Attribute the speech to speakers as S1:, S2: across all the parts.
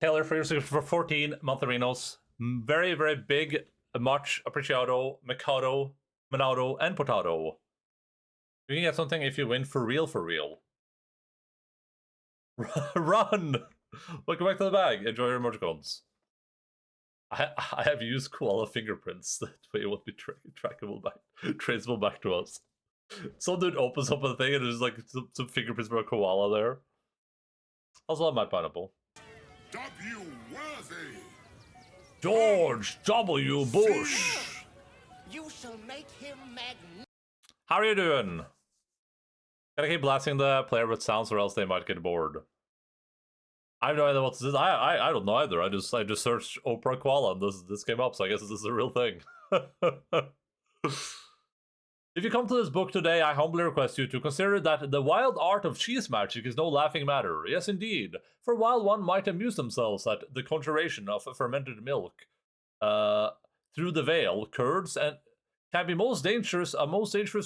S1: Taylor for 14 Montherinos. Very, very big, much appreciado, Mikado, Monado, and Potato. You can get something if you win for real, for real. Run! Welcome back to the bag. Enjoy your emoticons. I have used koala fingerprints. That way it won't be trackable back, traceable back to us. Some dude opens up a thing and there's like some fingerprints for a koala there. Also love my pineapple.
S2: W. Worthy.
S1: George W. Bush.
S3: You shall make him magnificent.
S1: How are you doing? Gotta keep blasting the player with sounds or else they might get bored. I have no idea what this is. I don't know either. I just searched Oprah koala and this came up, so I guess this is a real thing. If you come to this book today, I humbly request you to consider that the wild art of cheese magic is no laughing matter. Yes, indeed. For while one might amuse themselves at the conjuration of fermented milk through the veil, curds and can be a most dangerous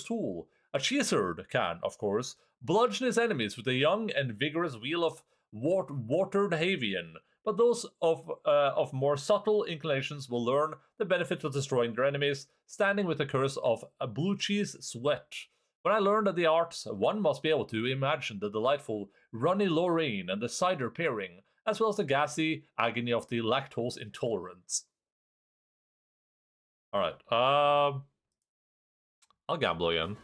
S1: tool. A cheeseherd can, of course, bludgeon his enemies with a young and vigorous wheel of watered Havian, but those of more subtle inclinations will learn the benefit of destroying their enemies, standing with the curse of a blue cheese sweat. When I learned of the arts, one must be able to imagine the delightful runny Lorraine and the cider pairing, as well as the gassy agony of the lactose intolerant. Alright, I'll gamble again.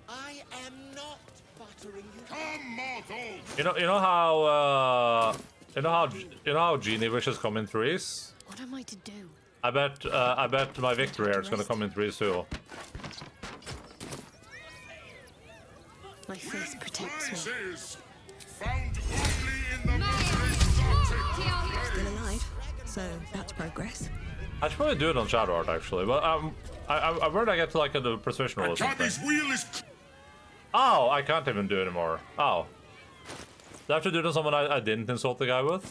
S3: I am not buttering you.
S2: Come, mortals.
S1: You know how Genie wishes come in threes?
S4: What am I to do?
S1: I bet my victory here is gonna come in threes too.
S4: My face protects me.
S2: Prizes found only in the most exotic.
S5: Still alive, so that's progress.
S1: I should probably do it on Shadow Art actually, but where did I get to like the precision roll or something?
S2: Akabi's wheel is.
S1: Oh, I can't even do it anymore. Oh. Do I have to do it on someone I didn't insult the guy with?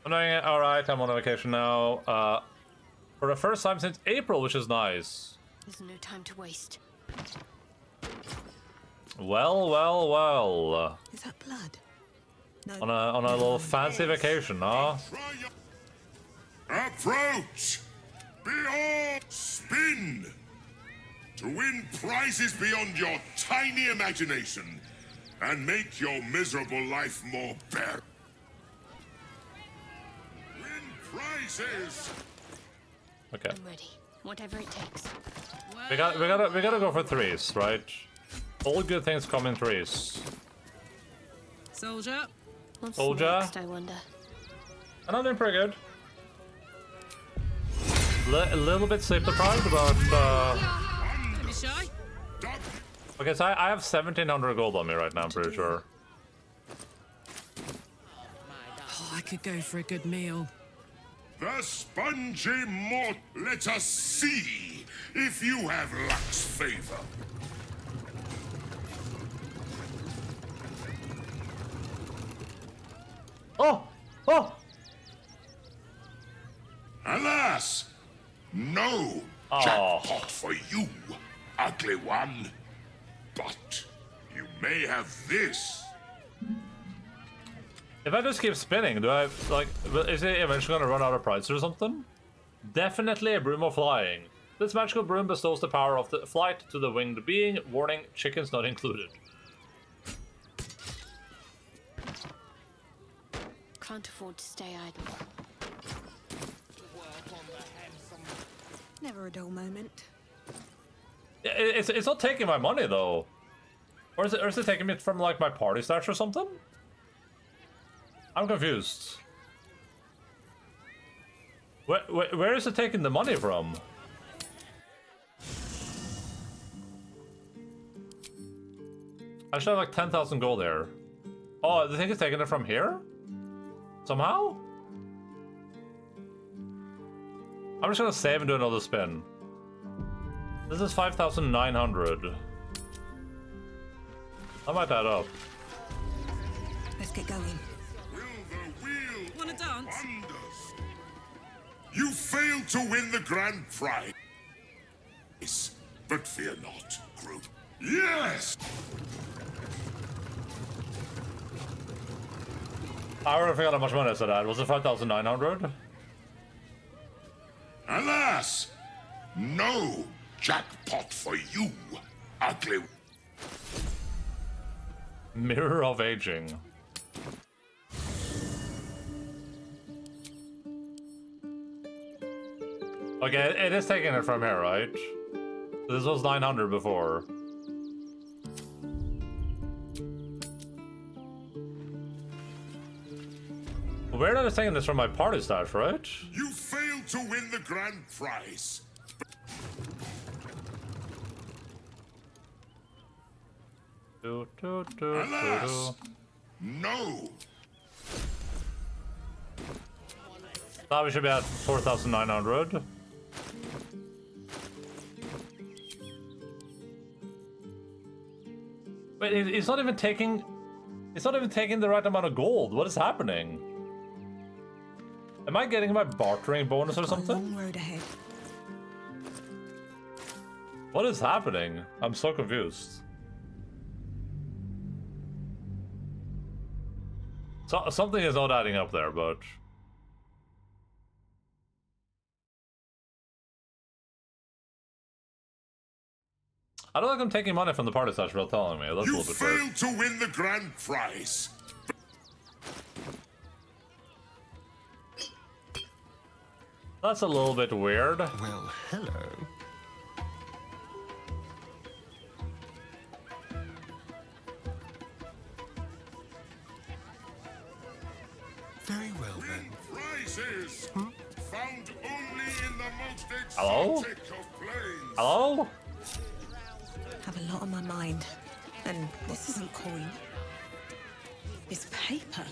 S1: I'm doing it. Alright, I'm on vacation now. For the first time since April, which is nice.
S4: There's no time to waste.
S1: Well, well, well.
S5: Is that blood? No.
S1: On a little fancy vacation, huh?
S2: Approach! Behold! Spin! To win prizes beyond your tiny imagination and make your miserable life more bearable. Win prizes!
S1: Okay.
S4: I'm ready. Whatever it takes.
S1: We gotta go for threes, right? All good things come in threes.
S6: Soldier.
S4: What's
S1: Soldier?
S4: next, I wonder?
S1: And I'm doing pretty good. A little bit sleep deprived, but
S6: Don't be shy.
S1: okay, so I have 1,700 gold on me right now, I'm pretty sure.
S6: Oh, I could go for a good meal.
S2: The spongy mort. Let us see if you have luck's favor.
S1: Oh! Oh!
S2: Alas! No jackpot for you, ugly one. But you may have this.
S1: If I just keep spinning, do I, like, is it eventually gonna run out of prizes or something? Definitely a broom of flying. This magical broom bestows the power of the flight to the winged being. Warning, chickens not included.
S4: Can't afford to stay idle.
S5: Never a dull moment.
S1: It's not taking my money though. Or is it taking it from like my party stash or something? I'm confused. Where is it taking the money from? I should have like 10,000 gold there. Oh, the thing is taking it from here? Somehow? I'm just gonna save and do another spin. This is 5,900. I might add up.
S5: Let's get going.
S2: Will the wheel
S6: Wanna dance?
S2: wonders? You failed to win the grand prize. But fear not, group. Yes!
S1: I already forgot how much money I said that. Was it 5,900?
S2: Alas! No jackpot for you, ugly.
S1: Mirror of Aging. Okay, it is taking it from here, right? This was 900 before. We're not taking this from my party stash, right?
S2: You failed to win the grand prize. Alas! No!
S1: Now we should be at 4,900. Wait, it's not even taking... It's not even taking the right amount of gold. What is happening? Am I getting my bartering bonus or
S5: Got a
S1: something?
S5: long road ahead.
S1: What is happening? I'm so confused. So, something is not adding up there, but... I don't think I'm taking money from the party stash without telling me. That's a
S2: You
S1: little bit weird.
S2: failed to win the grand prize.
S1: That's a little bit weird.
S7: Well, hello. Very well then.
S2: Prizes found only in the most
S1: Hello?
S2: exotic of planes.
S1: Hello?
S5: Have a lot on my mind. And this isn't coin. It's paper.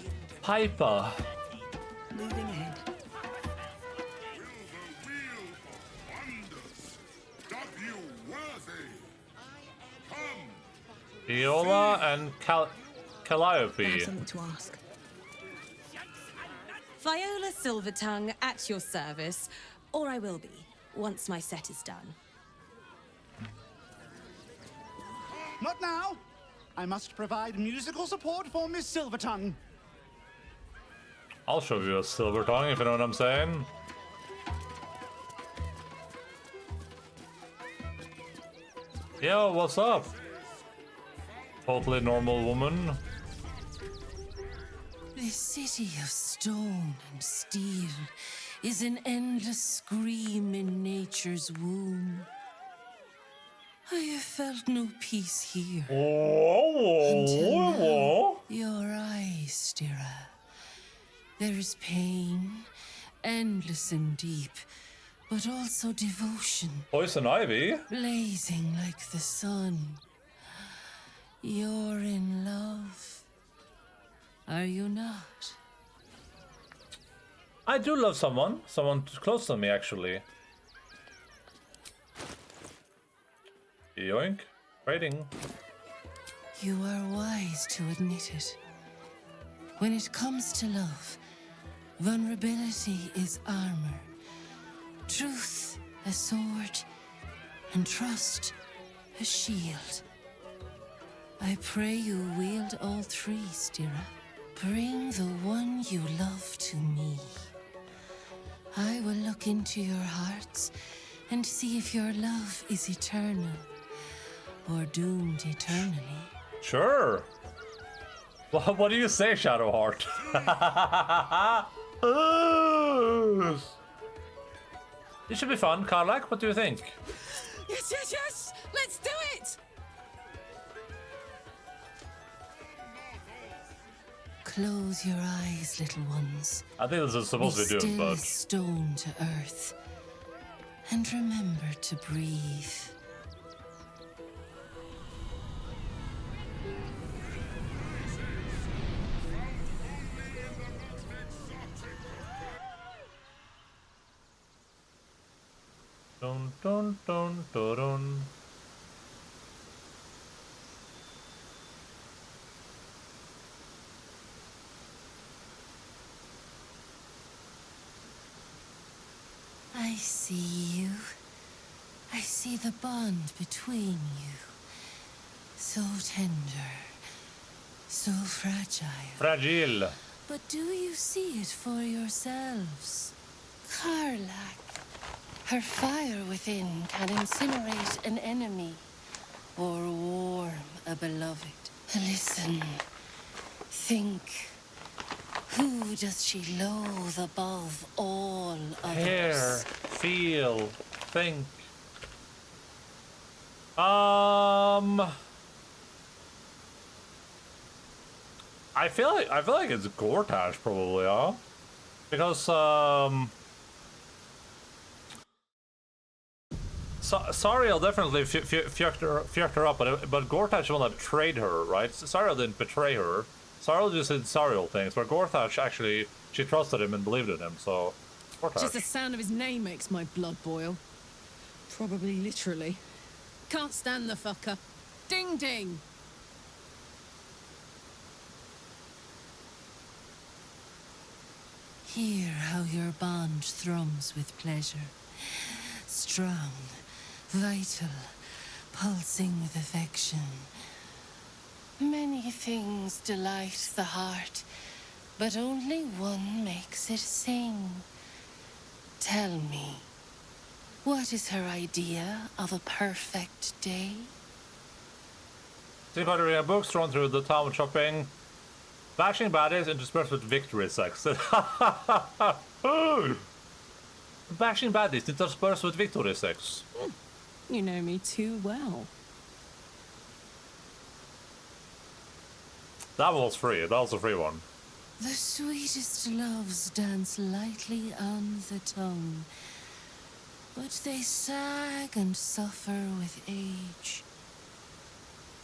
S1: Piper.
S5: Moving ahead.
S2: Will the wheel of wonders dub you worthy? Come,
S1: Viola and
S5: I have
S1: Calliope.
S5: something to ask.
S8: Viola Silvertongue at your service, or I will be, once my set is done.
S9: Not now. I must provide musical support for Miss Silvertongue.
S1: I'll show you a silver tongue if you know what I'm saying. Yo, what's up? Totally normal woman.
S6: This city of stone and steel is an endless scream in nature's womb. I have felt no peace here.
S1: Whoa.
S6: Your eyes, Stira. There is pain, endless and deep, but also devotion,
S1: Poison Ivy?
S6: blazing like the sun. You're in love. Are you not?
S1: I do love someone. Someone close to me, actually. Yoink. Rating.
S6: You are wise to admit it. When it comes to love, vulnerability is armor, truth a sword, and trust a shield. I pray you wield all three, Stira. Bring the one you love to me. I will look into your hearts and see if your love is eternal or doomed eternally.
S1: Sure. What do you say, Shadowheart? It should be fun. Karlak, what do you think?
S6: Yes, yes, yes! Let's do it! Close your eyes, little ones.
S1: I think this is supposed to be doomed,
S6: still
S1: but...
S6: as stone to earth. And remember to breathe.
S1: Dun dun dun dun dun.
S6: I see you. I see the bond between you. So tender, so fragile.
S1: Fragile.
S6: But do you see it for yourselves? Karlak. Her fire within can incinerate an enemy or warm a beloved. Listen. Think. Who does she loathe above all others?
S1: Hear, feel, think. I feel like it's Gortash probably, huh? Because Sariel definitely fucked her up, but Gortash will not betrayed her, right? Sariel didn't betray her. Sariel just did Sariel things, but Gortash actually, she trusted him and believed in him, so Gortash.
S8: Just the sound of his name makes my blood boil. Probably literally. Can't stand the fucker. Ding ding!
S6: Hear how your bond thrums with pleasure. Strong, vital, pulsing with affection. Many things delight the heart, but only one makes it sing. Tell me, what is her idea of a perfect day?
S1: So you got to read books, run through the town shopping, bashing baddies interspersed with victory sex. Bashing baddies interspersed with victory sex.
S8: You know me too well.
S1: That one was free. That was a free one.
S6: The sweetest loves dance lightly on the tongue, but they sag and suffer with age.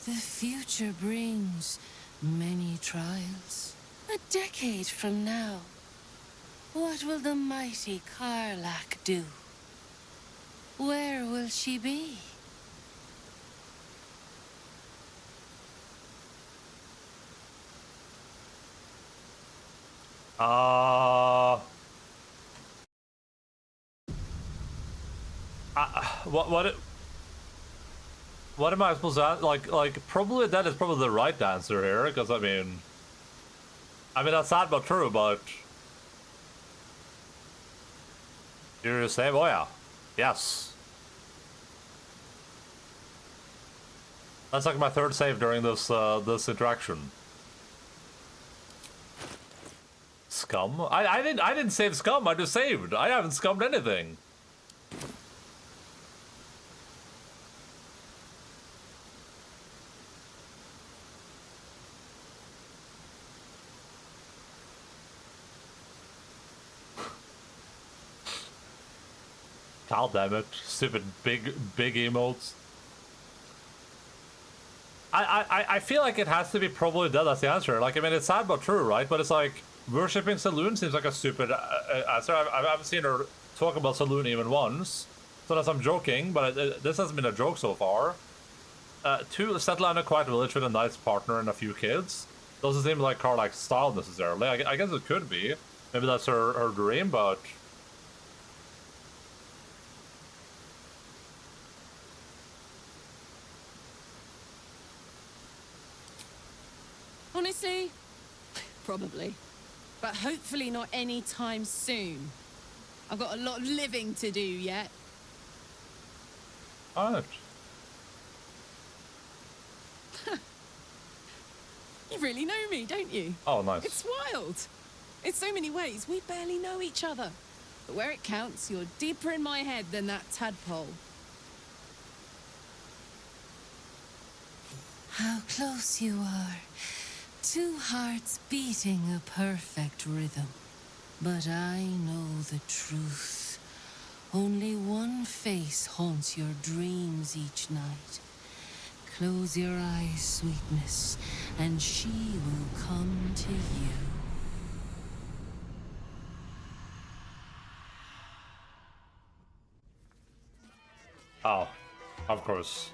S6: The future brings many trials. A decade from now, what will the mighty Karlak do? Where will she be?
S1: What am I supposed to like? Probably that is probably the right answer here, because I mean that's sad but true. But you're save? Oh yeah, yes. That's like my third save during this this interaction. Scum? I didn't save scum. I just saved. I haven't scummed anything. God damn it. Stupid big emotes. I feel like it has to be probably dead as the answer. Like, I mean, it's sad but true, right? But it's like, worshipping Saloon seems like a stupid answer. I haven't seen her talk about Saloon even once. So that's I'm joking, but this hasn't been a joke so far. 2, settle in a quiet village with a nice partner and a few kids. Doesn't seem like Karlak's style necessarily. I guess it could be. Maybe that's her dream, but...
S8: Honestly, probably. But hopefully not anytime soon. I've got a lot of living to do yet.
S1: Alright.
S8: You really know me, don't you?
S1: Oh, nice.
S8: It's wild. In so many ways, we barely know each other. But where it counts, you're deeper in my head than that tadpole.
S6: How close you are. 2 hearts beating a perfect rhythm. But I know the truth. Only one face haunts your dreams each night. Close your eyes, sweetness, and she will come to you.
S1: Oh, of course.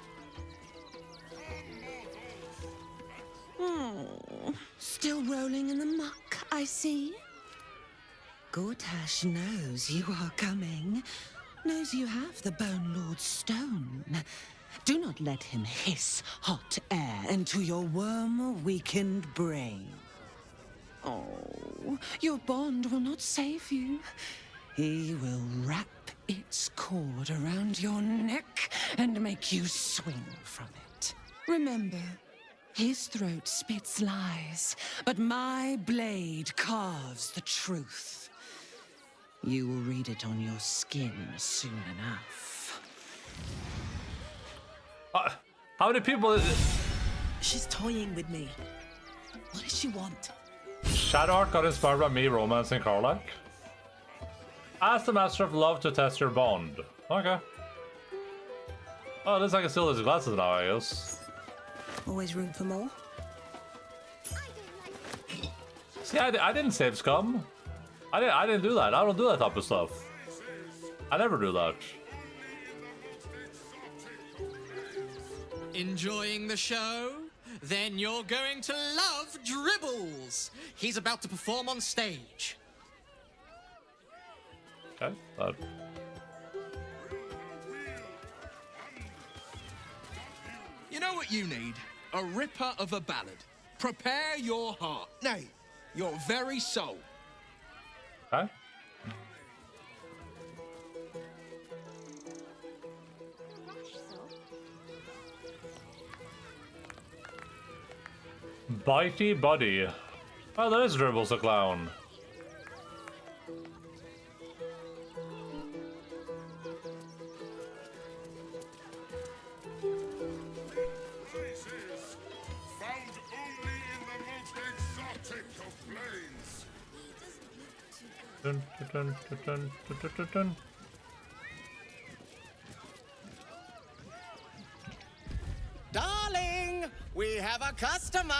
S5: Still rolling in the muck, I see. Gortash knows you are coming. Knows you have the Bone Lord's stone.
S6: Do not let him hiss hot air into your worm-weakened brain. Oh, your bond will not save you. He will wrap its cord around your neck and make you swing from it. Remember, his throat spits lies, but my blade carves the truth. You will read it on your skin soon enough.
S1: How many people?
S5: She's toying with me. What does she want?
S1: Shadowheart got inspired by me romancing Karlach. Ask the Master of Love to test your bond. Okay. Oh, at least I can steal his glasses now, I guess.
S5: Always room for more.
S1: See, I didn't save scum. I didn't do that. I don't do that type of stuff. I never do that.
S10: Enjoying the show? Then you're going to love Dribbles. He's about to perform on stage.
S1: Okay.
S11: You know what you need? A ripper of a ballad. Prepare your heart. Nay, your very soul.
S1: Okay. Bitey Buddy. Oh, there is Dribbles the clown.
S2: Places found only in the most exotic of plains.
S1: Dun, dun, dun, dun, dun, dun, dun, dun.
S3: Darling, we have a customer.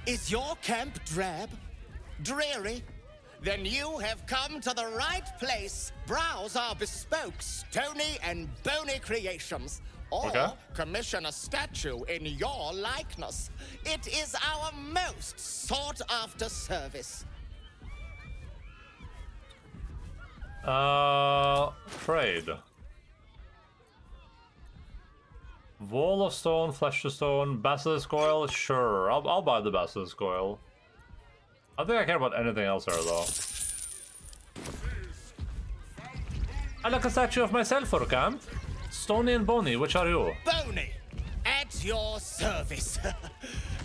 S3: Is your camp drab? Dreary? Then you have come to the right place. Browse our bespoke, stony and bony creations. Or
S1: Okay.
S3: commission a statue in your likeness. It is our most sought-after service.
S1: Trade. Wall of stone, flesh of stone, basilisk oil. Sure, I'll buy the basilisk oil. I think I care about anything else there though. I like a statue of myself for camp. Stony and bony, which are you?
S3: Bony, at your service.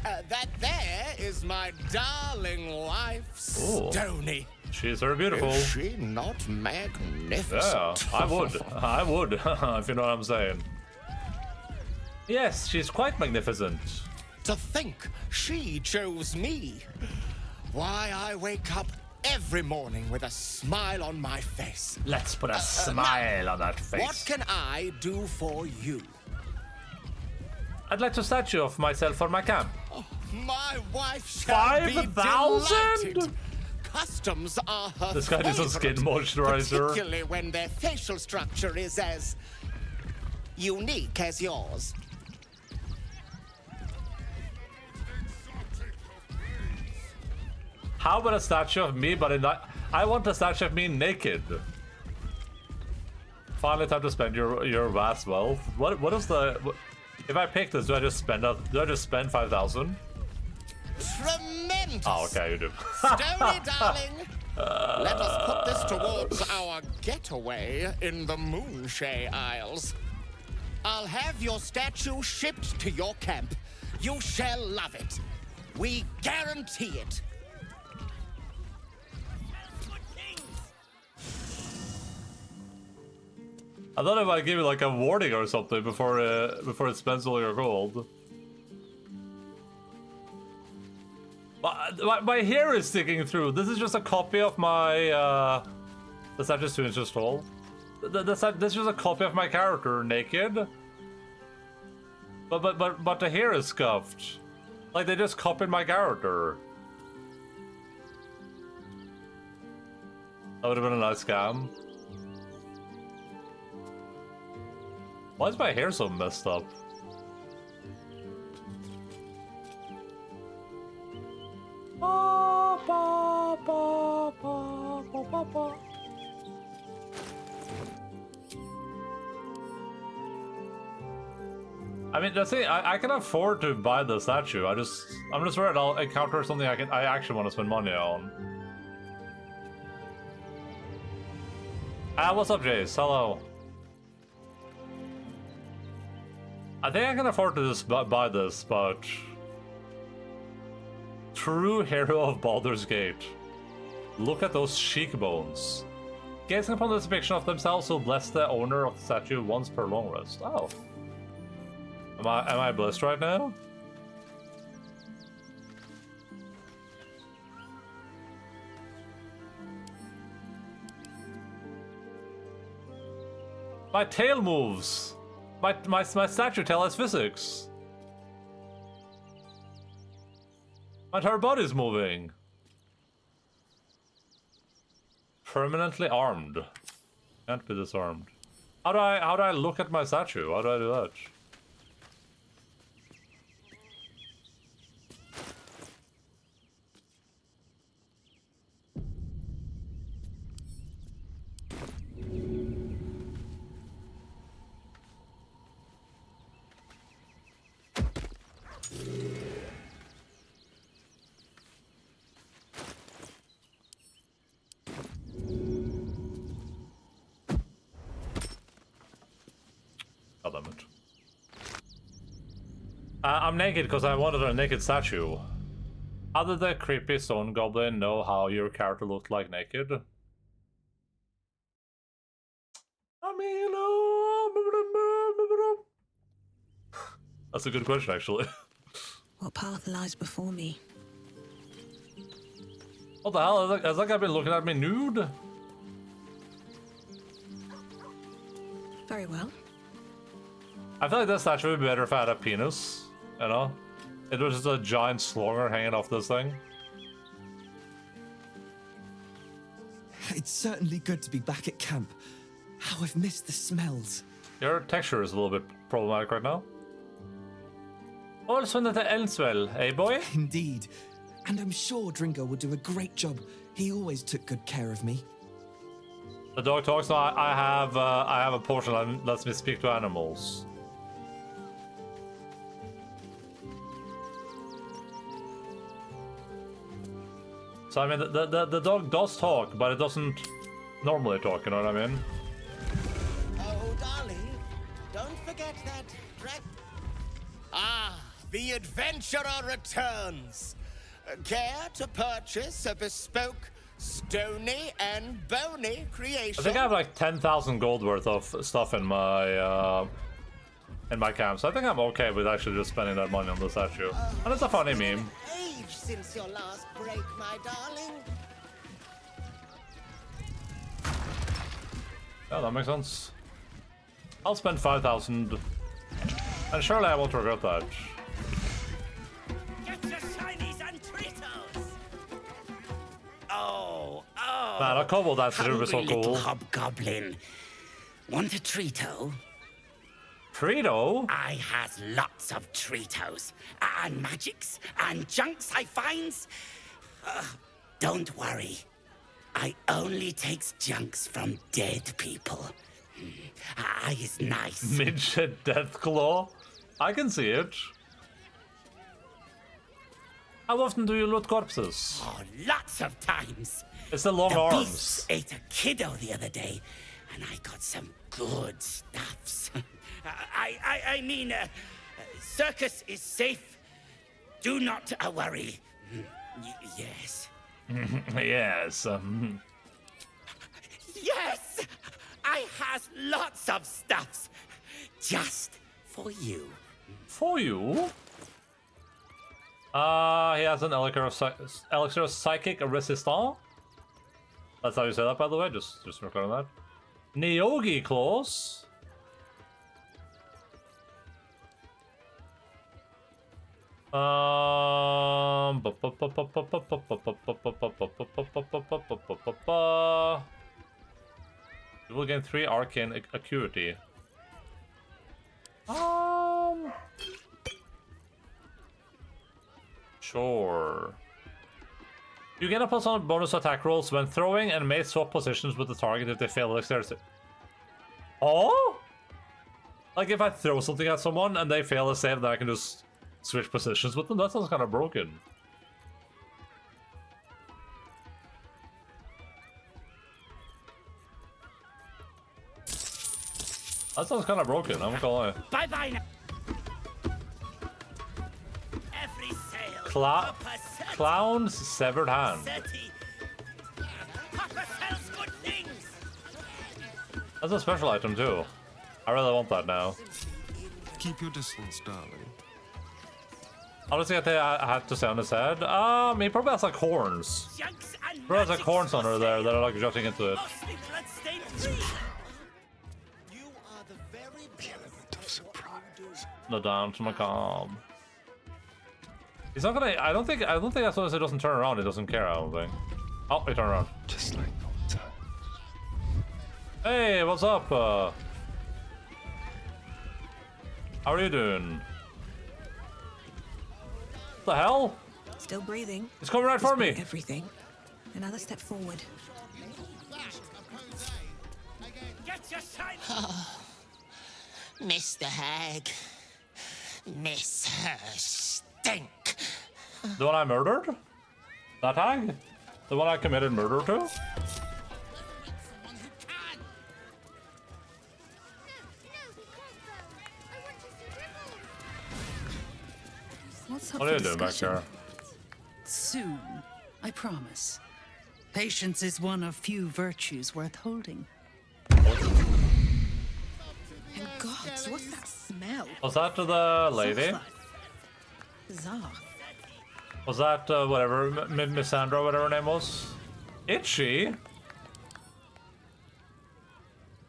S3: That there is my darling wife,
S1: Ooh.
S3: Stony.
S1: She's very beautiful.
S3: Is she not magnificent?
S1: Yeah, I would. I would, if you know what I'm saying. Yes, she's quite magnificent.
S3: To think she chose me. Why, I wake up every morning with a smile on my face.
S1: Let's put a smile on that face.
S3: What can I do for you?
S1: I'd like a statue of myself for my camp.
S3: My wife shall be
S1: 5,000?
S3: delighted. Customs are her
S1: This guy needs a skin
S3: favorite,
S1: moisturizer.
S3: particularly when their facial structure is as unique as yours.
S1: How about a statue of me, but I want a statue of me naked. Finally, time to spend your vast wealth. What is the? If I pick this, do I just spend 5,000?
S3: Tremendous.
S1: Oh, okay, you do.
S3: Stony, darling. Let us put this towards our getaway in the Moonshay Isles. I'll have your statue shipped to your camp. You shall love it. We guarantee it.
S1: I thought I might give you like a warning or something before it spends all your gold. My hair is sticking through. This is just a copy of my. The statue's 2 inches tall. This is just a copy of my character naked. But the hair is scuffed. Like they just copied my character. That would have been a nice scam. Why is my hair so messed up? Ba, ba, ba, ba, ba, ba, ba. I mean, the thing, I can afford to buy the statue. I'm just worried I'll encounter something I actually want to spend money on. What's up, Jace? Hello. I think I can afford to just buy this, but... True hero of Baldur's Gate. Look at those cheekbones. Gazing upon this depiction of themselves will bless the owner of the statue once per long rest. Oh. Am I blessed right now? My tail moves! My statue tail has physics! And her body's moving! Permanently armed. Can't be disarmed. How do I look at my statue? How do I do that? I'm naked because I wanted a naked statue. How did the creepy stone goblin know how your character looked like naked? I mean, that's a good question, actually.
S5: What path lies before me?
S1: What the hell? Has that guy been looking at me nude?
S5: Very well.
S1: I feel like this statue would be better if I had a penis. You know? It was just a giant slonger hanging off this thing.
S12: It's certainly good to be back at camp. How I've missed the smells.
S1: Your texture is a little bit problematic right now. Also the Elswell, eh boy?
S12: Indeed. And I'm sure Dringo will do a great job. He always took good care of me.
S1: The dog talks. No, I have a potion that lets me speak to animals. So I mean, the dog does talk, but it doesn't normally talk. You know what I mean?
S3: Oh, darling, don't forget that the adventurer returns. Care to purchase a bespoke, stony and bony creation?
S1: I think I have like 10,000 gold worth of stuff in my camp, so I think I'm okay with actually just spending that money on the statue. And it's a funny meme.
S3: Age since your last break, my darling.
S1: Yeah, that makes sense. I'll spend 5,000, and surely I won't regret that.
S13: Get your shinies and Tritos! Oh.
S1: Man, a kobold dancer would be so
S13: Little
S1: cool.
S13: hobgoblin. Want a Trito?
S1: Trito?
S13: I has lots of Tritos, and magics, and junks I finds. Don't worry. I only takes junks from dead people. I is nice.
S1: Midget Deathclaw? I can see it. How often do you loot corpses?
S13: Oh, lots of times.
S1: It's the long
S13: the
S1: arms.
S13: beasts ate a kiddo the other day, and I got some good stuffs. I mean, circus is safe. Do not worry. Yes.
S1: Yes.
S13: Yes! I has lots of stuffs. Just for you.
S1: For you? He has an elixir of psychic resistant. That's how you say that, by the way. Just recording that. Neogi claws. You will gain 3 arcane acuity. Sure. You gain a +1 bonus attack rolls when throwing and may swap positions with the target if they fail dexterity. Oh? Like if I throw something at someone and they fail to save, then I can just switch positions with them. That sounds kind of broken. That sounds kind of broken, I'm not gonna lie.
S13: Bye-bye now. Every sale.
S1: Clown's severed hand.
S13: Papa sells good things.
S1: That's a special item too. I really want that now.
S7: Keep your distance, darling.
S1: Honestly, I think I had to say on his head. He probably has like horns. Probably has like horns on her there that are like jutting into it. The dance macabre. He's not gonna. I don't think as long as he doesn't turn around, he doesn't care. I don't think. Oh, he turned around.
S7: Just like old times.
S1: Hey, what's up? How are you doing? What the hell?
S5: Still breathing.
S1: It's coming right for me.
S5: Everything. Another step forward.
S3: Oh, Mr. Hag. Miss her stink.
S1: The one I murdered? That hag? The one I committed murder to?
S14: What's up
S1: What are you
S14: for
S1: doing back
S14: discussion?
S1: there?
S14: Soon, I promise. Patience is one of few virtues worth holding.
S5: And gods, what's that smell?
S1: Was that to the lady?
S5: Bizarre.
S1: Was that whatever, Miss Sandra, whatever her name was? Itchy?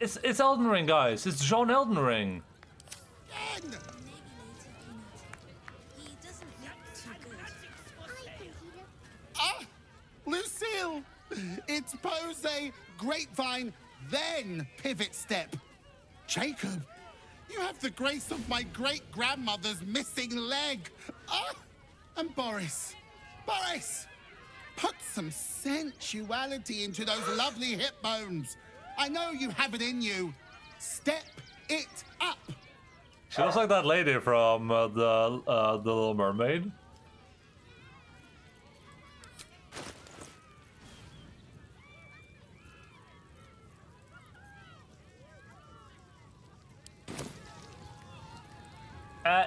S1: It's Elden Ring, guys. It's John Elden Ring.
S9: Ah, Lucille! It's pose grapevine, then pivot step. Jacob, you have the grace of my great-grandmother's missing leg. Ah! And Boris, put some sensuality into those lovely hip bones. I know you have it in you. Step it up.
S1: She looks like that lady from the Little Mermaid.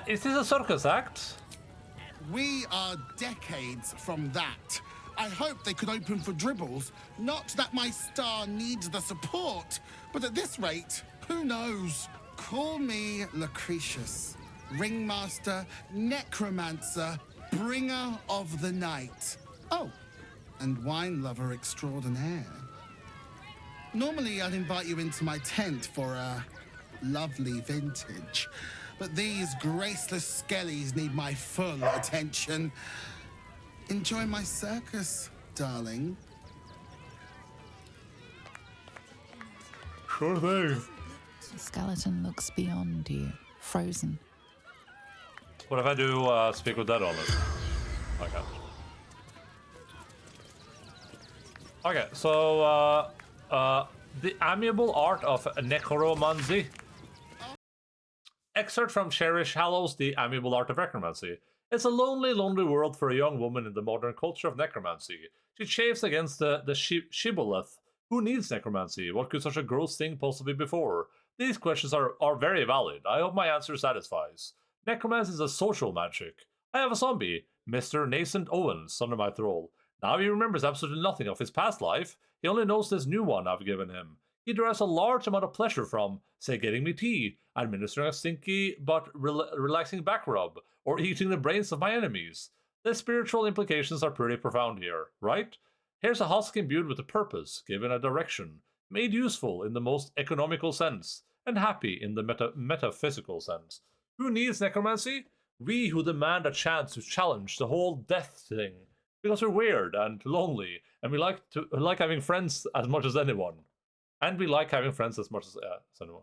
S1: Is this a circus act?
S9: We are decades from that. I hope they could open for dribbles. Not that my star needs the support, but at this rate, who knows? Call me Lucretius, ringmaster, necromancer, bringer of the night. Oh, and wine lover extraordinaire. Normally, I'd invite you into my tent for a lovely vintage. But these graceless skellies need my full attention. Enjoy my circus, darling.
S1: Sure thing.
S15: The skeleton looks beyond you, frozen.
S1: What if I do speak with dead on it? Okay. Okay, so the amiable art of necromancy. Excerpt from Cherish Hallow's The Amiable Art of Necromancy. It's a lonely, lonely world for a young woman in the modern culture of necromancy. She chafes against the shibboleth. Who needs necromancy? What could such a gross thing possibly be for? These questions are very valid. I hope my answer satisfies. Necromancy is a social magic. I have a zombie, Mr. Nascent Owens, under my thrall. Now he remembers absolutely nothing of his past life. He only knows this new one I've given him. He derives a large amount of pleasure from, say, getting me tea, administering a stinky but relaxing back rub, or eating the brains of my enemies. The spiritual implications are pretty profound here, right? Here's a husk imbued with a purpose, given a direction, made useful in the most economical sense, and happy in the metaphysical sense. Who needs necromancy? We who demand a chance to challenge the whole death thing, because we're weird and lonely, and we like having friends as much as anyone. And we like having friends as much as anyone.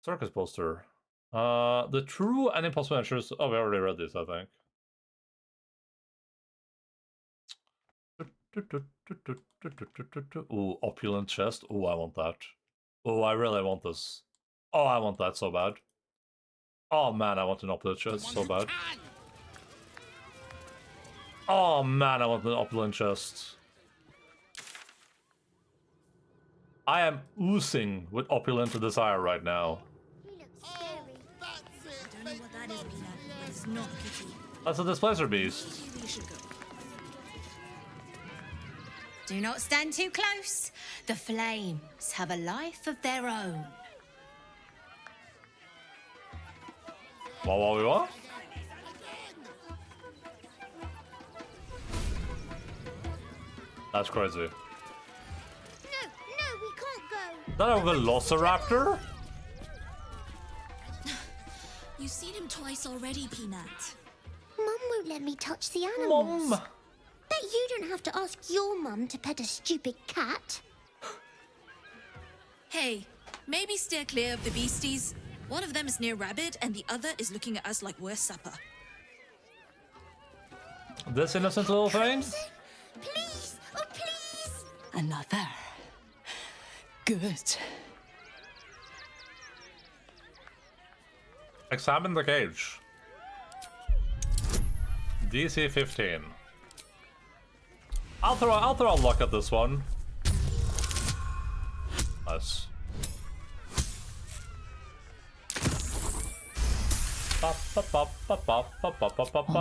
S1: Circus poster. The true and impossible adventures. Oh, we already read this, I think. Ooh, opulent chest. Oh, I want that. Oh, I really want this. Oh, I want that so bad. Oh man, I want an opulent chest so bad. Oh man, I want an opulent chest. I am oozing with opulent desire right now.
S16: I don't know what that is, Peanut, but it's not kitty.
S1: That's a displacer beast.
S16: Maybe we should go.
S17: Do not stand too close. The flames have a life of their own.
S1: What? That's crazy.
S18: No, we can't go.
S1: Is that a velociraptor?
S16: You've seen him twice already, Peanut.
S18: Mum won't let me touch the animals.
S1: Mum.
S18: Bet you don't have to ask your mum to pet a stupid cat.
S16: Hey, maybe steer clear of the beasties. One of them is near Rabbit, and the other is looking at us like we're supper.
S1: This innocent little thing?
S18: Please, oh please.
S14: Another. Good.
S1: Examine the cage. DC 15. I'll throw a look at this one. Nice.
S15: Well,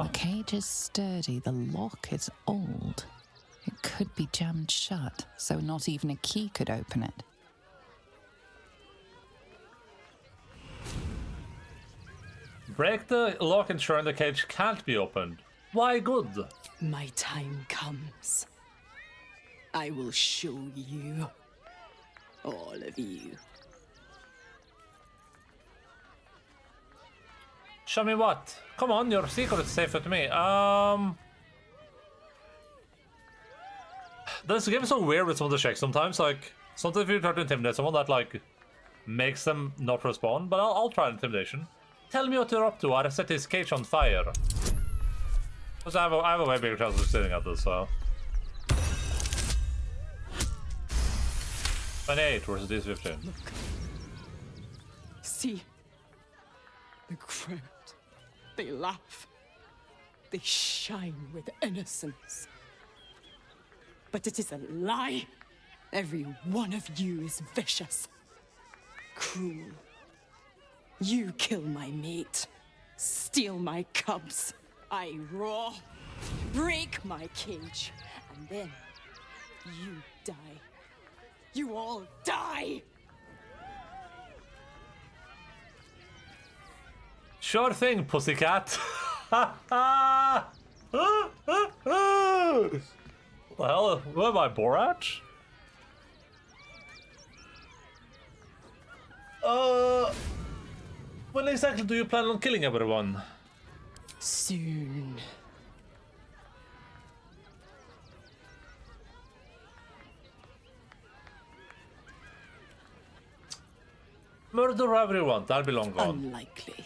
S15: the cage is sturdy, the lock is old. It could be jammed shut, so not even a key could open it.
S1: Break the lock, ensuring the cage can't be opened. Why good?
S14: My time comes. I will show you. All of you.
S1: Show me what? Come on, your secret's safe with me. This game is so weird with some of the checks sometimes. Like, sometimes if you try to intimidate someone, that like makes them not respond. But I'll try intimidation. Tell me what you're up to, or I set this cage on fire. Because I have a way bigger chance of sitting at this, so. 28 versus these 15.
S14: Look. See? The crowd. They laugh. They shine with innocence. But it is a lie. Every one of you is vicious. Cruel. You kill my mate. Steal my cubs. I roar. Break my cage. And then you die. You all die!
S1: Sure thing, pussycat. Well, what am I, Borat? When exactly do you plan on killing everyone?
S14: Soon.
S1: Murder everyone, that'll be long gone.
S14: Unlikely.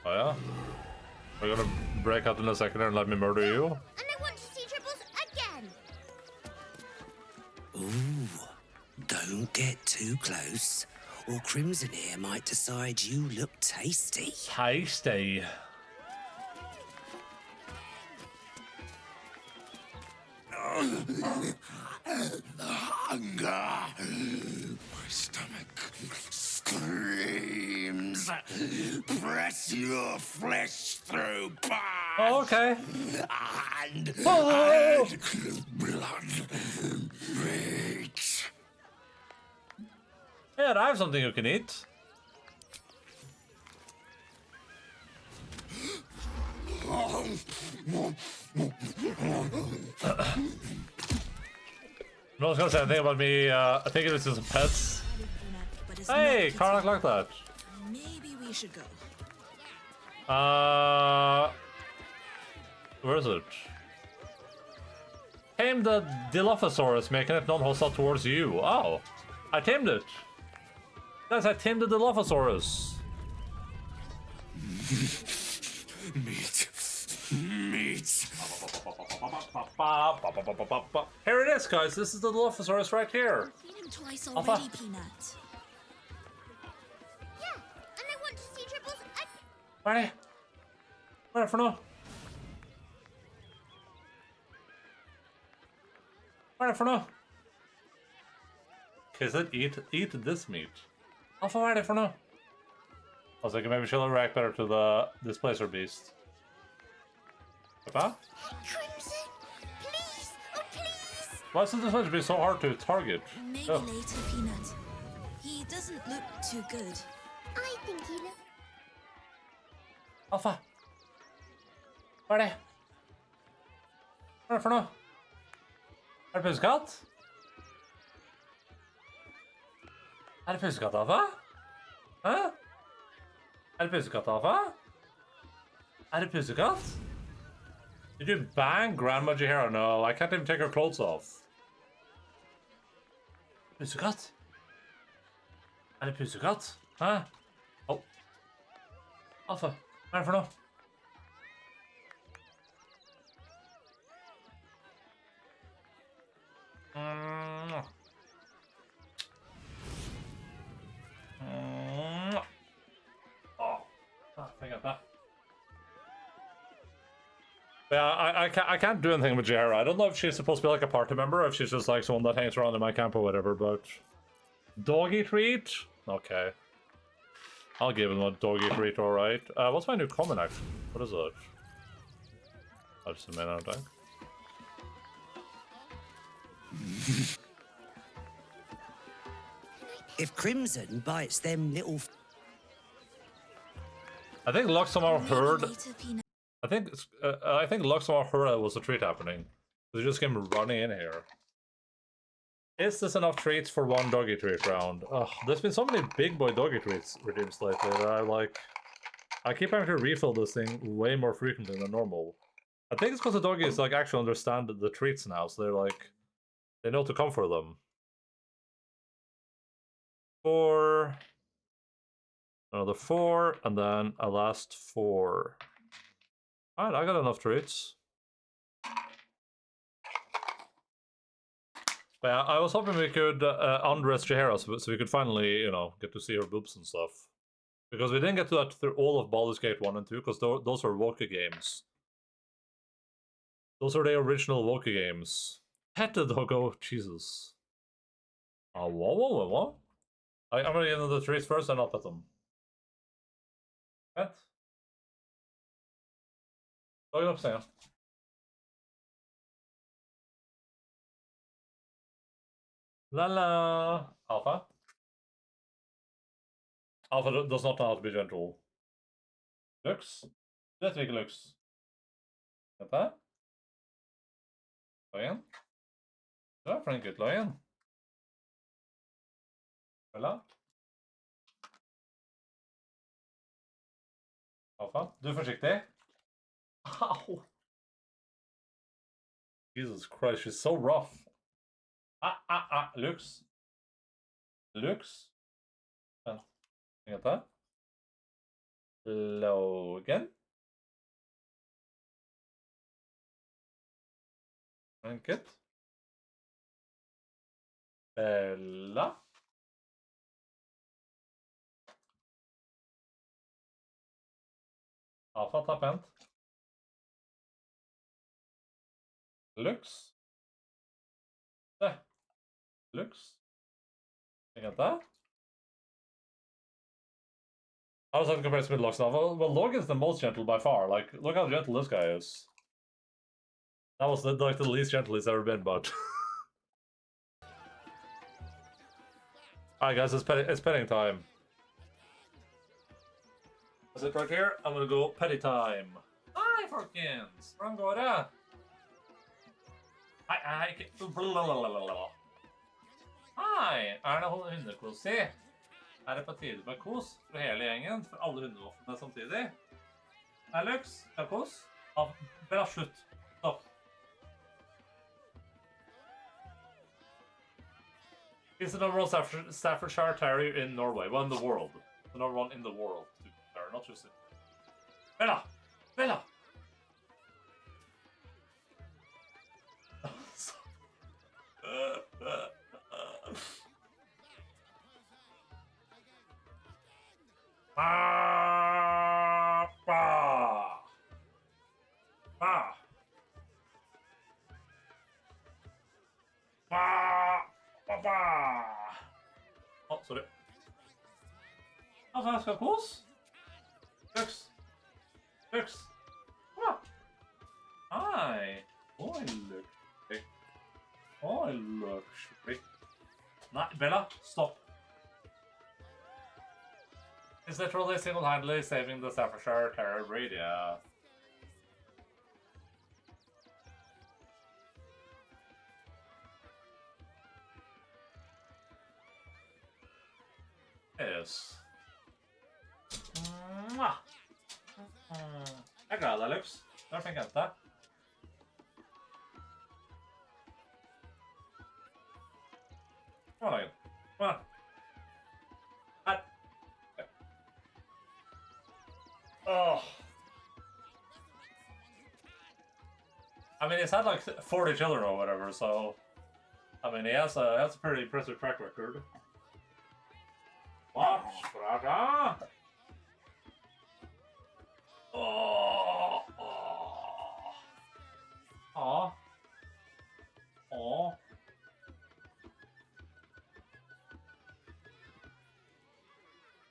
S1: Oh yeah? We're gonna break out in a second and let me murder you?
S18: And I want to see Dribbles again.
S13: Ooh, don't get too close, or Crimson here might decide you look tasty.
S1: Tasty.
S2: The hunger. My stomach screams. Press your flesh through bars.
S1: Oh, okay.
S2: And blood breaks.
S1: Yeah, I have something you can eat. No one's gonna say anything about me thinking this is pets. Hey, Karnak like that.
S16: Maybe we should go.
S1: Where is it? Tame the Dilophosaurus, making it non-hostile towards you. Oh, I tamed it. Guys, I tamed the Dilophosaurus.
S2: Meat. Meat.
S1: Here it is, guys. This is the Dilophosaurus right here.
S16: I've seen him twice already, Peanut.
S18: Yeah,
S1: Hva er det? Hva er det for noe? Hva er det for noe? Kiss it, eat this meat. Alpha, hva er det for noe? I was thinking maybe she'll react better to the displacer beast. Papa?
S18: Crimson, please, oh please!
S1: Why is this supposed to be so hard to target?
S16: Maybe
S1: Ugh.
S16: later, Peanut. He doesn't look too good.
S18: I think he looks...
S1: Alpha! Hva er det? Hva er det for noe? Er det pussekatt? Er det pussekatt, Alpha? Hæ? Er det pussekatt, Alpha? Er det pussekatt? Did you bang Grandma Jahara? No, I can't even take her clothes off. Pussekatt? Er det pussekatt? Hæ? Oh. Alpha, hva er det for noe? I got that. Yeah, I can't do anything with Jahara. I don't know if she's supposed to be like a party member, or if she's just like someone that hangs around in my camp or whatever, but... Doggy treat? Okay. I'll give him a doggy treat, alright. What's my new comment, actually? What is it? Oh, just a minute, I think.
S19: If Crimson bites them little...
S1: I think Lux somehow heard... I think Lux somehow heard there was a treat happening. They just came running in here. Is this enough treats for one doggy treat round? Ugh, there's been so many big boy doggy treats redeemed lately that I keep having to refill this thing way more frequently than normal. I think it's because the doggies like actually understand the treats now, so they're like, they know to come for them. 4, another 4, and then a last 4. Alright, I got enough treats. But yeah, I was hoping we could undress Jahara so we could finally, you know, get to see her boobs and stuff. Because we didn't get to that through all of Baldur's Gate 1 and 2, because those are Woka games. Those are the original Woka games. Pet the doggo, Jesus. Oh, whoa. I'm gonna give them the trees first and I'll pet them. Pet. Doggy up, Sam. La la. Alpha. Alpha does not know how to be gentle. Lux. Vet vi ikke Lux. Dette. Løyen. Du er flink ut, Løyen. Bella. Alpha. Du er forsiktig. Au. Jesus Christ, she's so rough. Lux. Lux. Vent. Dette. Logan. Blanket. Bella. Alpha, ta pent. Lux. Det. Lux. Dette. I was having compared to Lux now. Well, Logan's the most gentle by far. Like, look how gentle this guy is. That was like the least gentle he's ever been, but... Alright guys, it's petting time. That's it right here. I'm gonna go petty time. Hi, Forkins! Hvordan går det? Hei. Hei, er det hundekos i? Er det på tide med kos for hele gjengen, for alle hundevoffene samtidig? Nei, Lux, det er kos. Bra, slutt. Stopp. He's the number one Staffordshire Terrier in Norway. Well, in the world. The number one in the world. Not just in... Bella! Bella! ganska kos. Lux. Lux. Kom da. Hei. Oi, Lux. Oi, Lux. Nei, Bella, stop. He's literally single-handedly saving the Staffordshire Terrier breed, yeah. Yes. Mwah. Jeg er glad deg, Lux. Du er flink jente. Kom an, Dagen. Kom an. Her. Okay. Oh. I mean, he's had like 40 children or whatever, so... I mean, he has a pretty impressive track record. Watch, brother! Oh, oh. Aw. Aw.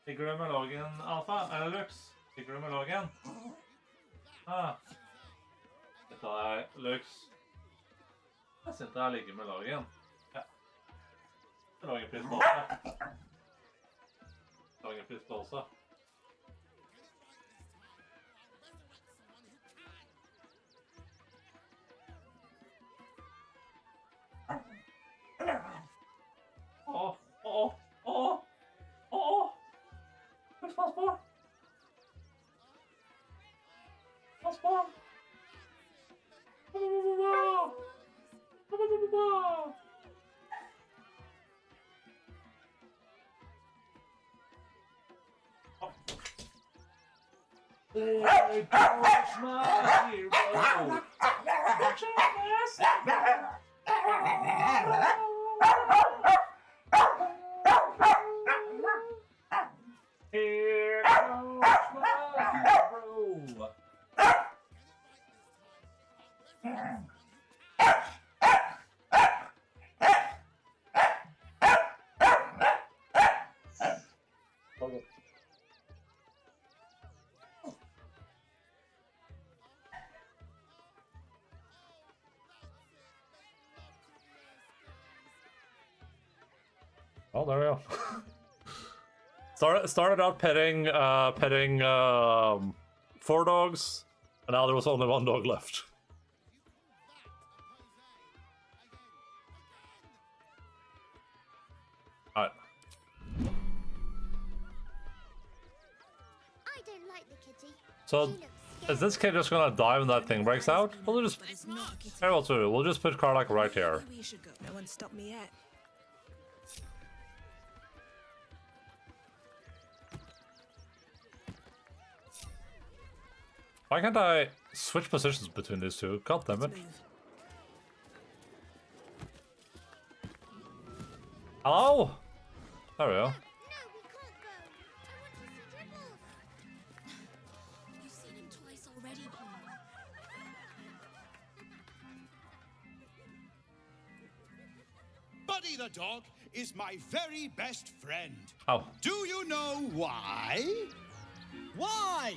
S1: Ligger du med loggen, Alfa? Eller Lux? Ligger du med loggen? Ah. Dette er Lux. Jeg synes jeg ligger med loggen. Ja. Det lager pris på også. Lager pris på også. Åh, åh, åh, åh. Pass på. Pass på. Hey, George, my hero. Here goes my hero. Oh, there we go. Started out petting 4 dogs, and now there was only 1 dog left. Alright.
S18: I don't like the kitty.
S1: So, is this kid just gonna die when that thing breaks out? We'll just... Hey, what's it? We'll just put Karlak right here.
S5: No one stopped me yet.
S1: Why can't I switch positions between these two? God damn it. Hello? There we go.
S16: You've seen him twice already, Paul.
S20: Buddy the dog is my very best friend.
S1: Oh.
S20: Do you know why? Why?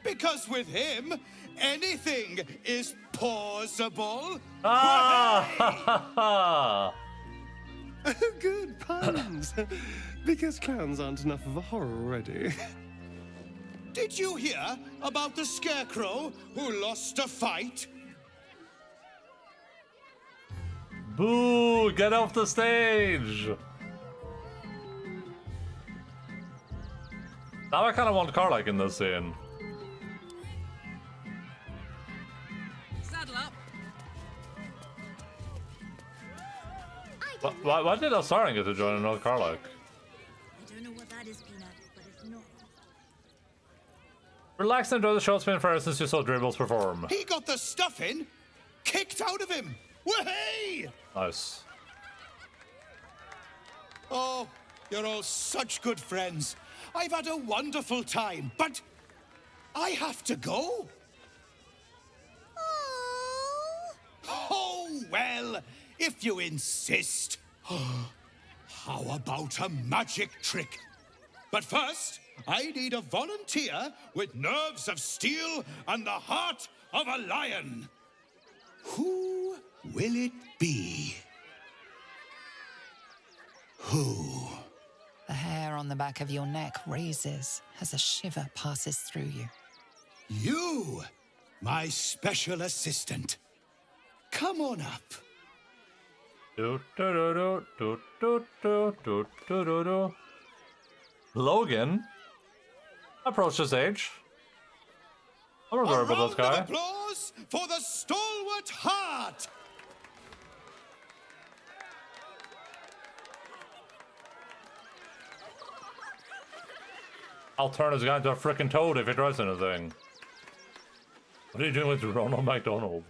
S20: Because with him, anything is possible.
S1: Ah!
S7: Good puns. Because clowns aren't enough of a horror already.
S20: Did you hear about the scarecrow who lost a fight?
S1: Boo! Get off the stage! Now I kind of want Karlak in this scene.
S8: Saddle up.
S1: Why did Asarin get to join another Karlak?
S16: I don't know what that is, Peanut, but it's not.
S1: Relax and enjoy the show spin first since you saw Dribbles perform.
S20: He got the stuffing kicked out of him. Wahey!
S1: Nice.
S20: Oh, you're all such good friends. I've had a wonderful time, but I have to go. Oh, well, if you insist. How about a magic trick? But first, I need a volunteer with nerves of steel and the heart of a lion. Who will it be? Who?
S15: The hair on the back of your neck raises as a shiver passes through you.
S20: You, my special assistant. Come on up.
S1: Logan? Approach this age. I'm gonna go with this guy.
S20: Applause for the stalwart heart.
S1: I'll turn this guy into a frickin' toad if he tries anything. What are you doing with Ronald McDonald?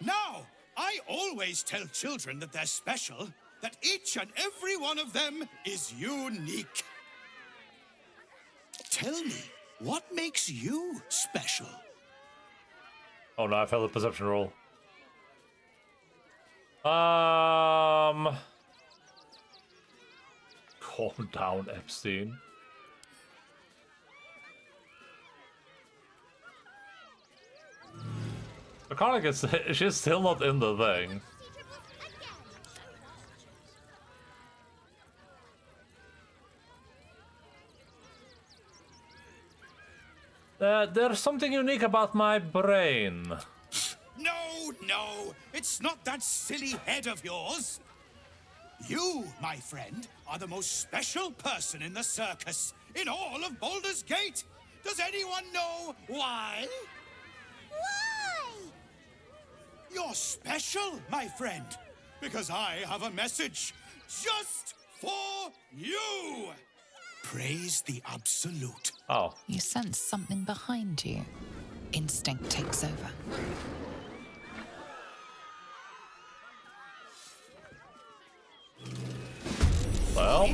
S20: Now, I always tell children that they're special, that each and every one of them is unique. Tell me, what makes you special?
S1: Oh no, I failed the perception roll. Calm down, Epstein. Iconic is she's still not in the thing. There's something unique about my brain.
S20: No, it's not that silly head of yours. You, my friend, are the most special person in the circus, in all of Baldur's Gate. Does anyone know why?
S18: Why?
S20: You're special, my friend, because I have a message just for you. Praise the Absolute.
S1: Oh.
S15: You sense something behind you. Instinct takes over.
S1: Well.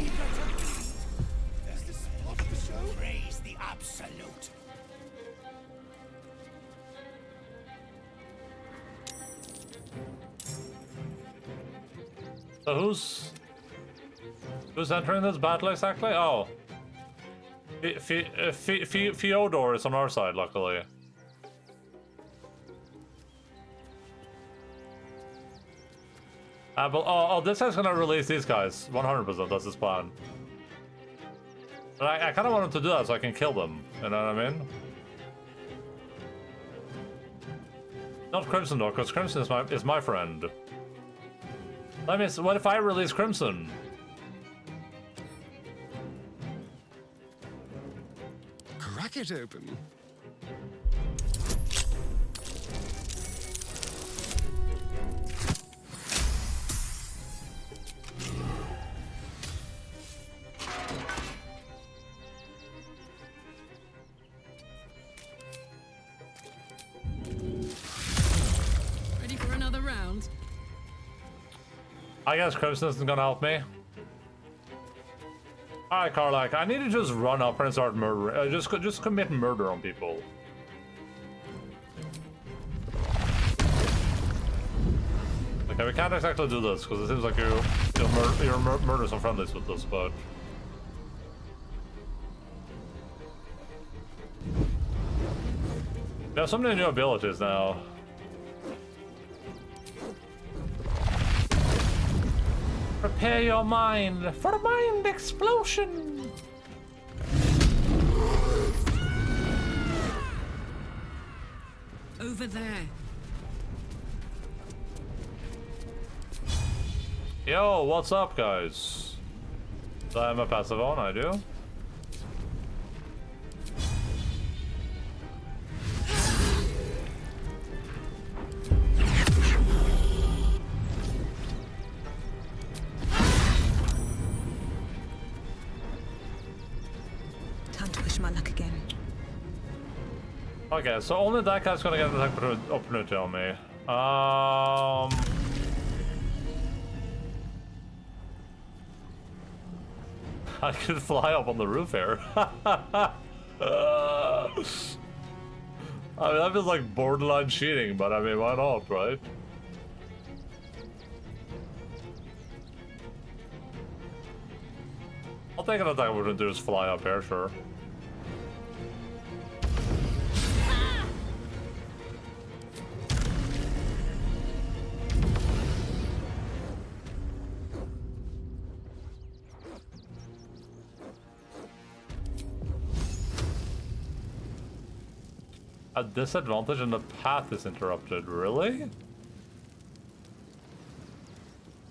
S20: There's the spot of the show. Praise the Absolute.
S1: So who's entering this battle exactly? Oh. Fyodor is on our side, luckily. But this guy's gonna release these guys. 100%, that's his plan. But I kind of want him to do that so I can kill them. You know what I mean? Not Crimson though, because Crimson is my friend. Let me. What if I release Crimson?
S7: Crack it open.
S8: Ready for another round?
S1: I guess Crimson isn't gonna help me. Alright, Karlak, I need to just run up and start murdering. Just commit murder on people. Okay, we can't exactly do this because it seems like you'll murder some friendlies with this, but we have so many new abilities now. Prepare your mind for a mind explosion!
S8: Over there.
S1: Yo, what's up, guys? Do I have my passive on? I do.
S5: Time to push my luck again.
S1: Okay, so only that guy's gonna get an attack opportunity on me. I could fly up on the roof here. I mean, that feels like borderline cheating, but I mean, why not, right? take an attack opportunity to just fly up here, sure. A disadvantage and the path is interrupted, really?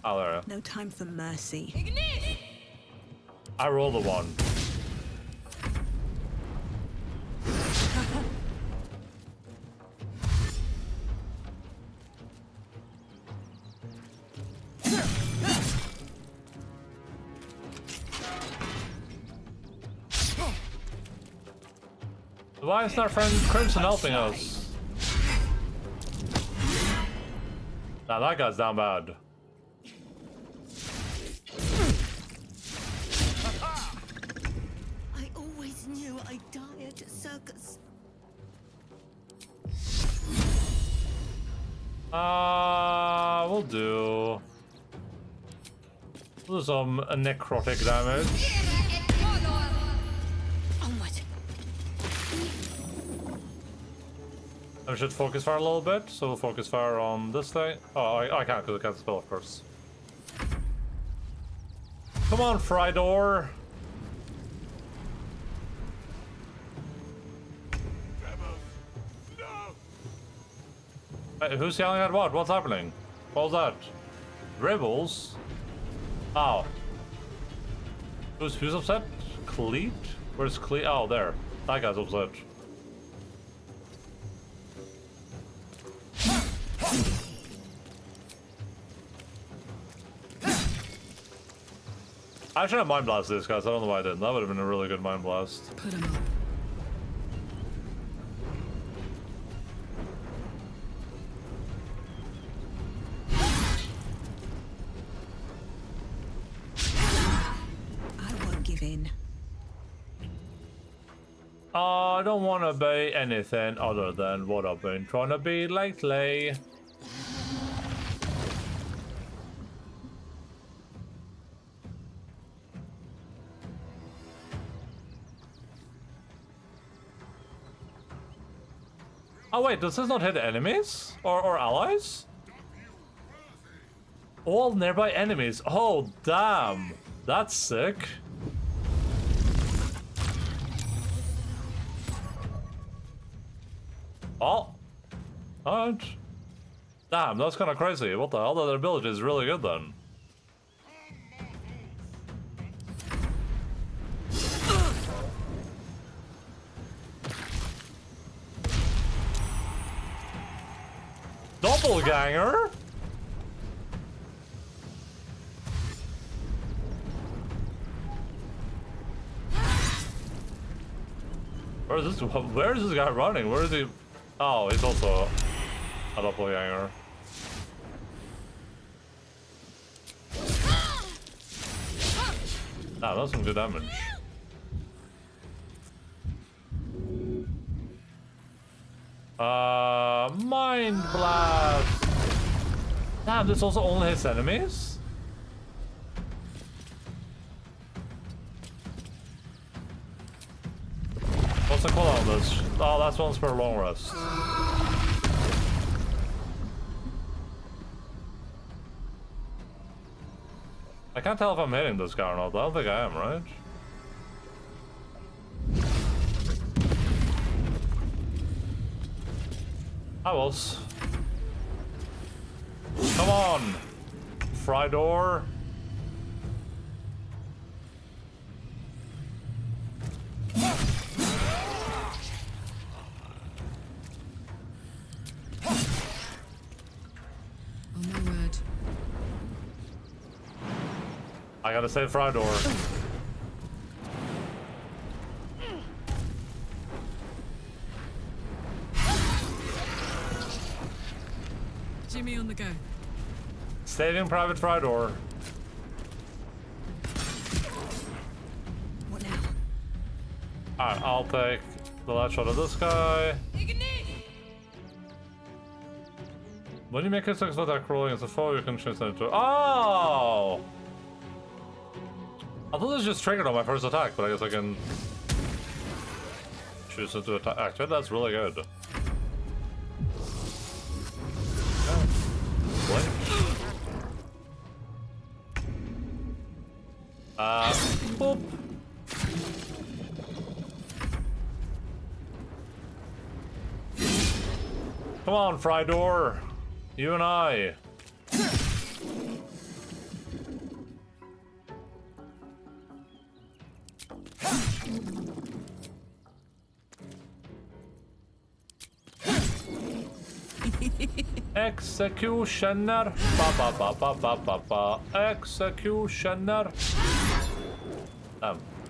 S1: Oh, there.
S5: No time for mercy.
S1: I rolled a 1. Why is our friend Crimson helping us? Now that guy's down bad.
S17: I always knew I'd die at a circus.
S1: We'll do some necrotic damage. I should focus fire a little bit, so we'll focus fire on this thing. Oh, I can't because I can't spell, of course. Come on, Frydor. Wait, who's yelling at what? What's happening? What was that? Rebels? Oh. Who's upset? Cleat? Where's Cleat? Oh, there. That guy's upset. I should have mind blasted this, guys. I don't know why I didn't. That would have been a really good mind blast.
S8: Put him up.
S5: I won't give in.
S1: I don't want to be anything other than what I've been trying to be lately. Oh wait, does this not hit enemies? Or allies? All nearby enemies. Oh, damn. That's sick. Oh. Alright. Damn, that's kind of crazy. What the hell? That ability is really good then. Doppelganger? Where is this guy running? Where is he? Oh, he's also a doppelganger. Nah, that's some good damage. Mind blast. Damn, this also only hits enemies? What's the cooldown on this? Oh, that's once per long rest. I can't tell if I'm hitting this guy or not. I don't think I am, right? I was. Come on, Frydor.
S8: Oh my word.
S1: I gotta save Frydor.
S8: Jimmy on the go.
S1: Saving Private Frydor.
S5: What now?
S1: Alright, I'll take the last shot of this guy. When you make a successful attack rolling as a foe, you can change that into. Oh! I thought this just triggered on my first attack, but I guess I can choose to attack. Actually, that's really good. Boop. Come on, Frydor. You and I. Executioner. Ba ba ba ba ba ba ba. Executioner.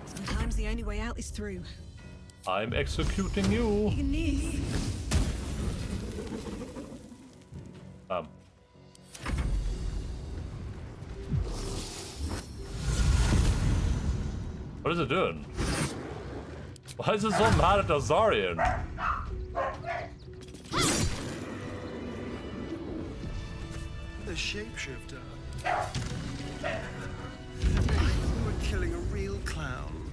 S5: Sometimes the only way out is through.
S1: I'm executing you. What is it doing? Why is it so mad at Azarian?
S7: The shapeshifter. You were killing a real clown.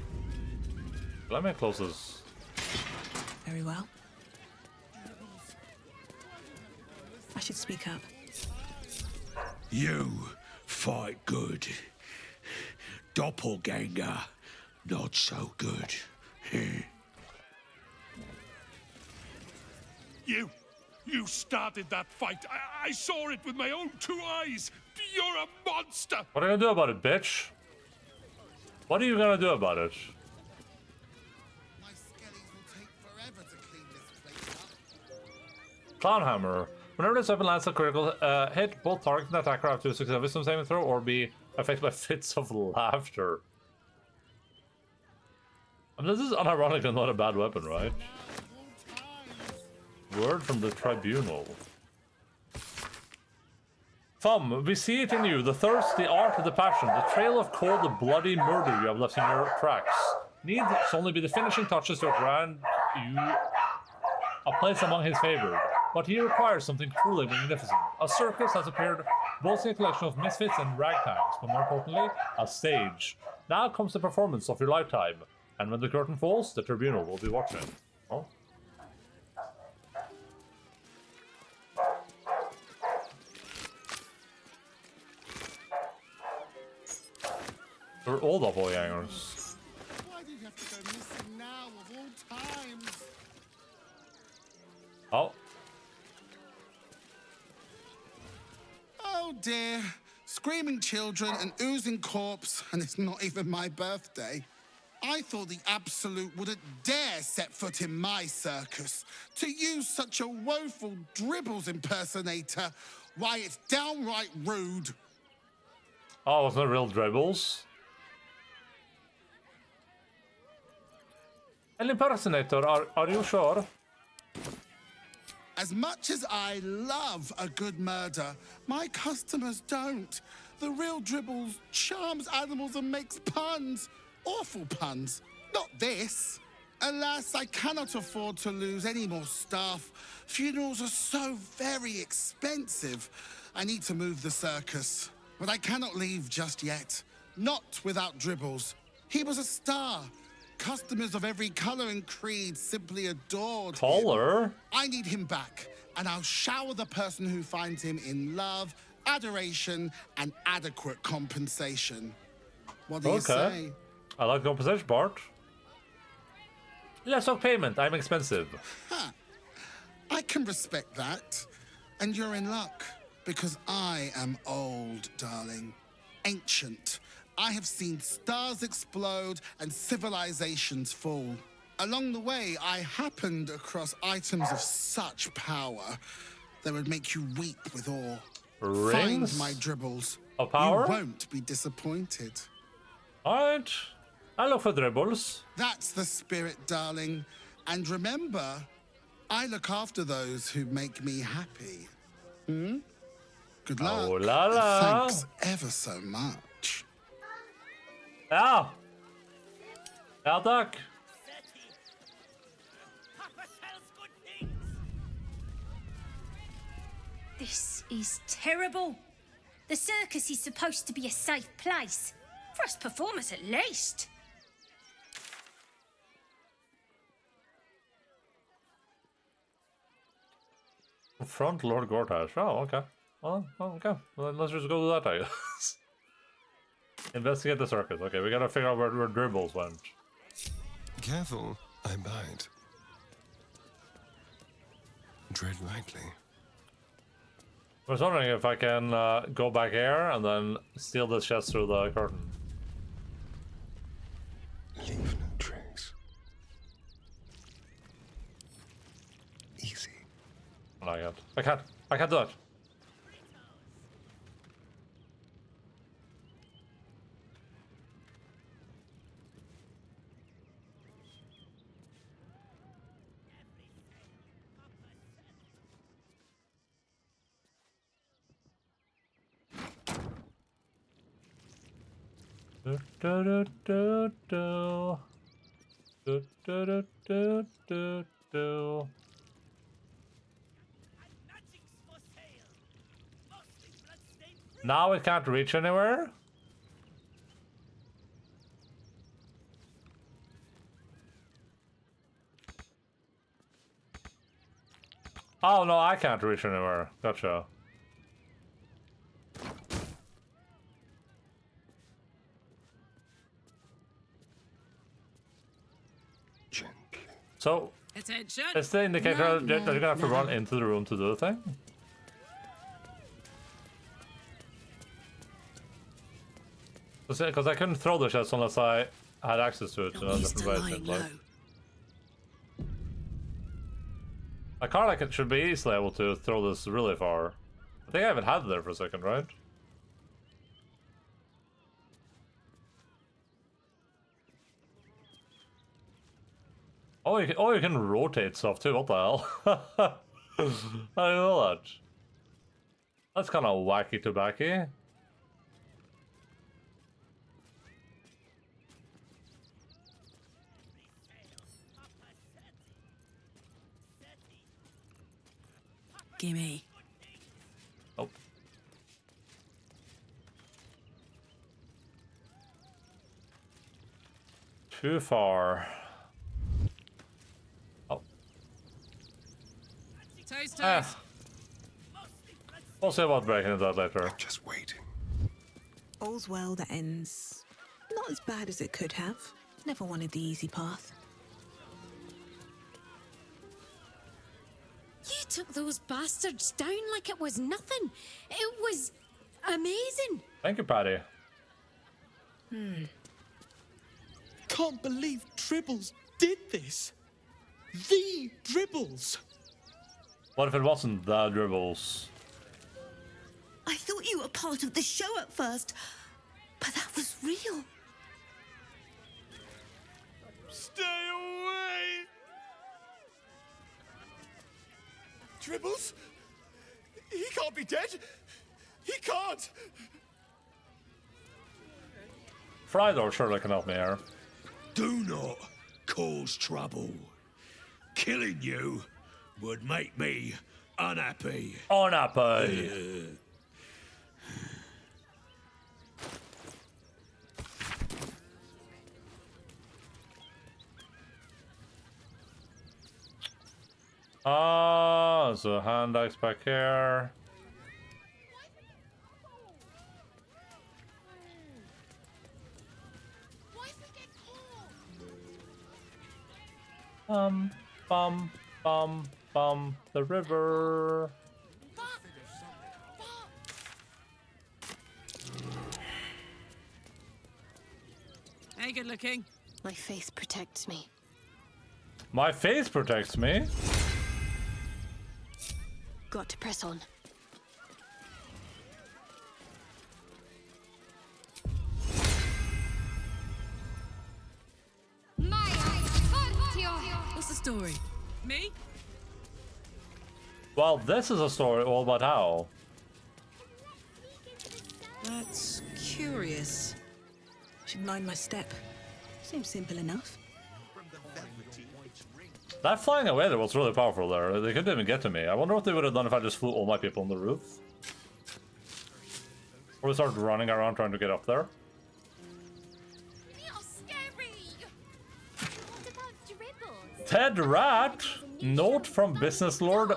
S1: Let me close this.
S5: Very well. I should speak up.
S20: You fight good. Doppelganger, not so good.
S2: You started that fight. I saw it with my own 2 eyes. You're a monster.
S1: What are you gonna do about it, bitch? What are you gonna do about it? Clown Hammer. Whenever this weapon lands a critical hit, both target and attacker have to succeed a wisdom saving throw or be affected by fits of laughter. I mean, this is unironically not a bad weapon, right? Word from the tribunal. Thumb, we see it in you, the thirst, the art, the passion, the trail of cold, the bloody murder you have left in your tracks. Needs only be the finishing touches to grant you a place among his favored. But he requires something truly magnificent. A circus has appeared, boasting a collection of misfits and ragtags, but more importantly, a stage. Now comes the performance of your lifetime, and when the curtain falls, the tribunal will be watching. Oh. They're all doppelgangers.
S9: Why do you have to go missing now of all times?
S1: Oh.
S9: Oh dear. Screaming children, an oozing corpse, and it's not even my birthday. I thought the Absolute wouldn't dare set foot in my circus. To use such a woeful Dribbles impersonator, why, it's downright rude.
S1: Oh, it's not real Dribbles. An impersonator, are you sure?
S9: As much as I love a good murder, my customers don't. The real Dribbles charms animals and makes puns. Awful puns. Not this. Alas, I cannot afford to lose any more staff. Funerals are so very expensive. I need to move the circus. But I cannot leave just yet. Not without Dribbles. He was a star. Customers of every color and creed simply adored him. I need him back, and I'll shower the person who finds him in love, adoration, and adequate compensation. What do you say?
S1: I like the compensation part. Less of payment, I'm expensive.
S9: Huh. I can respect that. And you're in luck, because I am old, darling. Ancient. I have seen stars explode and civilizations fall. Along the way, I happened across items of such power that would make you weep with awe.
S1: Rings?
S9: Find my Dribbles.
S1: Of power?
S9: You won't be disappointed.
S1: Alright. I look for Dribbles.
S9: That's the spirit, darling. And remember, I look after those who make me happy. Hmm? Good luck.
S1: Oh la la.
S9: Thanks ever so much.
S1: Ja. Ja, tack.
S17: This is terrible. The circus is supposed to be a safe place. First performance at least.
S1: Front Lord Gortash. Oh, okay. Oh, okay. Well, let's just go do that, I guess. Investigate the circus. Okay, we gotta figure out where Dribbles went.
S7: Careful, I bite. Tread lightly.
S1: I was wondering if I can go back here and then steal this chest through the curtain.
S7: Leave no trace. Easy.
S1: I can't. I can't do it. Now it can't reach anywhere? Oh no, I can't reach anywhere. Gotcha. So,
S8: attention.
S1: Is the indicator that you're gonna have to run into the room to do the thing? Because I couldn't throw the chest unless I had access to it in a different way. Like, a car like it should be easily able to throw this really far. I think I haven't had it there for a second, right? Oh, you can rotate stuff too. What the hell? I didn't know that. That's kind of wacky tobacco.
S14: Gimme.
S1: Oh. Too far. Oh.
S8: Toast,
S1: Ah. We'll see about breaking into that later.
S7: Just waiting.
S5: All's well that ends. Not as bad as it could have. Never wanted the easy path.
S4: You took those bastards down like it was nothing. It was amazing.
S1: Thank you, Patty.
S11: Can't believe Dribbles did this. The Dribbles.
S1: What if it wasn't the Dribbles?
S17: I thought you were part of the show at first, but that was real.
S20: Stay away! Dribbles? He can't be dead. He can't.
S1: Frido surely can help me here.
S20: Do not cause trouble. Killing you would make me unhappy.
S1: Unhappy. Ah, there's a hand axe back here. Bum, bum, the river.
S8: Hey, good looking.
S4: My faith protects me.
S1: My face protects me?
S4: Got to press on.
S8: What's the story? Me?
S1: Well, this is a story all about how.
S5: That's curious. Should mind my step. Seems simple enough.
S1: That flying away there was really powerful there. They couldn't even get to me. I wonder what they would have done if I just flew all my people on the roof. Or we started running around trying to get up there. Ted Rat. Note from Business Lord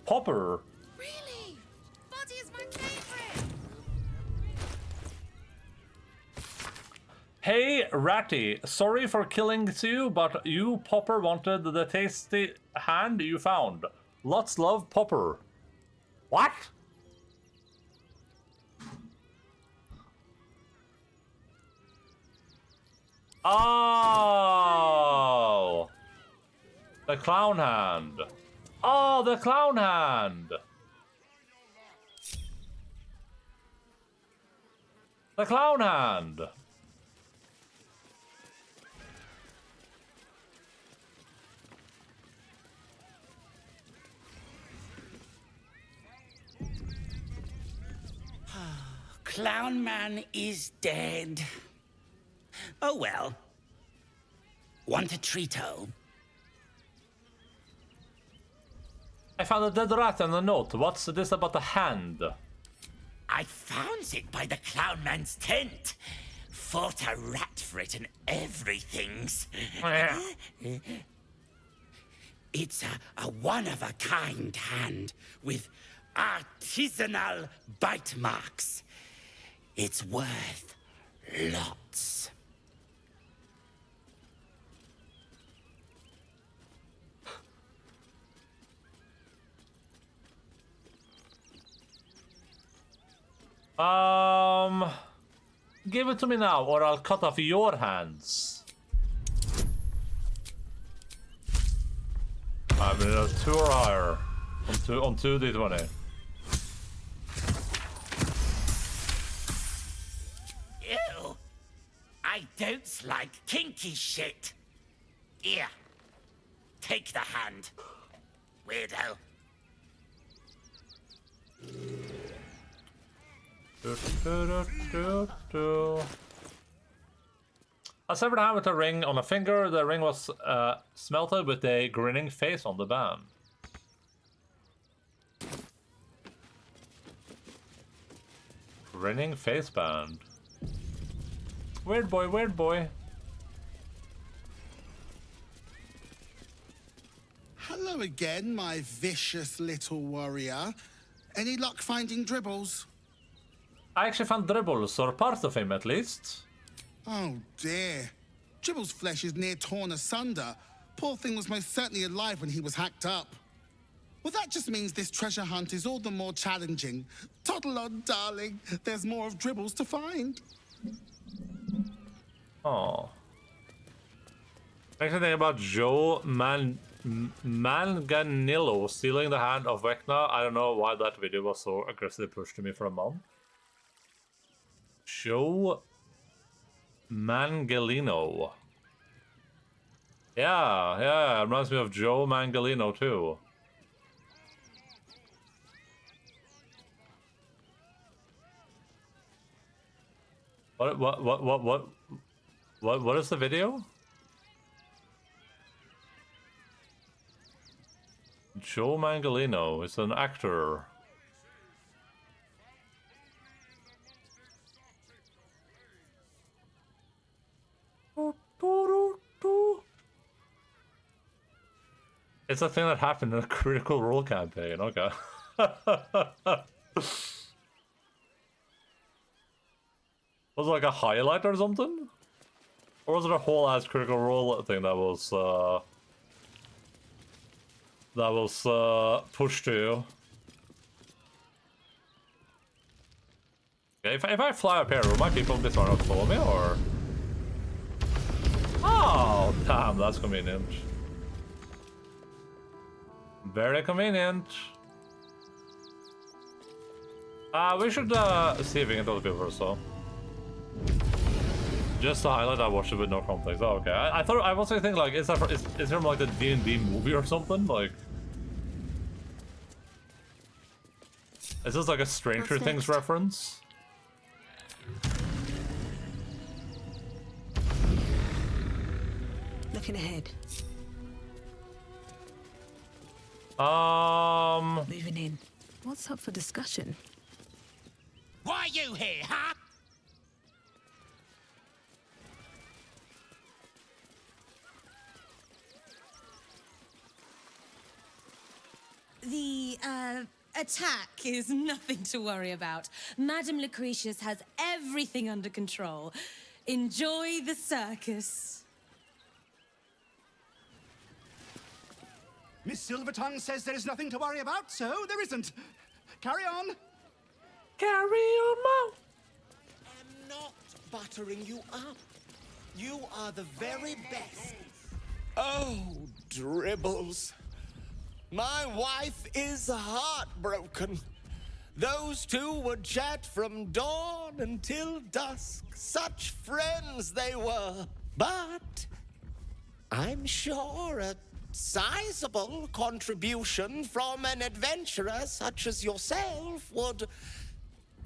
S1: Popper.
S16: Really? Buddy is my favorite.
S1: Hey, Ratty. Sorry for killing you, but you, Popper, wanted the tasty hand you found. Lots love, Popper. What? Oh! The clown hand. Oh, the clown hand. The clown hand.
S13: Clown Man is dead. Oh well. Want a treato?
S1: I found a dead rat and a note. What's this about the hand?
S13: I found it by the Clown Man's tent. Fought a rat for it and everything's. It's a one-of-a-kind hand with artisanal bite marks. It's worth lots.
S1: Give it to me now, or I'll cut off your hands. I mean, 2 or higher on 2d20.
S13: Ew! I don't like kinky shit. Here, take the hand, weirdo.
S1: I severed a hand with a ring on a finger. The ring was smelted with a grinning face on the band. Grinning face band. Weird boy, weird boy.
S9: Hello again, my vicious little warrior. Any luck finding Dribbles?
S1: I actually found Dribbles, or part of him at least.
S9: Oh dear. Dribbles' flesh is near torn asunder. Poor thing was most certainly alive when he was hacked up. Well, that just means this treasure hunt is all the more challenging. Toddle on, darling. There's more of Dribbles to find.
S1: Oh. Next thing about Joe Manganillo stealing the hand of Vecna. I don't know why that video was so aggressively pushed to me for a month. Joe Mangalino. Yeah, it reminds me of Joe Mangalino too. What is the video? Joe Mangalino is an actor. It's a thing that happened in a Critical Role campaign, okay. Was it like a highlight or something? Or was it a whole ass Critical Role thing that was pushed to you? Okay, if I fly up here, will my people be starting to follow me, or? Oh, damn, that's convenient. Very convenient. We should see if we can tell the people or so. Just to highlight, I watched it with no context. Oh, okay. I thought I was thinking like, is there like the D&D movie or something? Like, is this like a Stranger Things reference?
S5: Looking ahead. Moving in. What's up for discussion?
S13: Why are you here, huh?
S17: The, attack is nothing to worry about. Madame Lucretius has everything under control. Enjoy the circus.
S20: Miss Silvertongue says there is nothing to worry about, so there isn't. Carry on.
S1: Carry on, Mom.
S3: I'm not buttering you up. You are the very best. Oh, Dribbles. My wife is heartbroken. Those two would chat from dawn until dusk. Such friends they were. But I'm sure a sizable contribution from an adventurer such as yourself would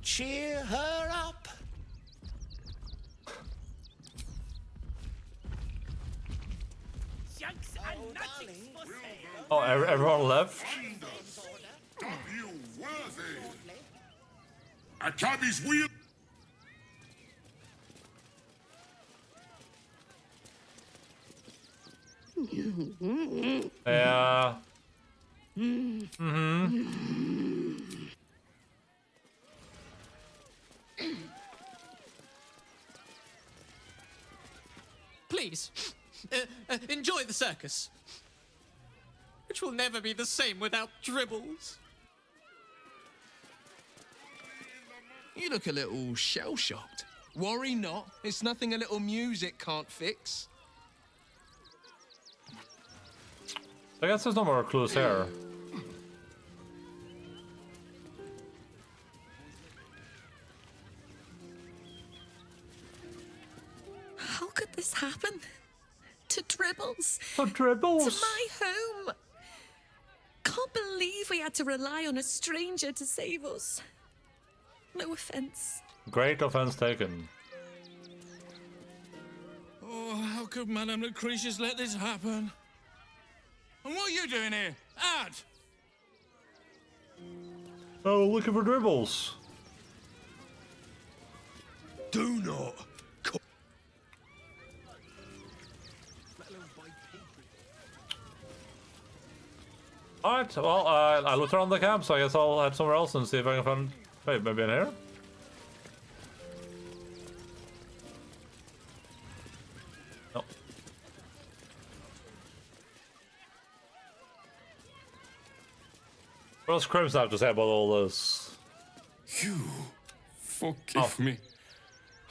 S3: cheer her up.
S1: Oh, everyone left?
S2: You worthy. A cabbie's wheel.
S1: Yeah.
S10: Please, enjoy the circus, which will never be the same without Dribbles.
S11: You look a little shell-shocked. Worry not. It's nothing a little music can't fix.
S1: I guess there's no more clues here.
S5: How could this happen? To Dribbles?
S1: To Dribbles?
S5: To my home? Can't believe we had to rely on a stranger to save us. No offense.
S1: Great offense taken.
S11: Oh, how could Madame Lucretius let this happen? And what are you doing here? Ad!
S1: Oh, looking for Dribbles.
S11: Do not.
S1: Alright, well, I looked around the camp, so I guess I'll head somewhere else and see if I can find... Wait, maybe in here? No. What does Crimson have to say about all this?
S21: You forgive me.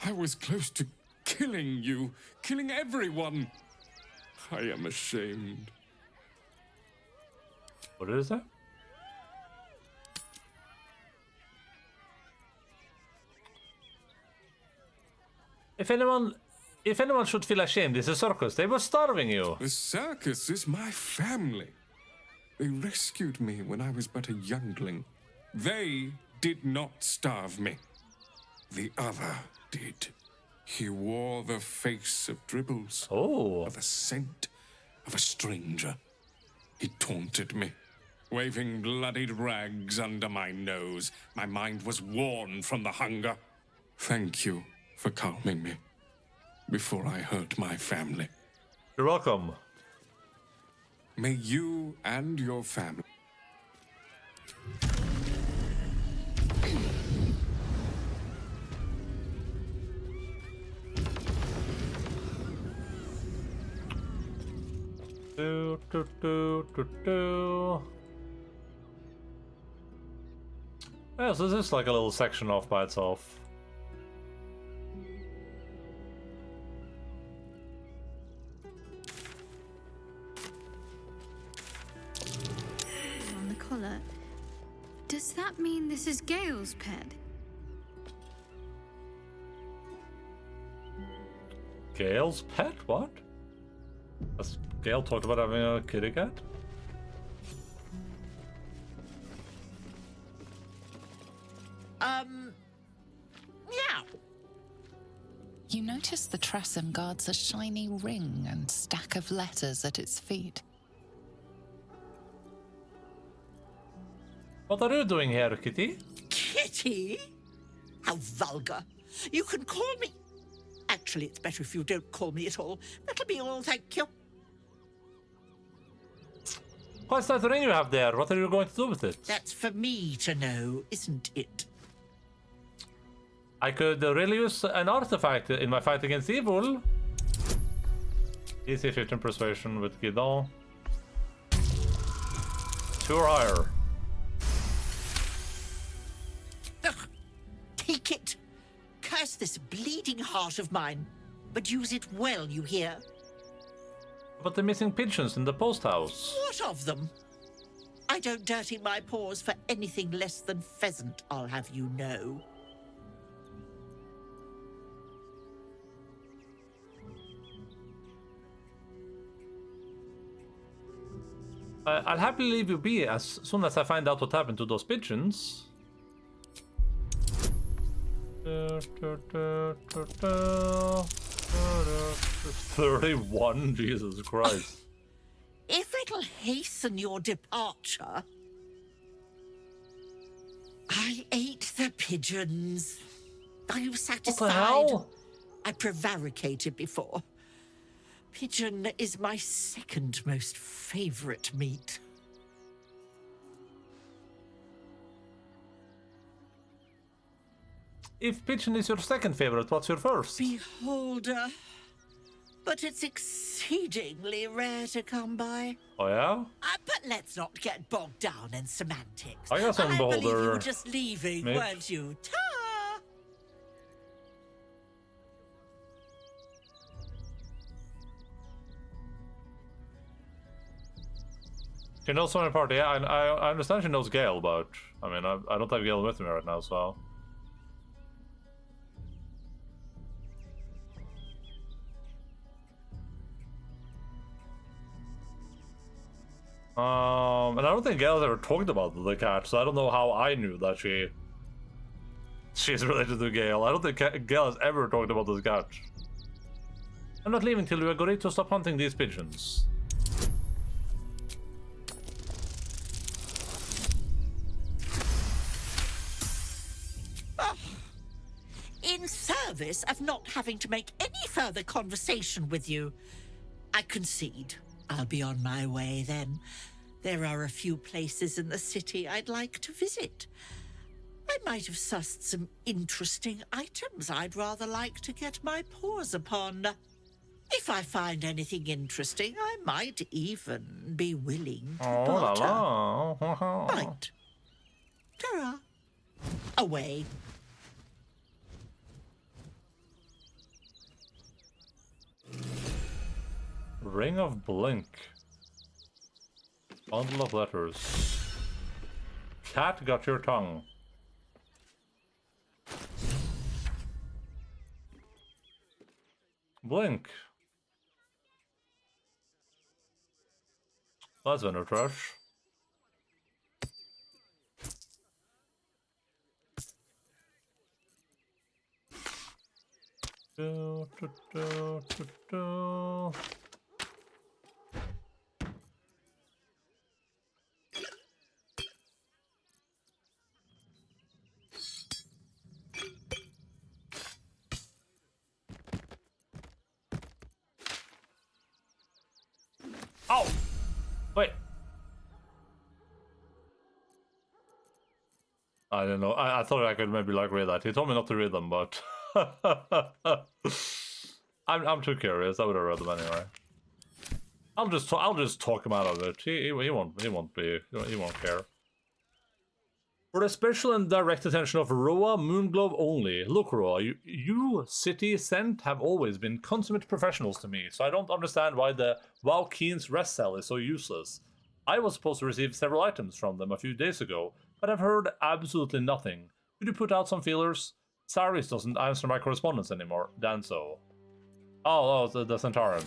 S21: I was close to killing you, killing everyone. I am ashamed.
S1: What is that? If anyone should feel ashamed, it's a circus. They were starving you.
S21: The circus is my family. They rescued me when I was but a youngling. They did not starve me. The other did. He wore the face of Dribbles.
S1: Oh.
S21: The scent of a stranger. He taunted me, waving bloodied rags under my nose. My mind was worn from the hunger. Thank you for calming me before I hurt my family.
S1: You're welcome.
S21: May you and your family...
S1: Yeah, so this is like a little section off by itself.
S4: On the collar. Does that mean this is Gale's pet?
S1: Gale's pet? What? Has Gale talked about having a kitty cat?
S3: Yeah.
S15: You notice the Tressum guards a shiny ring and stack of letters at its feet.
S1: What are you doing here, Kitty?
S22: Kitty? How vulgar. You can call me... Actually, it's better if you don't call me at all. That'll be all, thank you.
S1: Quite nice ring you have there. What are you going to do with it?
S22: That's for me to know, isn't it?
S1: I could really use an artifact in my fight against evil. Easy 15 persuasion with Guidon. 2 or higher.
S22: Ugh. Take it. Curse this bleeding heart of mine, but use it well, you hear?
S1: But the missing pigeons in the post house.
S22: What of them? I don't dirty my paws for anything less than pheasant, I'll have you know.
S1: I'll happily leave you be as soon as I find out what happened to those pigeons. 31, Jesus Christ.
S22: If it'll hasten your departure... I ate the pigeons. Are you satisfied?
S1: What the hell?
S22: I prevaricated before. Pigeon is my second most favorite meat.
S1: If pigeon is your second favorite, what's your first?
S22: Beholder. But it's exceedingly rare to come by.
S1: Oh yeah?
S22: But let's not get bogged down in semantics.
S1: I got some
S22: I believe you
S1: Baldur.
S22: were just leaving,
S1: Mitch.
S22: weren't you? Ta!
S1: She knows someone in the party. Yeah, I understand she knows Gale, but I mean, I don't have Gale with me right now, so. And I don't think Gale's ever talked about the cat, so I don't know how I knew that she's related to Gale. I don't think Gale has ever talked about this cat. I'm not leaving till you agree to stop hunting these pigeons.
S22: In service of not having to make any further conversation with you, I concede. I'll be on my way then. There are a few places in the city I'd like to visit. I might have sussed some interesting items I'd rather like to get my paws upon. If I find anything interesting, I might even be willing to barter. Right. Ta-ra. Away.
S1: Ring of Blink. Bundle of letters. Cat got your tongue. Blink. That's vendor trash. Do, do, do, do, do. Oh! Wait. I don't know. I thought I could maybe like read that. He told me not to read them, but I'm too curious. I would have read them anyway. I'll just talk him out of it. He won't care. For the special and direct attention of Roa Moonglove only. Look, Roa, you City Scent have always been consummate professionals to me, so I don't understand why the WoW Keen's rest cell is so useless. I was supposed to receive several items from them a few days ago, but I've heard absolutely nothing. Could you put out some feelers? Saris doesn't answer my correspondence anymore. Danzo. Oh, the Centaurian.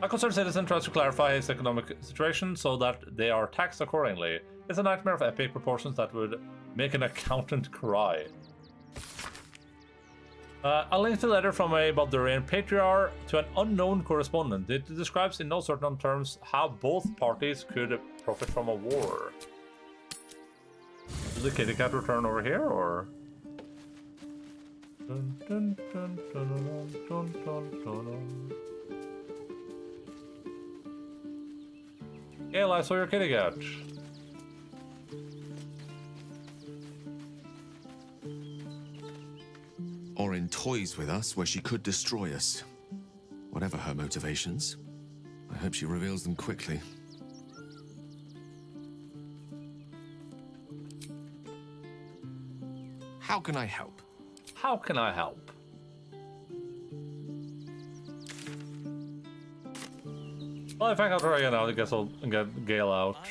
S1: A concerned citizen tries to clarify his economic situation so that they are taxed accordingly. It's a nightmare of epic proportions that would make an accountant cry. A lengthy letter from a Baldurian patriarch to an unknown correspondent. It describes in no certain terms how both parties could profit from a war. Does the kitty cat return over here, or...? Dun, dun, dun, dun, dun, dun, dun, dun, dun. Gale, I saw your kitty cat.
S6: Or in toys with us where she could destroy us. Whatever her motivations, I hope she reveals them quickly. How can I help?
S1: How can I help? Well, I think I'll try again out. I guess I'll get Gale out.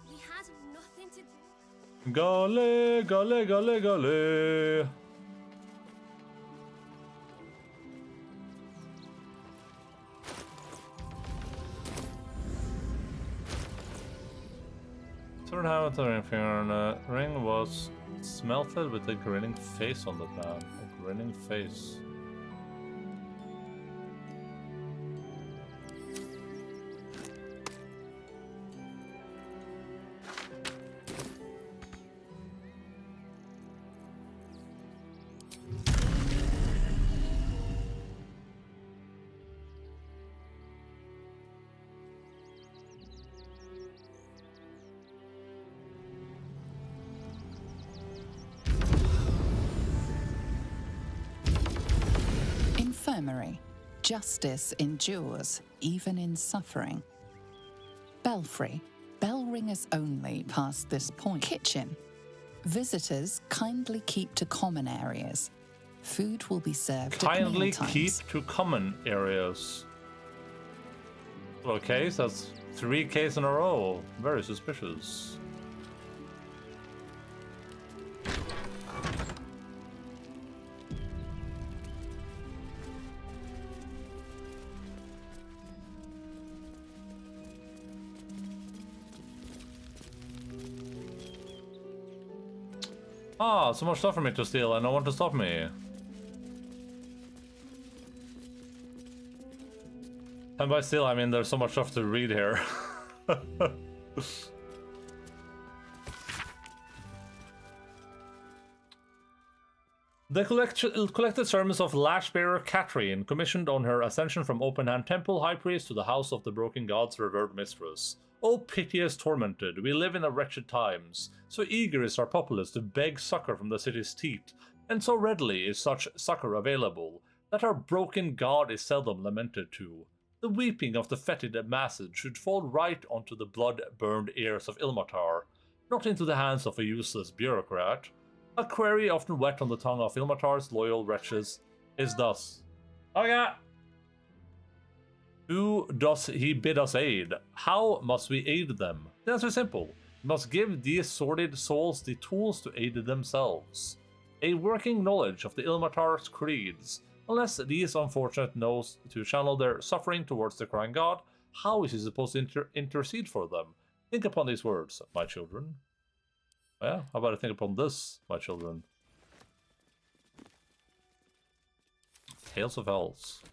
S4: We had nothing to do.
S1: Gole, gole, gole, gole. Third Hamilton ring was smelted with a grinning face on the man. A grinning face.
S15: Infirmary. Justice endures, even in suffering. Belfry. Bell ringers only past this point. Kitchen. Visitors kindly keep to common areas. Food will be served
S1: Kindly
S15: at mealtimes.
S1: keep to common areas. Okay, so that's 3 Ks in a row. Very suspicious. Ah, so much stuff for me to steal and no one to stop me. And by steal, I mean there's so much stuff to read here. The collected sermons of Lashbearer Catherine, commissioned on her ascension from Open Hand Temple High Priest to the House of the Broken Gods Revered Mistress. O piteous tormented, we live in a wretched times. So eager is our populace to beg succor from the city's teat, and so readily is such succor available, that our broken god is seldom lamented to. The weeping of the fetid masses should fall right onto the blood-burned ears of Ilmatar, not into the hands of a useless bureaucrat. A query often wet on the tongue of Ilmatar's loyal wretches is thus: Okay. Who does he bid us aid? How must we aid them? The answer is simple. We must give these sordid souls the tools to aid themselves. A working knowledge of the Ilmatar's creeds. Unless these unfortunate knows to channel their suffering towards the crying god, how is he supposed to intercede for them? Think upon these words, my children. Yeah, how about I think upon this, my children? Tales of Hells.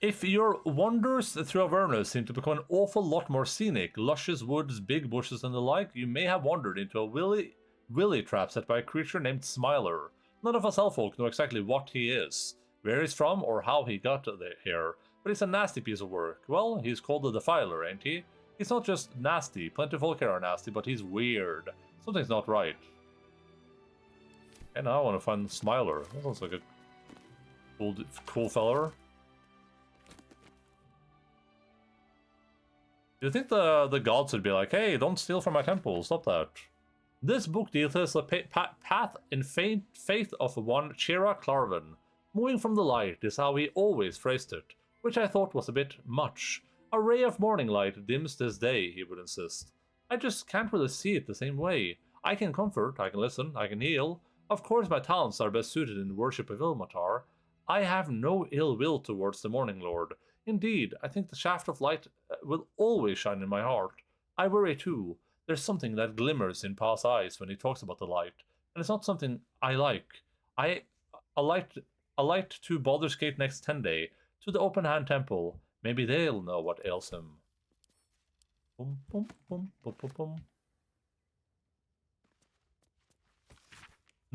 S1: If your wanders through Avernus seem to become an awful lot more scenic, luscious woods, big bushes, and the like, you may have wandered into a willy trap set by a creature named Smiler. None of us elffolk know exactly what he is, where he's from, or how he got here, but he's a nasty piece of work. Well, he's called the Defiler, ain't he? He's not just nasty, plenty of folk here are nasty, but he's weird. Something's not right. And now I want to find Smiler. That sounds like a cool feller. You think the gods would be like, hey, don't steal from my temple, stop that. This book details the path in faith of one Chira Clarvin. Moving from the light is how he always phrased it, which I thought was a bit much. A ray of morning light dims this day, he would insist. I just can't really see it the same way. I can comfort, I can listen, I can heal. Of course my talents are best suited in worship of Ilmatar. I have no ill will towards the Morning Lord. Indeed, I think the shaft of light will always shine in my heart. I worry too. There's something that glimmers in Pa's eyes when he talks about the light, and it's not something I like. A light to Baldur's Gate next 10-day, to the Open Hand Temple. Maybe they'll know what ails him. Boom, boom, boom, boom, boom, boom.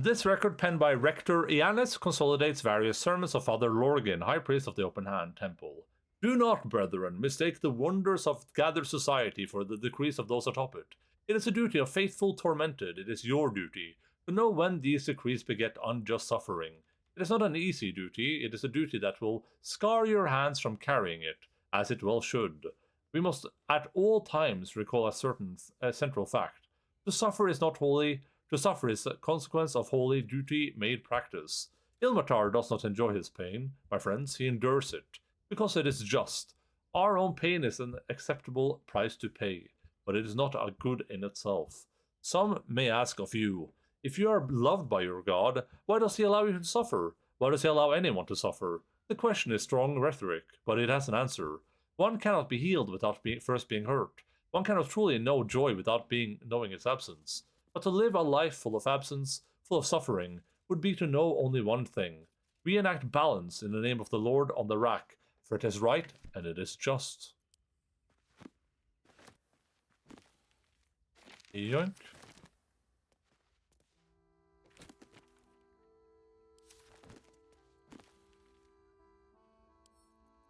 S1: This record, penned by Rector Iannis, consolidates various sermons of Father Lorgan, High Priest of the Open Hand Temple. Do not, brethren, mistake the wonders of gathered society for the decrees of those atop it. It is a duty of faithful tormented, it is your duty, to know when these decrees beget unjust suffering. It is not an easy duty, it is a duty that will scar your hands from carrying it, as it well should. We must at all times recall a certain central fact. To suffer is not holy, to suffer is a consequence of holy duty made practice. Ilmatar does not enjoy his pain, my friends, he endures it, because it is just. Our own pain is an acceptable price to pay, but it is not a good in itself. Some may ask of you, if you are loved by your God, why does he allow you to suffer? Why does he allow anyone to suffer? The question is strong rhetoric, but it has an answer. One cannot be healed without first being hurt. One cannot truly know joy without knowing its absence. But to live a life full of absence, full of suffering, would be to know only one thing. We enact balance in the name of the Lord on the rack, for it is right and it is just. Yoink.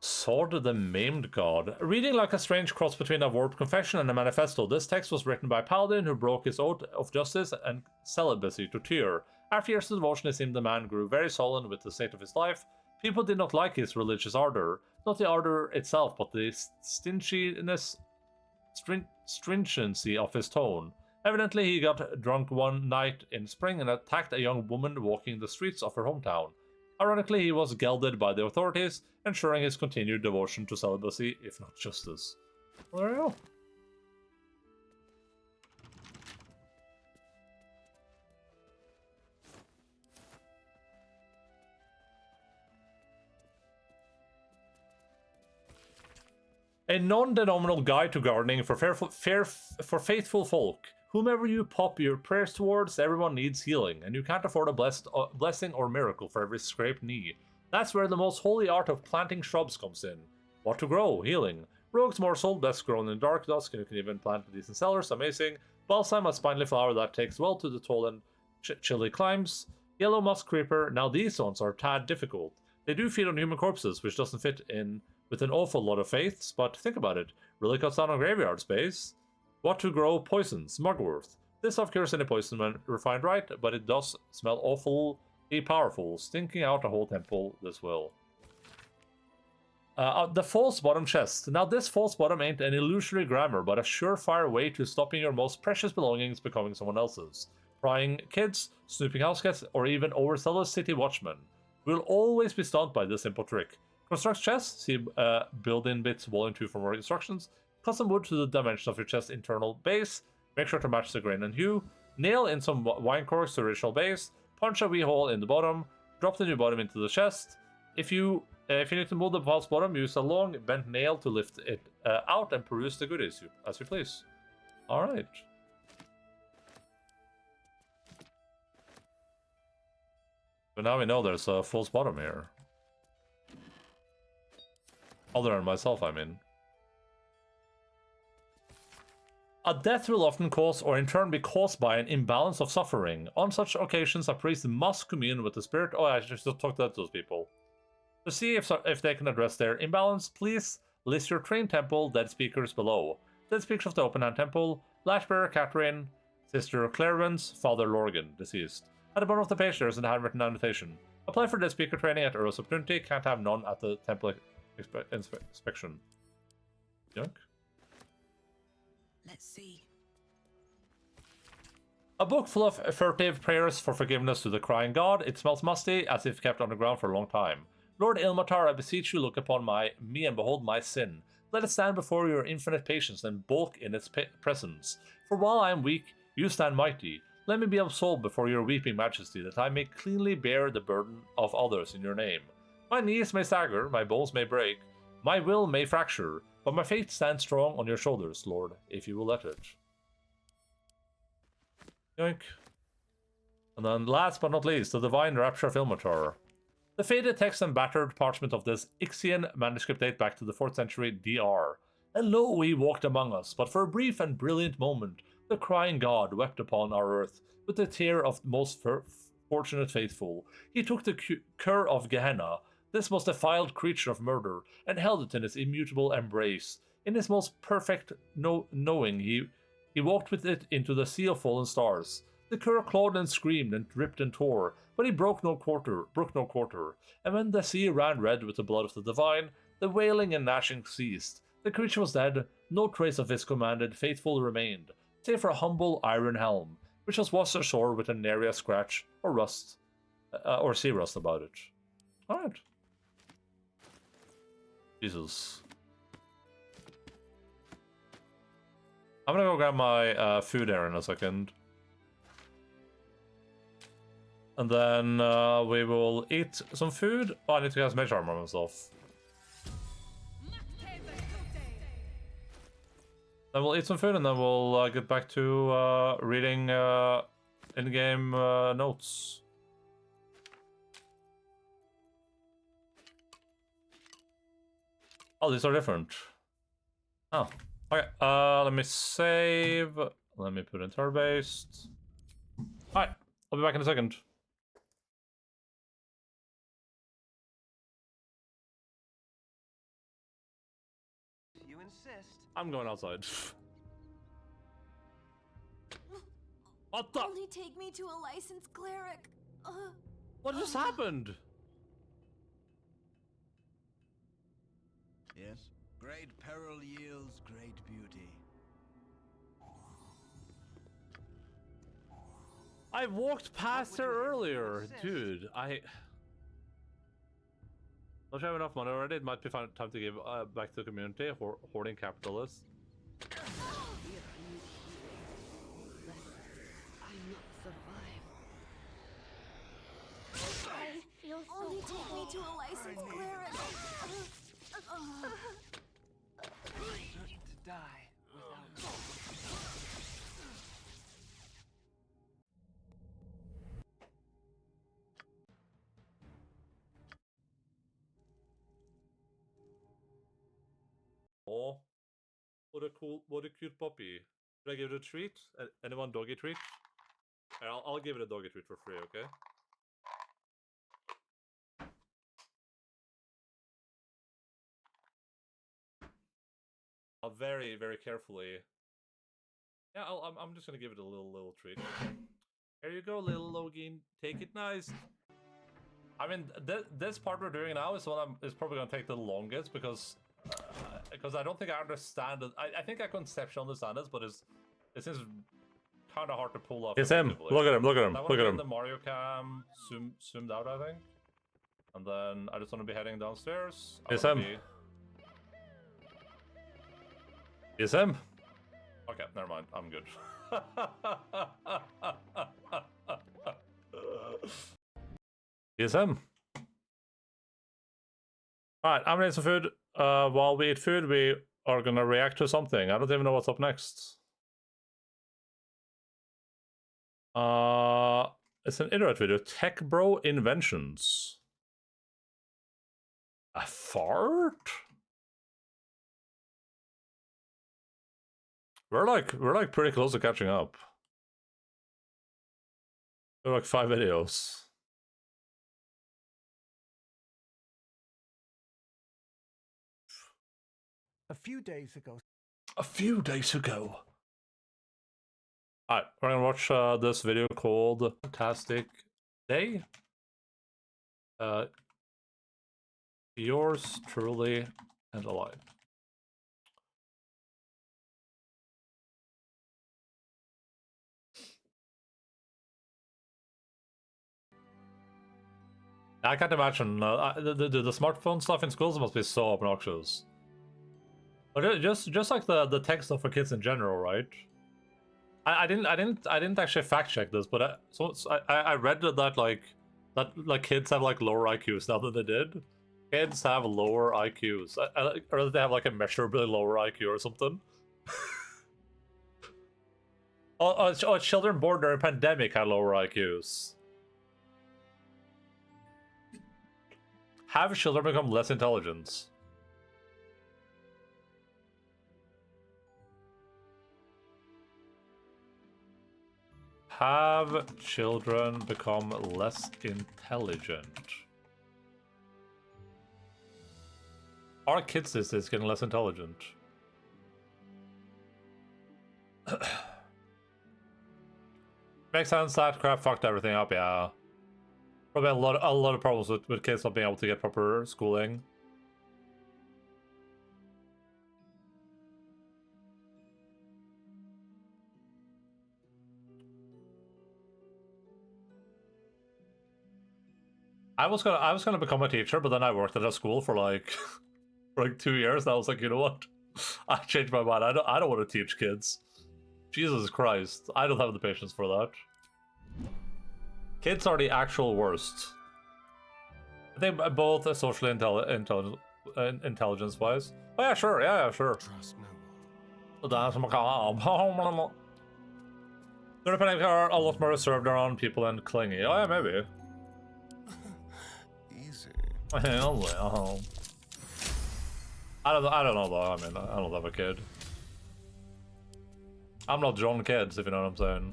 S1: Sword of the Maimed God. Reading like a strange cross between a warped confession and a manifesto, this text was written by Paladin who broke his oath of justice and celibacy to Tyr. After years of devotion, it seemed the man grew very sullen with the state of his life. People did not like his religious ardor. Not the ardor itself, but the stringency of his tone. Evidently, he got drunk one night in spring and attacked a young woman walking the streets of her hometown. Ironically, he was gelded by the authorities, ensuring his continued devotion to celibacy, if not justice. Well... A non-denominational guide to gardening for faithful folk. Whomever you pop your prayers towards, everyone needs healing, and you can't afford a blessing or miracle for every scraped knee. That's where the most holy art of planting shrubs comes in. What to grow? Healing. Rogue's morsel, best grown in dark dusk, and you can even plant in decent cellars, amazing. Balsam, a spindly flower that takes well to the tall and chilly climes. Yellow musk creeper, now these ones are a tad difficult. They do feed on human corpses, which doesn't fit in with an awful lot of faiths, but think about it, really cuts down on graveyard space. What to grow? Poisons. Mugwort. This stuff cures any poison when refined right, but it does smell awfully powerful, stinking out a whole temple this will. The false bottom chest. Now this false bottom ain't an illusory grammar, but a surefire way to stopping your most precious belongings becoming someone else's. Prying kids, snooping house cats, or even overzealous city watchmen. We'll always be stunned by this simple trick. Construct chest, see build-in bits volume 2 for more instructions. Custom wood to the dimension of your chest's internal base. Make sure to match the grain and hue. Nail in some wine corks to the original base. Punch a wee hole in the bottom. Drop the new bottom into the chest. If you need to move the false bottom, use a long bent nail to lift it out and peruse the goodies as you please. Alright. But now we know there's a false bottom here. Other than myself, I mean. A death will often cause or in turn be caused by an imbalance of suffering. On such occasions, a priest must commune with the spirit. Oh, I should just talk to those people. To see if they can address their imbalance, please list your trained temple dead speakers below. Dead speakers of the Open Hand Temple, Lashbearer Catherine, Sister Clarence, Father Lorgan, deceased. At the bottom of the page there is a handwritten annotation. Apply for dead speaker training at earliest opportunity, can't have none at the temple inspection. Junk?
S5: Let's see.
S1: A book full of furtive prayers for forgiveness to the crying god. It smells musty, as if kept underground for a long time. Lord Ilmatar, I beseech you, look upon me and behold my sin. Let it stand before your infinite patience and bulk in its presence. For while I am weak, you stand mighty. Let me be absolved before your weeping majesty, that I may cleanly bear the burden of others in your name. My knees may stagger, my bones may break, my will may fracture, but my faith stands strong on your shoulders, Lord, if you will let it. Yoink. And then last but not least, the Divine Rapture of Ilmatar. The faded text and battered parchment of this Ixian manuscript date back to the 4th century DR. And lo, he walked among us, but for a brief and brilliant moment, the crying god wept upon our earth with the tear of most Fortunate faithful. He took the cur of Gehenna, this most defiled creature of murder, and held it in his immutable embrace. In his most perfect knowing, he walked with it into the sea of fallen stars. The cur clawed and screamed and ripped and tore, but he broke no quarter. And when the sea ran red with the blood of the divine, the wailing and gnashing ceased. The creature was dead, no trace of his commanded faithful remained, save for a humble iron helm, which was washed ashore with a nary a scratch or rust, or sea rust about it. Alright. Jesus. I'm gonna go grab my food here in a second. And then we will eat some food. Oh, I need to get some mage armor myself. Then we'll eat some food and then we'll get back to reading in-game notes. Oh, these are different. Oh, okay. Let me save. Let me put in turn-based. Alright, I'll be back in a second.
S12: You insist.
S1: I'm going outside. What the?
S19: Only take me to a licensed cleric.
S1: What just happened?
S12: Yes. Great peril yields great beauty.
S1: I walked past her earlier, dude. Don't you have enough money already? It might be time to give back to the community. Hoarding capitalists.
S19: Only take me to a licensed cleric.
S12: Certain to die without.
S1: Oh, what a cute puppy. Should I give it a treat? Anyone doggy treat? I'll give it a doggy treat for free, okay? I'll very, very carefully. Yeah, I'm just gonna give it a little treat. Here you go, little Login. Take it nice. I mean, this part we're doing now is probably gonna take the longest because I don't think I understand it. I think I conceptually understand this, but it seems kind of hard to pull off.
S23: It's him. Look at him. Look at him. Look at him.
S1: The Mario Cam zoomed out, I think. And then I just want to be heading downstairs.
S23: It's him. It's him.
S1: Okay, never mind. I'm good.
S23: It's him. Alright, I'm gonna eat some food. While we eat food, we are gonna react to something. I don't even know what's up next. It's an internet video. Tech Bro Inventions. A fart? We're like pretty close to catching up. We're like 5 videos.
S12: A few days ago.
S1: Alright, we're gonna watch this video called Fantastic Day. Yours truly and alive. I can't imagine the smartphone stuff in schools must be so obnoxious. But just like the tech stuff for kids in general, right? I didn't actually fact check this, but I read that like kids have like lower IQs now than they did. Kids have lower IQs, or they have like a measurably lower IQ or something. Children born during a pandemic had lower IQs. Have children become less intelligent? Have children become less intelligent? Are kids these days getting less intelligent? Makes sense. That crap fucked everything up. Yeah, probably a lot of problems with kids not being able to get proper schooling. I was gonna become a teacher, but then I worked at a school for like for like 2 years. And I was like, you know what? I changed my mind. I don't want to teach kids. Jesus Christ, I don't have the patience for that. Kids are the actual worst. I think both socially intelligence-wise. Oh yeah, sure. Yeah, sure. Trust no one. They're depending are a lot more reserved around people and clingy. Oh yeah, maybe.
S2: Easy.
S1: I don't know though. I mean, I don't have a kid. I'm not John Kids, if you know what I'm saying.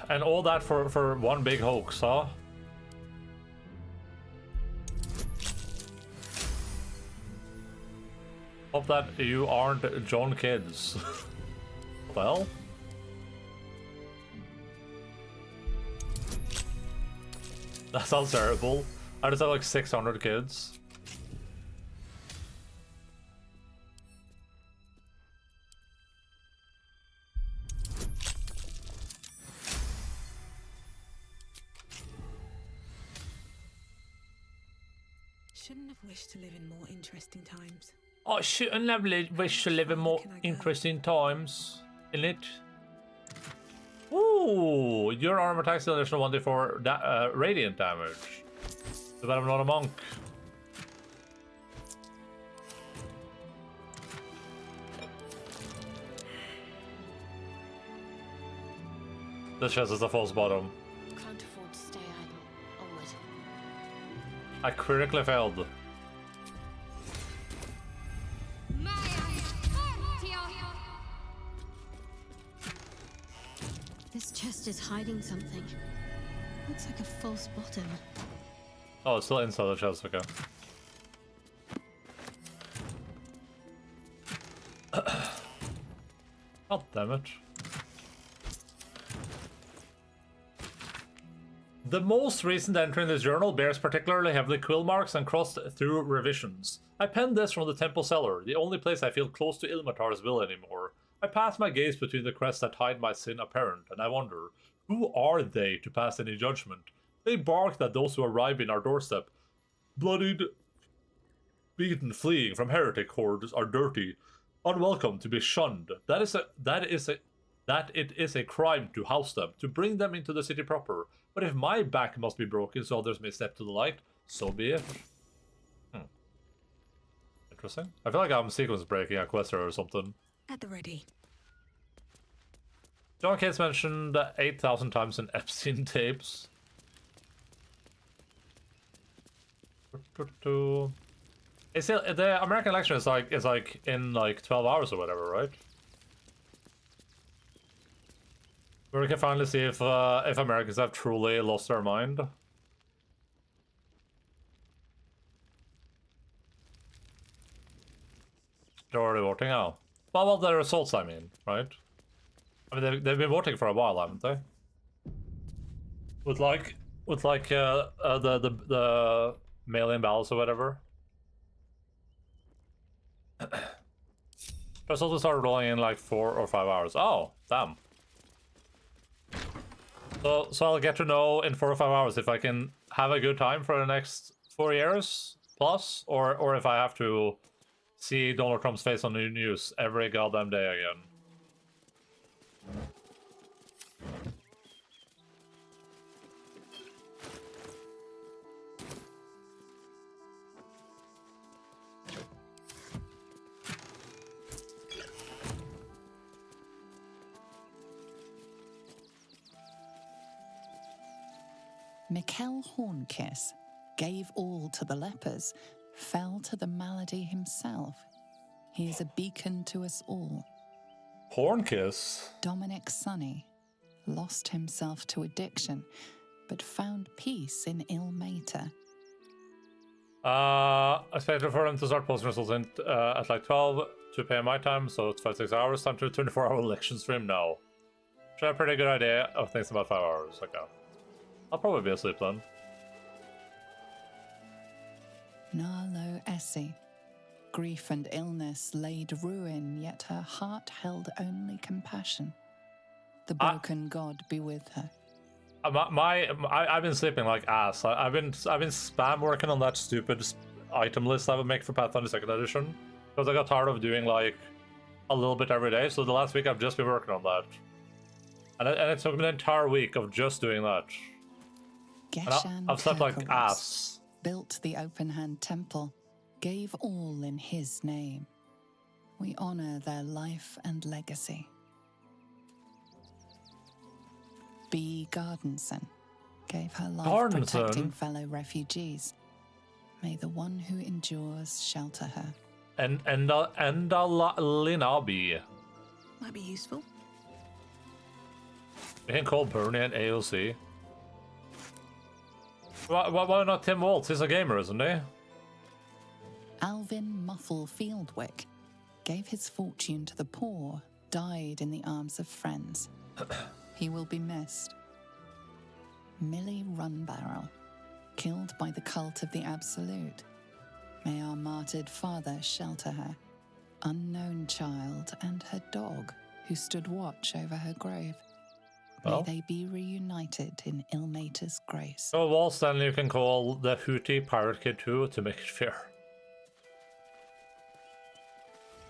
S1: And all that for one big hoax, huh? Hope that you aren't John Kids. Well. That sounds terrible. I just have like 600 kids.
S5: Shouldn't have wished to live in more interesting times.
S1: I shouldn't have wished to live in more interesting times, innit? Ooh, your armor attacks the additional 1d4 radiant damage. So that I'm not a monk. This chest is a false bottom.
S19: Can't afford to stay idle. Onward.
S1: I critically failed.
S4: This chest is hiding something. Looks like a false bottom.
S1: Oh, it's still inside the chest, okay. God damn it. The most recent entry in this journal bears particularly heavily quill marks and crossed through revisions. I penned this from the temple cellar, the only place I feel close to Ilmatar's will anymore. I pass my gaze between the crests that hide my sin apparent, and I wonder, who are they to pass any judgment? They bark that those who arrive in our doorstep, bloodied, beaten, fleeing from heretic hordes, are dirty, unwelcome, to be shunned. That it is a crime to house them, to bring them into the city proper. But if my back must be broken so others may step to the light, so be it. Interesting. I feel like I'm sequence breaking a quest or something.
S5: At the ready.
S1: John Cates mentioned 8,000 times in Epstein tapes. It's the American election is like in like 12 hours or whatever, right? Where we can finally see if Americans have truly lost their mind. They're already voting now. Well, the results, I mean, right? I mean, they've been voting for a while, haven't they? With the mail-in ballots or whatever. Results started rolling in like 4 or 5 hours. Oh, damn. So I'll get to know in 4 or 5 hours if I can have a good time for the next 4 years plus, or if I have to see Donald Trump's face on the news every goddamn day again.
S15: Mikkel Hornkiss gave all to the lepers, fell to the malady himself. He is a beacon to us all.
S1: Hornkiss?
S15: Dominic Sonny lost himself to addiction, but found peace in Ilmater.
S1: I expected for them to start posting results at like 12, 2 p.m. my time, so it's 5-6 hours. Time to a 24-hour election stream now. Should have a pretty good idea of things in about 5 hours. Okay. I'll probably be asleep then.
S15: Narlo Essie. Grief and illness laid ruin, yet her heart held only compassion. The broken god be with her.
S1: I've been sleeping like ass. I've been spam working on that stupid item list I would make for Pathfinder 2nd Edition because I got tired of doing like a little bit every day. So the last week I've just been working on that, and it took me an entire week of just doing that. I've slept like ass.
S15: Built the Open Hand Temple, gave all in his name. We honor their life and legacy. B. Gardenson gave her life protecting fellow refugees. May the one who endures shelter her.
S1: Linabi.
S5: Might be useful.
S1: We can call Bernie an AOC. Why not Tim Waltz? He's a gamer, isn't he?
S15: Alvin Muffle Fieldwick gave his fortune to the poor, died in the arms of friends. He will be missed. Millie Runbarrel, killed by the cult of the Absolute. May our martyred father shelter her. Unknown child and her dog, who stood watch over her grave. May they be reunited in Ilmater's grace.
S1: So Waltz, then you can call the Hootie Pirate Kid too to make it fair.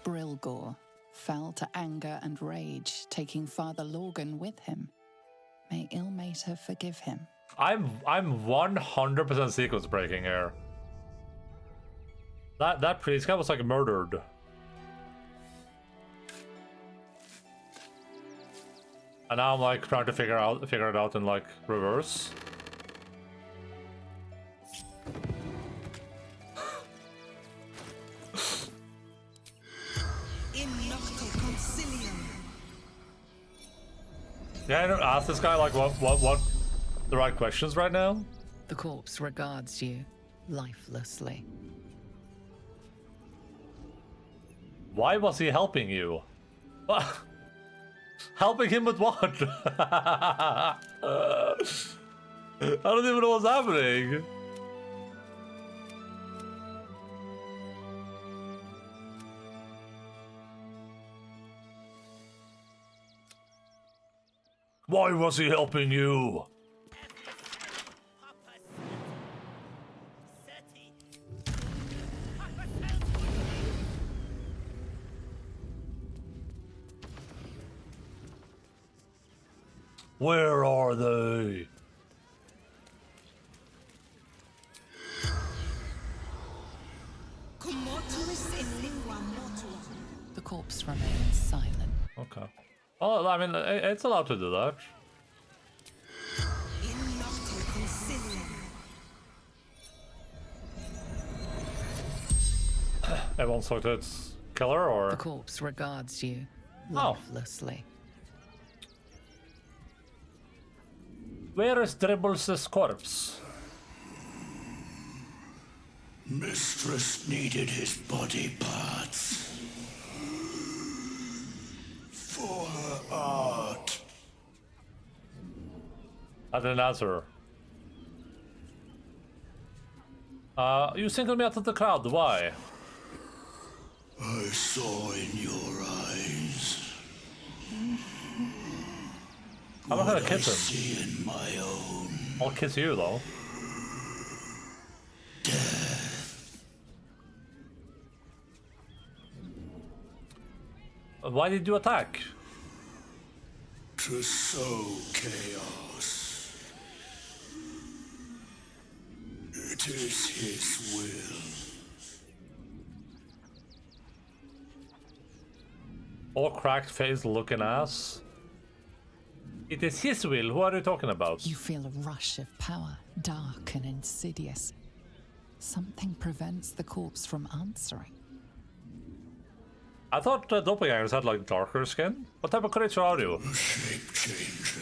S15: Brilgor fell to anger and rage, taking Father Lorgan with him. May Ilmater forgive him.
S1: I'm 100% sequence breaking here. That priest guy was like murdered. And now I'm like trying to figure it out in like reverse. Yeah, I don't ask this guy like what the right questions right now.
S15: The corpse regards you lifelessly.
S1: Why was he helping you? Helping him with what? I don't even know what's happening. Why was he helping you? Where are they?
S15: The corpse remains silent.
S1: Okay. Well, I mean, it's allowed to do that. Everyone's talked to its killer, or?
S15: The corpse regards you lifelessly.
S1: Where is Dribbles' corpse?
S7: Mistress needed his body parts for her art.
S1: I didn't answer. You singled me out of the crowd. Why?
S7: I saw in your eyes.
S1: I'm not gonna kiss him.
S7: See in my own.
S1: I'll kiss you though.
S7: Death.
S1: Why did you attack?
S7: To sow chaos. It is his will.
S1: All cracked face looking ass. It is his will. Who are you talking about?
S15: You feel a rush of power, dark and insidious. Something prevents the corpse from answering.
S1: I thought doppelgangers had like darker skin. What type of creature are you?
S7: Shape changer.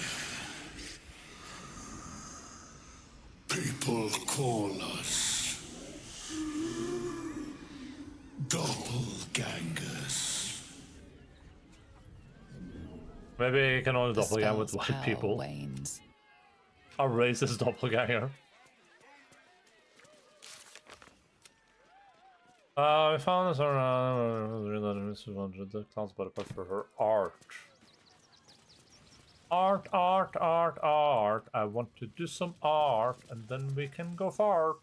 S7: People call us doppelgangers.
S1: Maybe you can only
S15: The
S1: doppelganger with
S15: spell's
S1: white
S15: power
S1: people.
S15: wanes.
S1: A racist doppelganger. We found this around the clown's but for her art. Art. I want to do some art, and then we can go fart.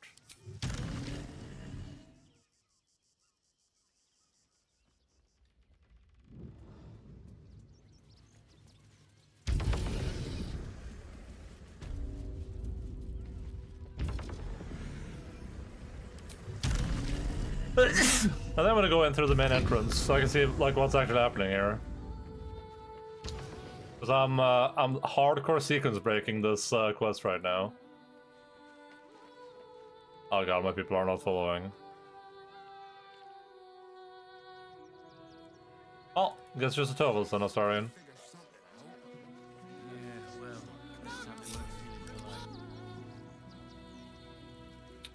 S1: And then I'm gonna go in through the main entrance so I can see like what's actually happening here. Because I'm hardcore sequence breaking this quest right now. Oh god, my people are not following. Oh, guess just the two of us then, Astarian.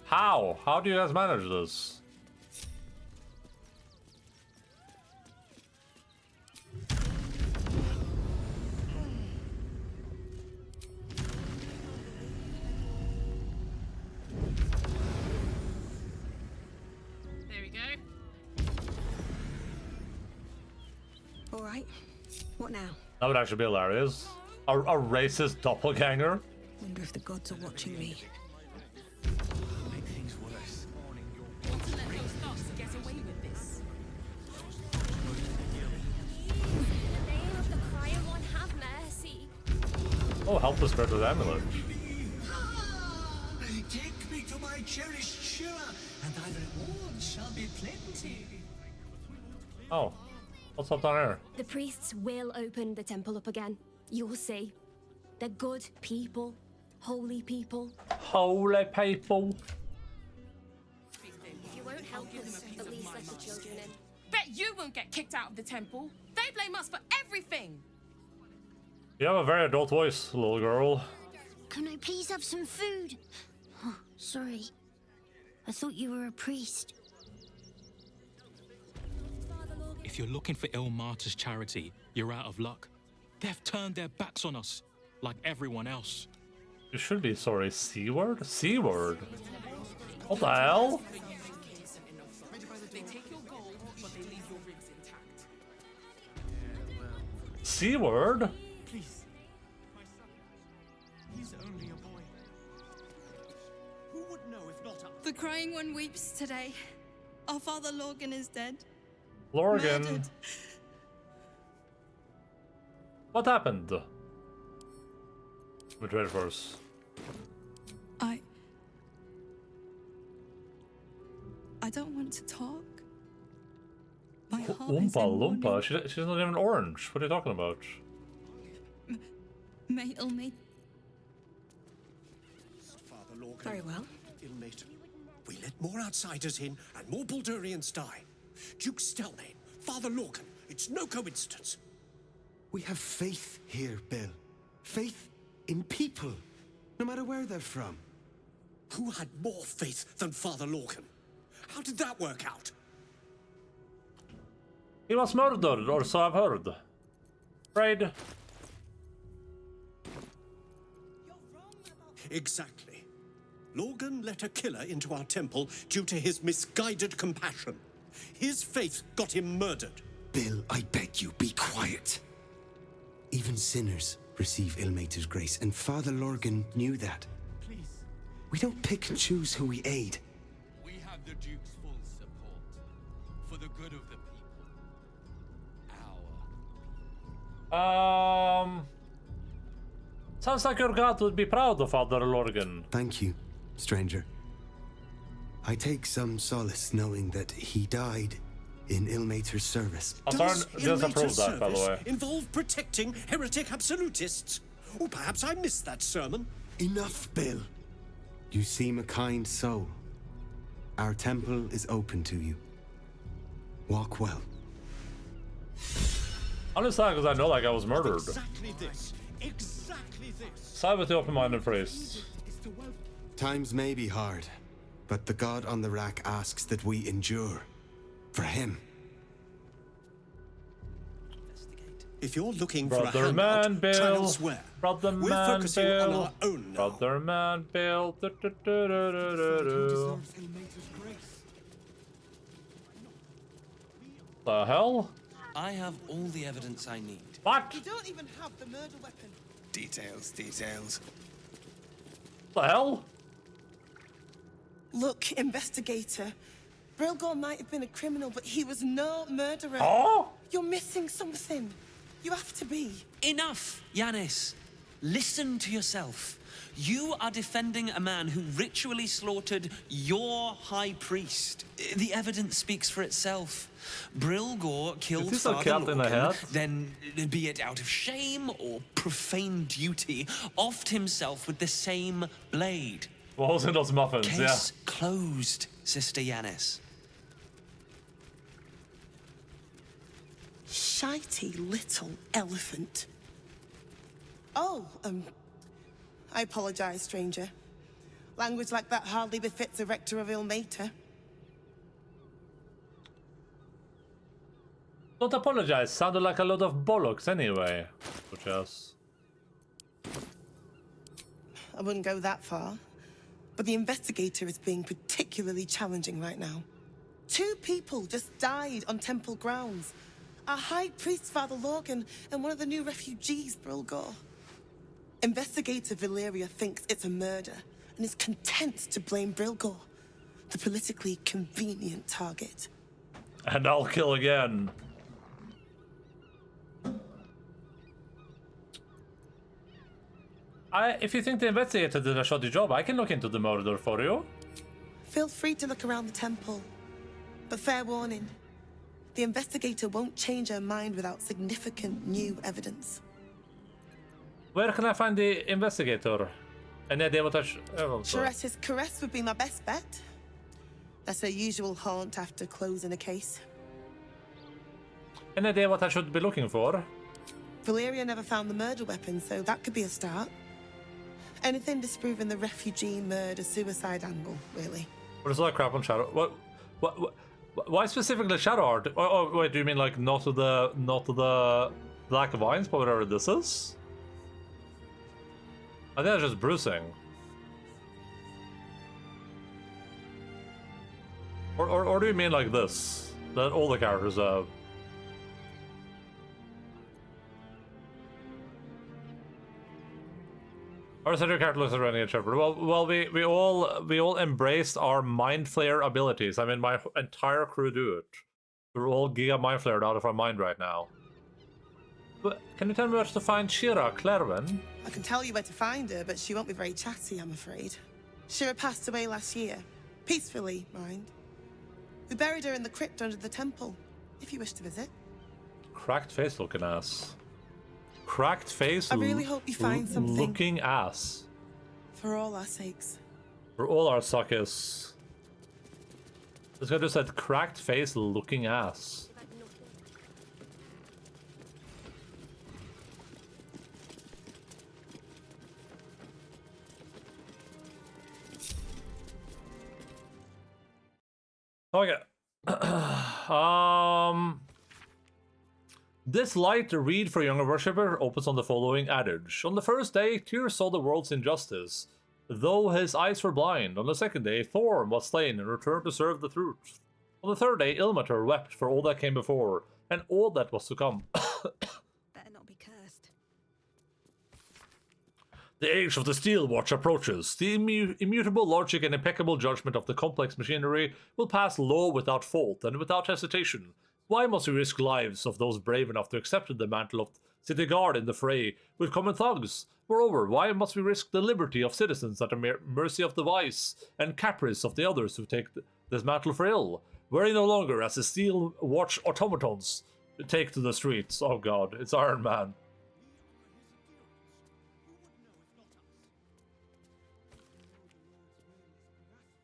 S1: How? How do you guys manage this?
S5: There we go.
S8: All right. What now?
S1: That would actually be hilarious. A racist doppelganger?
S8: Wonder if the gods are watching me.
S12: Make things worse.
S5: Want to let those thugs get away with this?
S19: In the name of the Crier One, have mercy.
S1: Oh, help the spirit with amulet.
S7: Take me to my cherished Shira, and thy reward shall be plenty.
S1: Oh, what's up down here?
S19: The priests will open the temple up again. You'll see. They're good people. Holy people.
S1: Holy people.
S19: If you won't help us, at least let the children in.
S5: Bet you won't get kicked out of the temple. They blame us for everything.
S1: You have a very adult voice, little girl.
S14: Can I please have some food? Oh, sorry. I thought you were a priest.
S18: If you're looking for Ilmater's charity, you're out of luck. They've turned their backs on us, like everyone else.
S1: You should be sorry. C-word? C-word? What the hell?
S5: They take your gold, but they leave your ribs intact.
S1: C-word?
S12: Please. My son. He's only a boy.
S20: Who would know if not us?
S24: The Crying One weeps today. Our father Lorgan is dead.
S1: Lorgan.
S24: Murdered.
S1: What happened? Which way first?
S24: I don't want to talk. My heart is
S1: Oompa
S24: in
S1: Loompa?
S24: mourning.
S1: She's not even orange. What are you talking about?
S24: May Ilmate.
S20: Father Lorcan.
S8: Very well.
S20: Ilmate. We let more outsiders in, and more Baldurians die. Duke Stelmane, Father Lorcan. It's no coincidence.
S25: We have faith here, Bill. Faith in people, no matter where they're from.
S20: Who had more faith than Father Lorcan? How did that work out?
S1: He was murdered, or so I've heard. Right?
S20: Exactly. Lorgan let a killer into our temple due to his misguided compassion. His faith got him murdered.
S25: Bill, I beg you, be quiet. Even sinners receive Ilmater's grace, and Father Lorgan knew that.
S12: Please.
S25: We don't pick and choose who we aid.
S11: We have the Duke's full support. For the good of the people.
S1: Sounds like your god would be proud of Father Lorgan.
S25: Thank you, stranger. I take some solace knowing that he died in Ilmater's service.
S20: Does Ilmater's service involve protecting heretic absolutists? Or perhaps I missed that sermon.
S25: Enough, Bill. You seem a kind soul. Our temple is open to you. Walk well.
S1: I'm just saying because I know like I was murdered.
S20: Exactly this. Exactly this.
S1: Side with the open-minded priest.
S25: Times may be hard, but the god on the rack asks that we endure. For him.
S20: If you're looking
S1: Brother
S20: for a
S1: man,
S20: handout,
S1: Bill.
S20: try elsewhere.
S1: Brother
S20: We're
S1: man,
S20: focusing
S1: Bill.
S20: on our own now.
S1: Brother man, Bill. Du, du, du, du, du, du, du. The hell?
S9: I have all the evidence I need.
S1: What?
S8: You don't even have the murder weapon.
S25: Details, details.
S1: The hell?
S8: Look, investigator. Brilgor might have been a criminal, but he was no murderer.
S1: Oh?
S8: You're missing something. You have to be.
S9: Enough, Yanis. Listen to yourself. You are defending a man who ritually slaughtered your high priest. The evidence speaks for itself. Brilgor killed
S1: this a
S9: Father
S1: cat in the
S9: Lorcan,
S1: head?
S9: then, be it out of shame or profane duty, offed himself with the same blade.
S1: What was in those muffins?
S9: Case closed, Sister Yanis.
S8: Shitey little elephant. Oh, I apologize, stranger. Language like that hardly befits a rector of Ilmater.
S1: Don't apologize. Sounded like a lot of bollocks anyway. Which is...
S8: I wouldn't go that far. But the investigator is being particularly challenging right now. 2 people just died on temple grounds. Our high priest, Father Lorcan, and one of the new refugees, Brilgor. Investigator Valeria thinks it's a murder and is content to blame Brilgor, the politically convenient target.
S1: And I'll kill again. If you think the investigator did a shoddy job, I can look into the murder for you.
S8: Feel free to look around the temple. But fair warning, the investigator won't change her mind without significant new evidence.
S1: Where can I find the investigator? Any idea what I should...
S8: Charette's Caress would be my best bet. That's her usual haunt after closing a case.
S1: Any idea what I should be looking for?
S8: Valeria never found the murder weapon, so that could be a start. Anything disproving the refugee murder-suicide angle, really.
S1: What is all that crap on Shadow? What? Why specifically Shadow Art? Oh, wait, do you mean like not to the Black Vines, but whatever this is? I think it's just bruising. Or do you mean like this? That all the characters have? Our center character looks like running a shepherd. Well, we all embraced our mind flare abilities. I mean, my entire crew do it. We're all giga mind flared out of our mind right now. But can you tell me where to find Shira Clerven?
S8: I can tell you where to find her, but she won't be very chatty, I'm afraid. Shira passed away last year. Peacefully, mind. We buried her in the crypt under the temple, if you wish to visit.
S1: Cracked face looking ass. Cracked face.
S8: I really hope you find something.
S1: Looking ass.
S8: For all our sakes.
S1: For all our suckers. This guy just said cracked face looking ass. Okay. This light read for younger worshipper opens on the following adage. On the first day, Tyr saw the world's injustice, though his eyes were blind. On the second day, Thor was slain and returned to serve the truth. On the third day, Ilmater wept for all that came before, and all that was to come.
S8: Better not be cursed.
S1: The age of the Steel Watch approaches. The immutable logic and impeccable judgment of the complex machinery will pass law without fault and without hesitation. Why must we risk lives of those brave enough to accept the mantle of city guard in the fray with common thugs? Moreover, why must we risk the liberty of citizens at the mercy of the vice and caprice of the others who take this mantle for ill? Worry no longer as the Steel Watch automatons take to the streets. Oh god, it's Iron Man.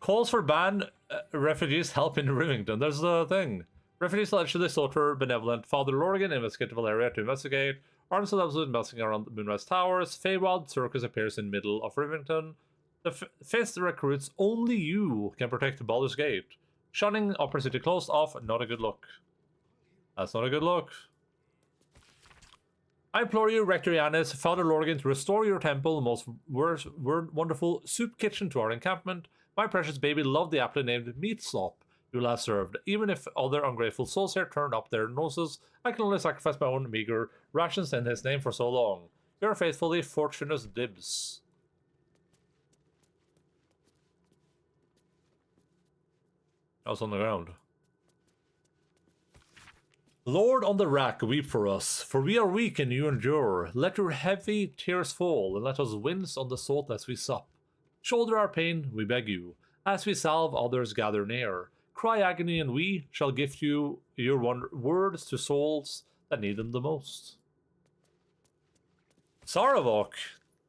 S1: Calls for ban refugees help in Rivington. There's the thing. Refugees allegedly slaughter benevolent Father Lorgan in investigative area to investigate. Arms of absolute melting around the Moonrise Towers. Feywild Circus appears in middle of Rivington. The Fist recruits only you can protect Baldur's Gate. Shunning Upper City closed off, not a good look. That's not a good look. I implore you, Rector Yanis, Father Lorgan, to restore your temple, most wonderful soup kitchen to our encampment. My precious baby loved the aptly named meat slop you last served. Even if other ungrateful souls here turned up their noses, I can only sacrifice my own meager rations in his name for so long. Your faithfully, Fortunus Dibs. I was on the ground. Lord on the rack, weep for us, for we are weak and you endure. Let your heavy tears fall, and let us wince on the salt as we sup. Shoulder our pain, we beg you. As we salve, others gather near. Cry agony, and we shall gift you your words to souls that need them the most. Saravok,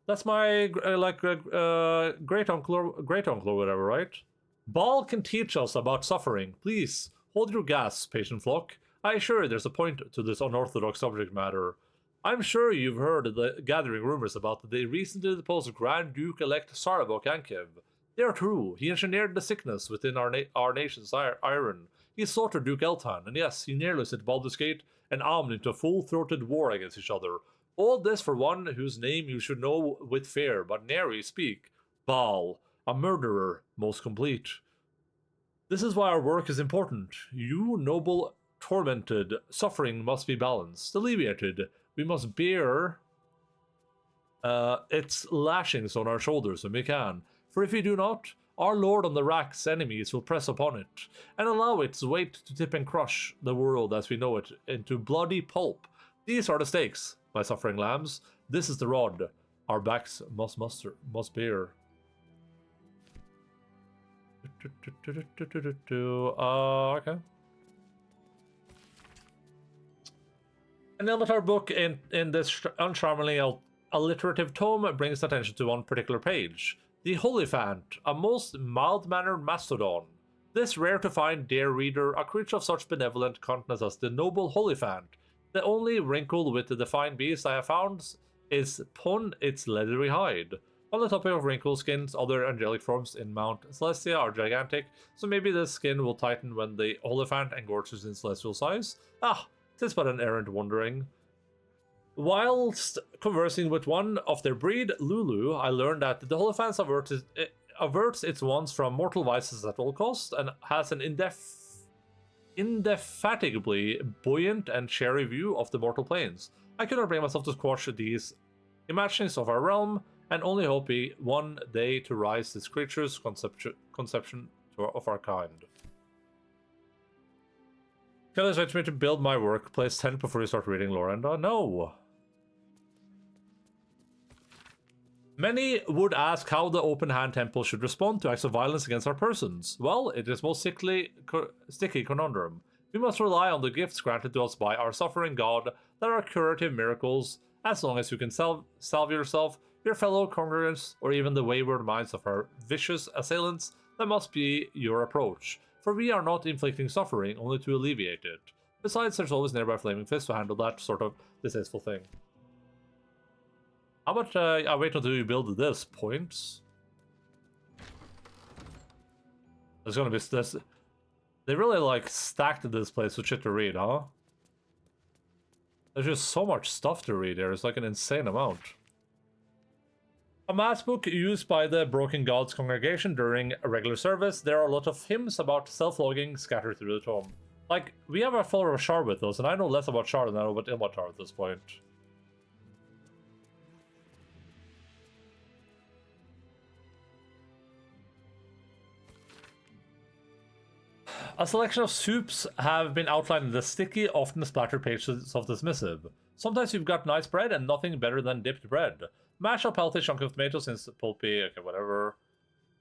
S1: that's my great uncle or whatever, right? Baal can teach us about suffering. Please hold your gas, patient flock. I assure you there's a point to this unorthodox subject matter. I'm sure you've heard the gathering rumors about the recently deposed Grand Duke-elect Saravok Ankiv. They are true. He engineered the sickness within our nation's iron. He slaughtered Duke Eltan, and yes, he nearly set Baldur's Gate and Amn into a full-throated war against each other. All this for one whose name you should know with fear, but nary speak. Baal, a murderer, most complete. This is why our work is important. You, noble, tormented, suffering must be balanced, alleviated. We must bear its lashings on our shoulders when we can. For if we do not, our Lord on the rack's enemies will press upon it, and allow its weight to tip and crush the world as we know it into bloody pulp. These are the stakes, my suffering lambs. This is the rod our backs must bear. Okay. An Ilmatar book in this uncharmingly alliterative tome brings attention to one particular page. The Holyphant, a most mild-mannered mastodon. This rare-to-find, dear reader, a creature of such benevolent countenance as the noble Holyphant. The only wrinkle with the fine beast I have found is upon its leathery hide. On the topic of wrinkle skins, other angelic forms in Mount Celestia are gigantic, so maybe the skin will tighten when the Holyphant engorges in celestial size? Ah, 'tis but an errand wandering. Whilst conversing with one of their breed, Lulu, I learned that the Holyphant averts its wants from mortal vices at all costs and has an indefatigably buoyant and cheery view of the mortal planes. I could not bring myself to squash these imaginings of our realm, and only hope one day to rise this creature's conception of our kind. Can you expect me to build my workplace tent before you start reading Lorenda? No. Many would ask how the Open Hand Temple should respond to acts of violence against our persons. Well, it is most sticky conundrum. We must rely on the gifts granted to us by our suffering God that are curative miracles, as long as you can salve yourself, your fellow congregants, or even the wayward minds of our vicious assailants. That must be your approach, for we are not inflicting suffering, only to alleviate it. Besides, there's always nearby Flaming Fist to handle that sort of distasteful thing. How about I wait until you build this points? There's gonna be this. They really like stacked this place with shit to read, huh? There's just so much stuff to read here. It's like an insane amount. A mass book used by the Broken Gods congregation during a regular service. There are a lot of hymns about self-logging scattered through the tome. Like, we have a follower of Shar with us, and I know less about Shar than I know about Ilmatar at this point. A selection of soups have been outlined in the sticky, often splattered pages of this missive. Sometimes you've got nice bread and nothing better than dipped bread. Mash up a healthy chunk of tomatoes since pulpy, okay, whatever.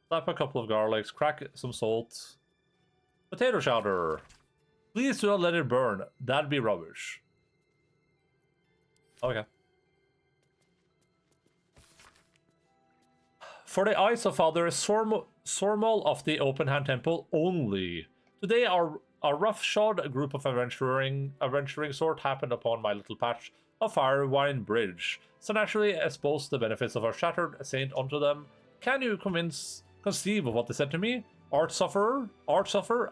S1: Slap a couple of garlics, crack some salt. Potato chowder. Please do not let it burn. That'd be rubbish. Okay. For the eyes of Father Sormal of the Open Hand Temple only. Today our A roughshod group of adventuring sort happened upon my little patch of Firewine Bridge, so naturally exposed the benefits of our shattered saint onto them. Can you conceive of what they said to me? Art sufferer,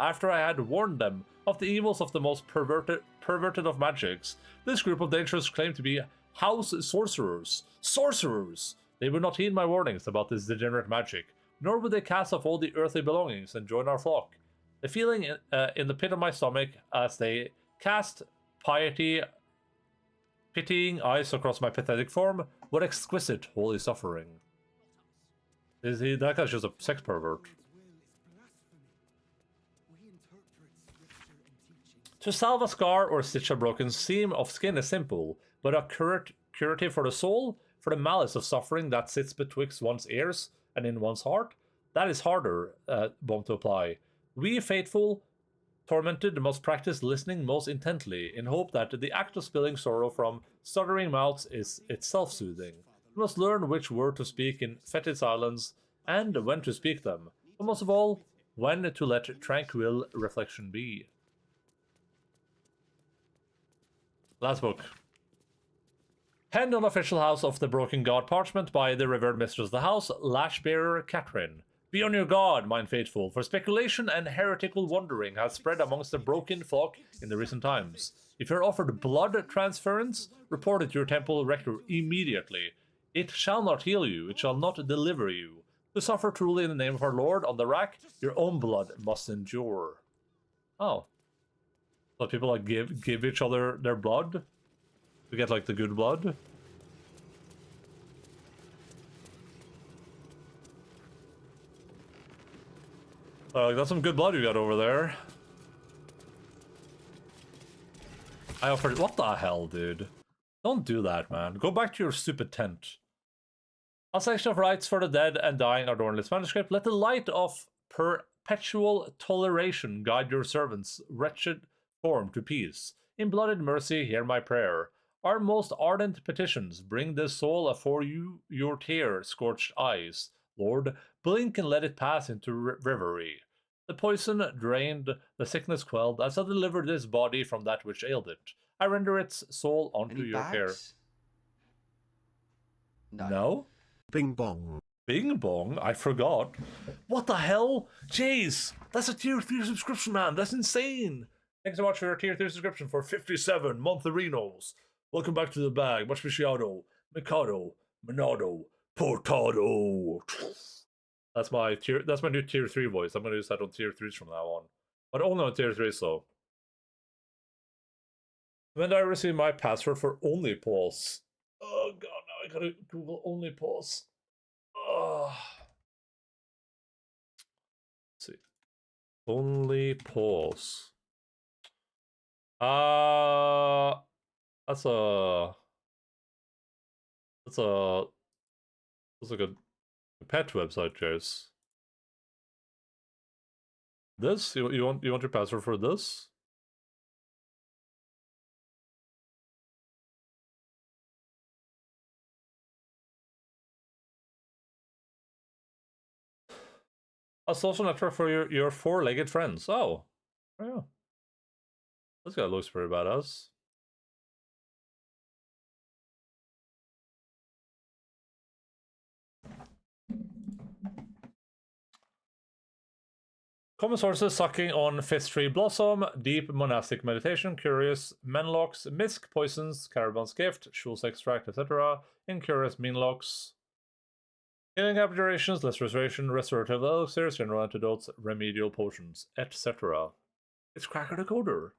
S1: after I had warned them of the evils of the most perverted of magics. This group of dangerous claimed to be house sorcerers. Sorcerers! They would not heed my warnings about this degenerate magic, nor would they cast off all the earthly belongings and join our flock. The feeling in the pit of my stomach as they cast pitying eyes across my pathetic form, what exquisite holy suffering. That guy's just a sex pervert. To salve a scar or stitch a broken seam of skin is simple, but a curative for the soul, for the malice of suffering that sits betwixt one's ears and in one's heart, that is harder bomb to apply. We faithful, tormented, must practice listening most intently, in hope that the act of spilling sorrow from stuttering mouths is itself soothing. We must learn which word to speak in fetid silence, and when to speak them, but most of all, when to let tranquil reflection be. Last book. Penned on official House of the Broken God parchment by the revered mistress of the house, Lashbearer Catherine. Be on your guard, mine faithful, for speculation and heretical wandering has spread amongst the broken flock in the recent times. If you're offered blood transference, report it to your temple rector immediately. It shall not heal you, it shall not deliver you. To suffer truly in the name of our Lord on the rack, your own blood must endure. Oh. But people like give each other their blood? To get like the good blood? That's some good blood you got over there. I offered. What the hell, dude? Don't do that, man. Go back to your stupid tent. A section of rites for the dead and dying adorn this manuscript. Let the light of perpetual toleration guide your servant's wretched form to peace. In blooded mercy, hear my prayer. Our most ardent petitions bring this soul afore you, your tear-scorched eyes. Lord, blink and let it pass into reverie. The poison drained, the sickness quelled, as I delivered this body from that which ailed it. I render its soul unto your care. No?
S10: Bing bong.
S1: Bing bong? I forgot. What the hell? Jeez, that's a tier 3 subscription, man. That's insane. Thanks so much for your tier 3 subscription for 57 montherinos. Welcome back to the bag. Much appreciado. Mikado. Monado. Portado. That's my new tier 3 voice. I'm gonna use that on tier 3s from now on. But only on tier 3, so. When did I receive my password for Only Pause? Oh god, now I gotta Google Only Pause. Let's see. Only Pause. That's like a pet website, Chase. This? You want your password for this? A social network for your four-legged friends. Oh. Yeah. This guy looks pretty badass. Common sources: sucking on Fist Tree Blossom, deep monastic meditation, curious menlocks, misc poisons, Caraban's gift, Schul's extract, etc. Incurious meanlocks, healing abjurations, less restoration, restorative elixirs, general antidotes, remedial potions, etc. It's Cracker the Coder.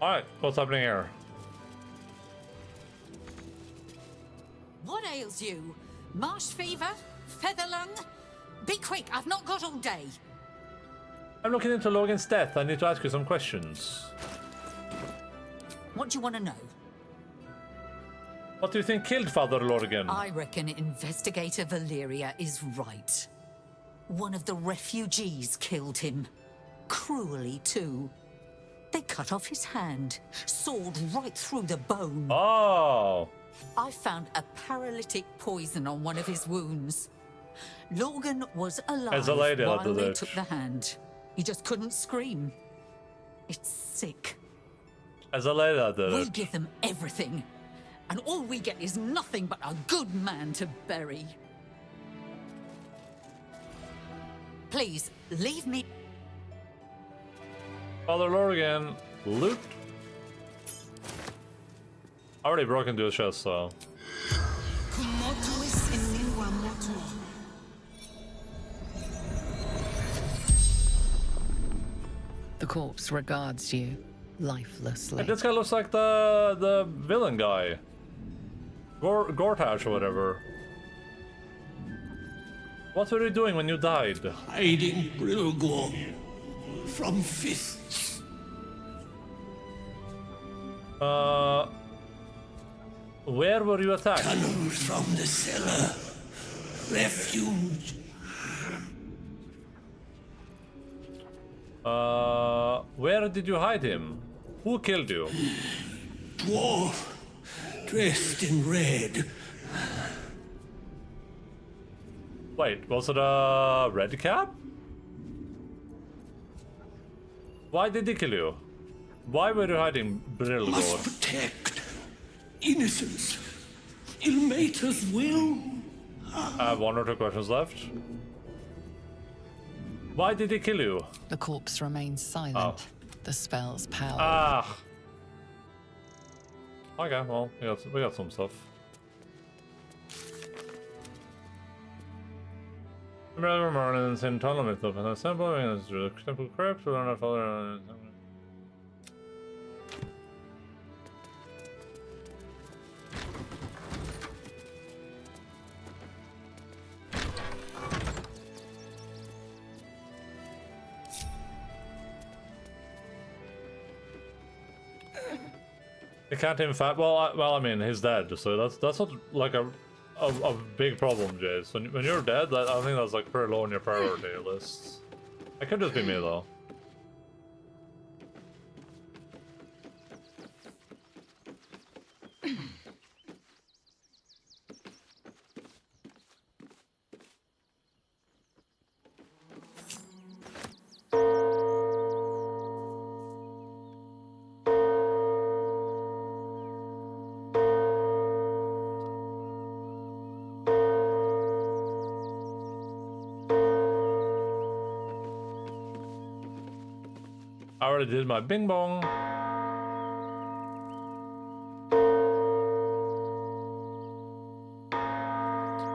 S1: Alright, what's happening here?
S13: What ails you? Marsh fever? Feather lung? Be quick, I've not got all day.
S1: I'm looking into Logan's death. I need to ask you some questions.
S13: What do you want to know?
S1: What do you think killed Father Lorgan?
S13: I reckon Investigator Valeria is right. One of the refugees killed him. Cruelly, too. They cut off his hand, sawed right through the bone.
S1: Oh!
S13: I found a paralytic poison on one of his wounds. Logan was alive
S23: As a lady,
S13: while
S23: that
S13: they
S23: did.
S13: took the hand. He just couldn't scream. It's sick.
S23: As a lady, I did
S13: We
S23: it.
S13: give them everything, and all we get is nothing but a good man to bury. Please, leave me.
S23: Father Lorgan, loot. I already broke into his chest, so.
S15: The corpse regards you lifelessly.
S23: Hey, this guy looks like the villain guy. Gortash or whatever. What were you doing when you died?
S7: Hiding Brilgor from fists.
S23: Where were you attacked?
S7: Tunnels from the cellar. Refuge.
S23: Where did you hide him? Who killed you?
S7: Dwarf. Dressed in red.
S23: Wait, was it a red cap? Why did he kill you? Why were you hiding Brilgor?
S7: Must protect innocence. Ilmater's will.
S23: I have 1 or 2 questions left. Why did he kill you?
S15: The corpse remains silent. The spell's power.
S23: Ah. Okay, well, we got some stuff. Remember Merlin's in tunnel with up and assembling and the temple crypt to learn how father. You can't even fight. Well, I mean, he's dead, so that's not like a big problem, Jace. When you're dead, I think that's like pretty low on your priority list. It could just be me though. I already did my bing bong.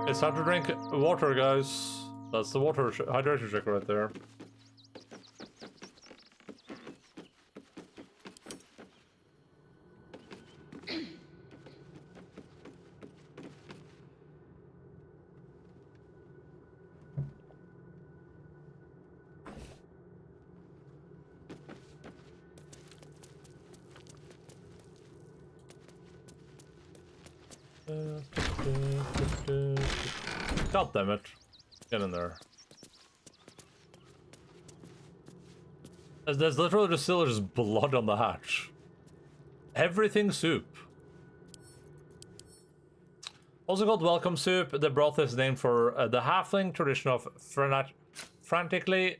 S23: It's time to drink water, guys. That's the water hydration check right there. God damn it. Get in there. There's literally just still just blood on the hatch. Everything soup. Also called welcome soup, the broth is named for the halfling tradition of frantically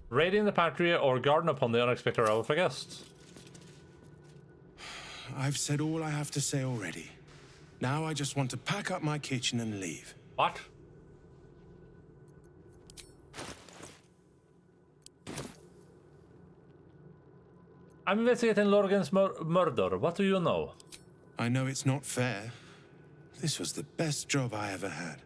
S23: raiding the pantry or garden upon the unexpected arrival of a guest.
S11: I've said all I have to say already. Now I just want to pack up my kitchen and leave.
S23: What? I'm investigating Lorgan's murder. What do you know?
S11: I know it's not fair. This was the best job I ever had.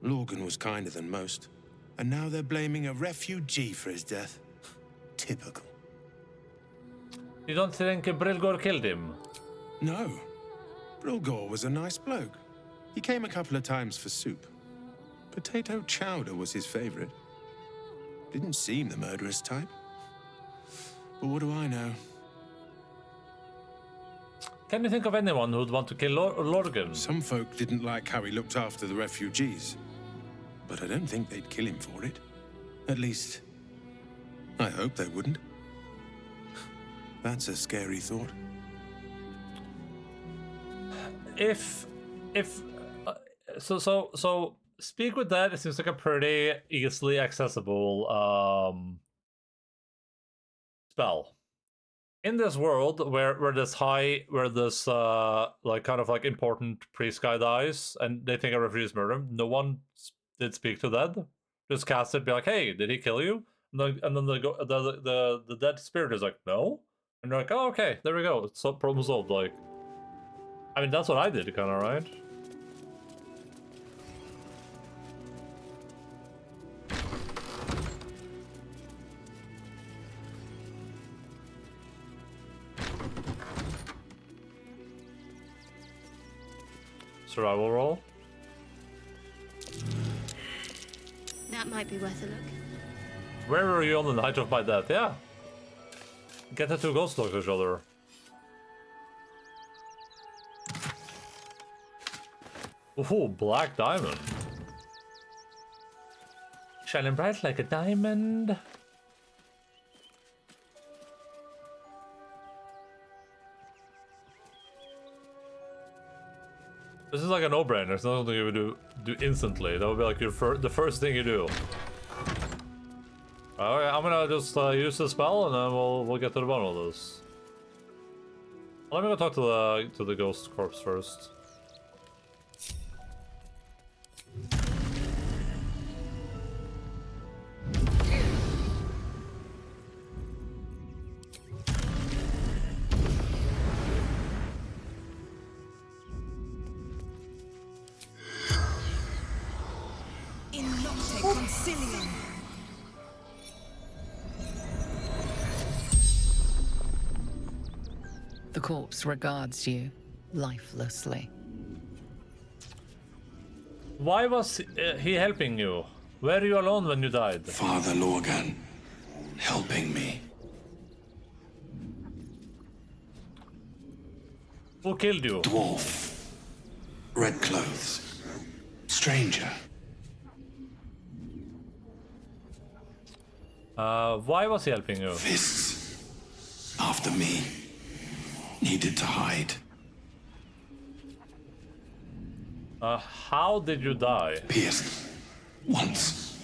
S11: Lorgan was kinder than most. And now they're blaming a refugee for his death. Typical.
S23: You don't think Brilgor killed him?
S11: No. Brilgor was a nice bloke. He came a couple of times for soup. Potato chowder was his favorite. Didn't seem the murderous type. But what do I know?
S23: Can you think of anyone who'd want to kill Lorgan?
S11: Some folk didn't like how he looked after the refugees. But I don't think they'd kill him for it. At least, I hope they wouldn't. That's a scary thought.
S1: if so speak with that. It seems like a pretty easily accessible spell. In this world where this like kind of like important priest guy dies and they think a refugee's murdered him, no one did speak to dead. Just cast it, be like, hey, did he kill you? And then the dead spirit is like, no. And they're like, oh, okay, there we go. It's problem solved. Like, I mean, that's what I did, kind of, right? Survival roll.
S19: That might be worth a look.
S1: Where were you on the night of my death? Yeah. Get the two ghosts look at each other. Ooh, black diamond. Shining bright like a diamond. This is like a no-brainer. It's not something you would do instantly. That would be like the first thing you do. Alright, I'm gonna just use the spell and then we'll get to the bottom of this. Let me go talk to the ghost corpse first.
S15: The corpse regards you lifelessly.
S1: Why was he helping you? Were you alone when you died?
S3: Father Lorgan, helping me.
S1: Who killed you?
S3: Dwarf. Red clothes. Stranger.
S1: Why was he helping you?
S3: Fists. After me. Needed to hide.
S1: How did you die?
S3: Pierced. Once.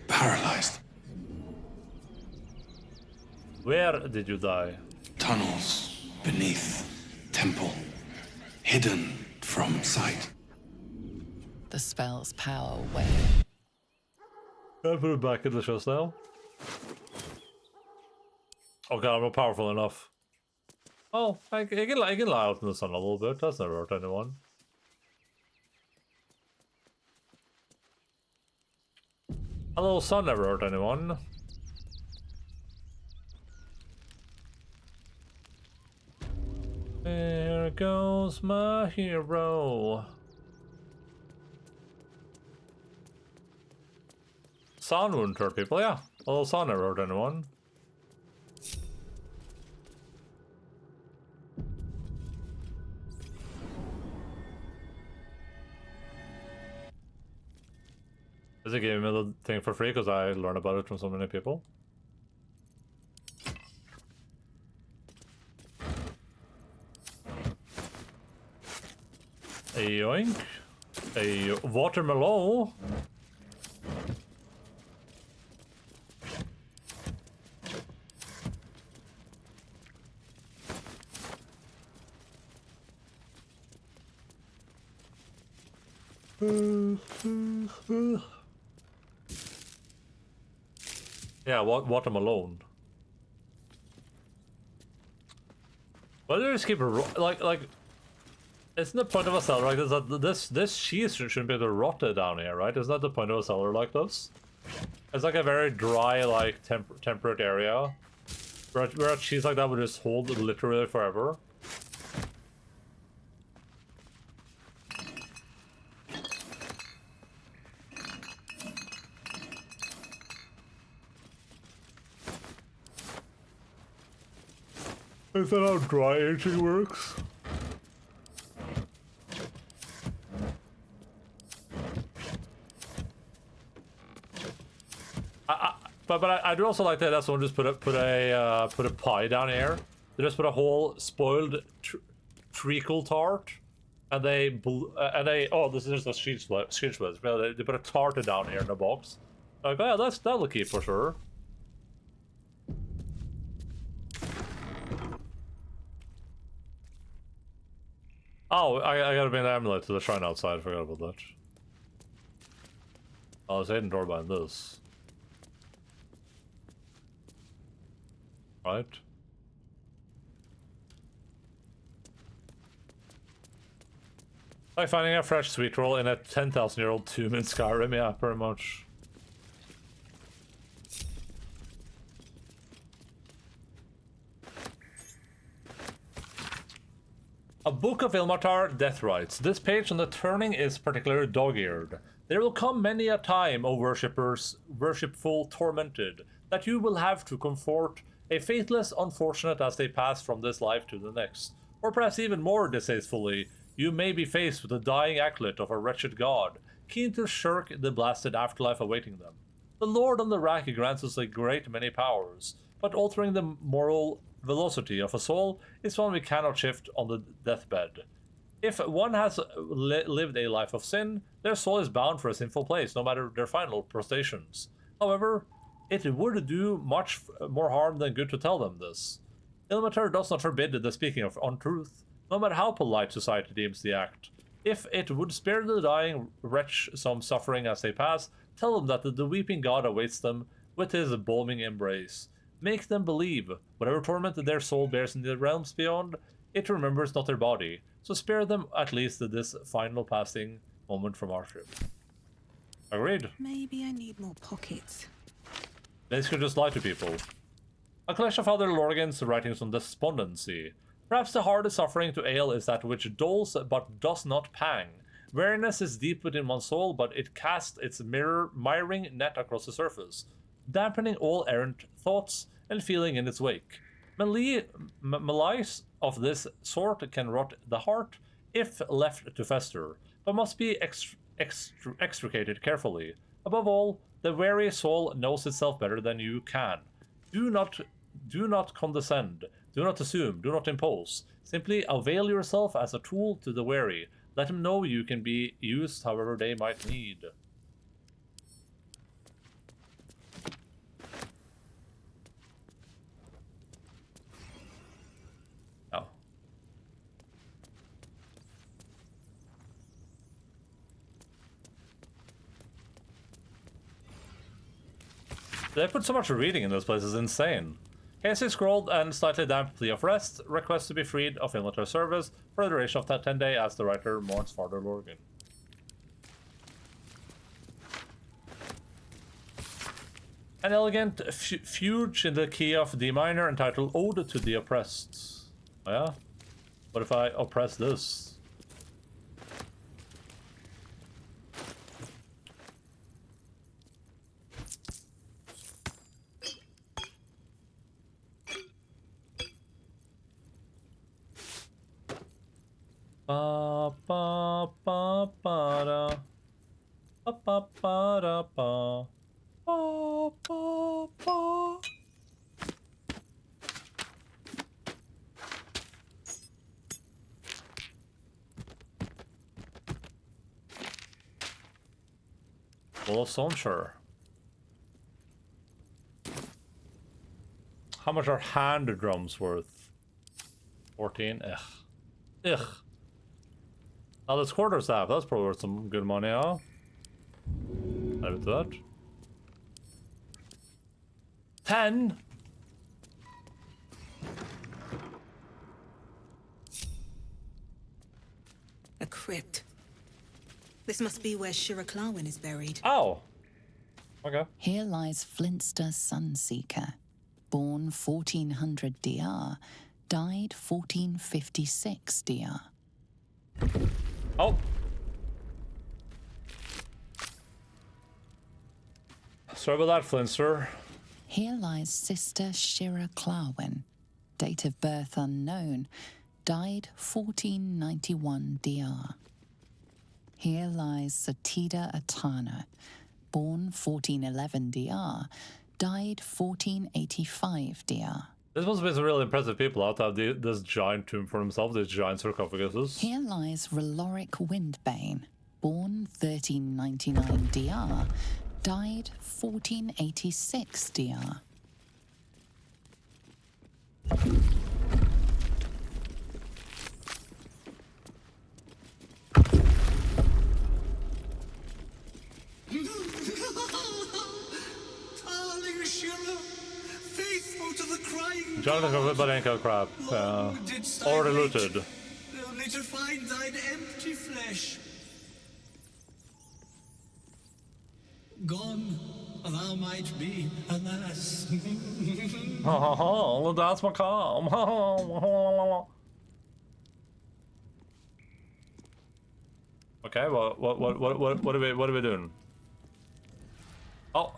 S3: Paralyzed.
S1: Where did you die?
S3: Tunnels. Beneath. Temple. Hidden from sight.
S15: The spell's power wanes.
S1: I'll put it back in the chest now. Oh god, I'm not powerful enough. Oh, I can lie out in the sun a little bit. That's never hurt anyone. A little sun never hurt anyone. There goes my hero. Sun wouldn't hurt people, yeah. A little sun never hurt anyone. Is it giving me the thing for free because I learned about it from so many people? A yoink. A watermelon. Yeah, watermelon. Why do you just keep like? Isn't the point of a cellar like this that this cheese shouldn't be able to rot it down here, right? Isn't that the point of a cellar like this? It's like a very dry, like temperate area, where a cheese like that would just hold literally forever. Is that how dry aging works? But I do also like that someone just put a pie down here. They just put a whole spoiled treacle tart, and they oh, this is just a sheet split. Well, they put a tart down here in the box. Like, oh, yeah, that'll keep for sure. Oh, I gotta bring the amulet to the shrine outside. I forgot about that. Oh, there's a hidden door behind this. Right. Like finding a fresh sweet roll in a 10,000-year-old tomb in Skyrim, yeah, pretty much. A Book of Ilmatar, Death Rites. This page on the turning is particularly dog-eared. There will come many a time, O worshippers, worshipful, tormented, that you will have to comfort a faithless unfortunate as they pass from this life to the next. Or perhaps even more distastefully, you may be faced with the dying acolyte of a wretched god, keen to shirk the blasted afterlife awaiting them. The Lord on the rack grants us a great many powers, but altering the moral velocity of a soul is one we cannot shift on the deathbed. If one has lived a life of sin, their soul is bound for a sinful place, no matter their final prestations. However, it would do much more harm than good to tell them this. Ilmatar does not forbid the speaking of untruth, no matter how polite society deems the act. If it would spare the dying wretch some suffering as they pass, tell them that the weeping god awaits them with his balming embrace. Make them believe, whatever torment their soul bears in the realms beyond, it remembers not their body, so spare them at least this final passing moment from our ship. Agreed.
S24: Maybe I need more pockets.
S1: This could just lie to people. A collection of Father Lorgan's writings on despondency. Perhaps the hardest suffering to ale is that which dulls but does not pang. Weariness is deep within one's soul, but it casts its miring net across the surface, dampening all errant thoughts and feeling in its wake. Malice of this sort can rot the heart if left to fester, but must be extricated carefully. Above all, the weary soul knows itself better than you can. Do not condescend. Do not assume. Do not impose. Simply avail yourself as a tool to the weary. Let them know you can be used however they might need. Oh. They put so much reading in this place, is insane. Casey scrolled and slightly damp plea of rest, request to be freed of Ilmatar service for the duration of that 10 day as the writer mourns Father Lorgan. An elegant fugue in the key of D minor entitled Ode to the Oppressed. Oh yeah? What if I oppress this? Ba ba ba ba da. Ba ba ba da ba. Ba ba ba. Well, sure. How much are hand drums worth? 14? Ugh. Ugh. Now this quarterstaff, that's probably worth some good money, huh? Add to that. 10!
S24: A crypt. This must be where Shira Clarwin is buried.
S1: Oh! Okay.
S15: Here lies Flintster Sunseeker, born 1400 DR, died 1456 DR.
S1: Oh! Sorry about that, Flintster.
S15: Here lies Sister Shira Clarwin, date of birth unknown, died 1491 DR. Here lies Satida Atana, born 1411 DR, died 1485 DR.
S1: This must be some really impressive people out to have this giant tomb for himself, these giant sarcophaguses.
S15: Here lies Raloric Windbane, born 1399 DR, died 1486 DR.
S7: Darling Shira, faithful to the crying
S1: Jonathan of Badenko crap.
S7: didst thou
S1: Already
S7: wait,
S1: looted.
S7: only to find thine empty flesh. Gone, thou might be, alas.
S1: Oh, that's my calm. Okay, what are we doing? Oh.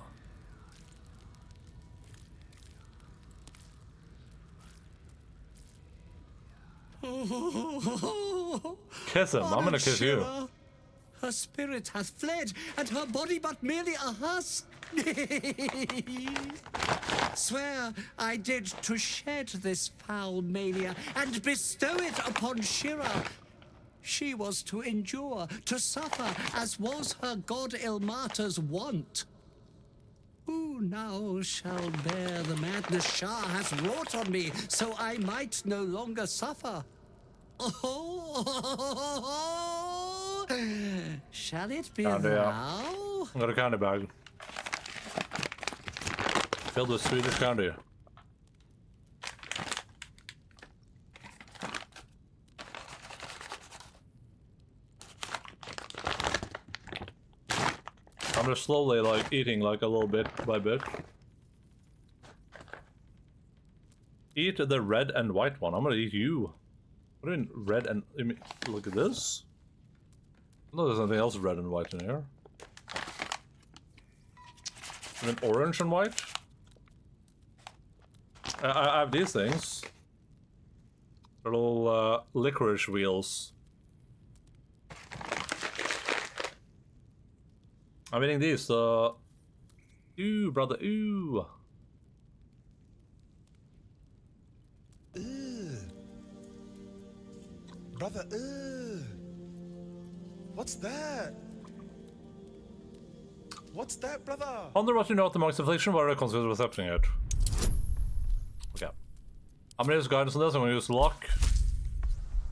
S1: Kiss him. I'm gonna kiss you.
S7: Shira, her spirit hath fled, and her body but merely a husk. Swear I did to shed this foul mania and bestow it upon Shira. She was to endure, to suffer, as was her god Ilmater's wont. Who now shall bear the madness Shah has wrought on me, so I might no longer suffer? Oh, shall it be
S1: Candy,
S7: thou?
S1: I got a candy bag. Filled with Swedish candy. I'm just slowly, like, eating, like, a little bit by bit. Eat the red and white one. I'm gonna eat you. What do you mean red and... You mean, look at this. No, there's nothing else red and white in here. I mean orange and white? I have these things. They're little licorice wheels. I'm eating these, ooh, brother, ooh.
S6: Brother, what's that? What's that, brother?
S1: Wonder what you know of the monk's affliction, what are the consequences of accepting it? Okay. I'm gonna use guidance on this, I'm gonna use luck.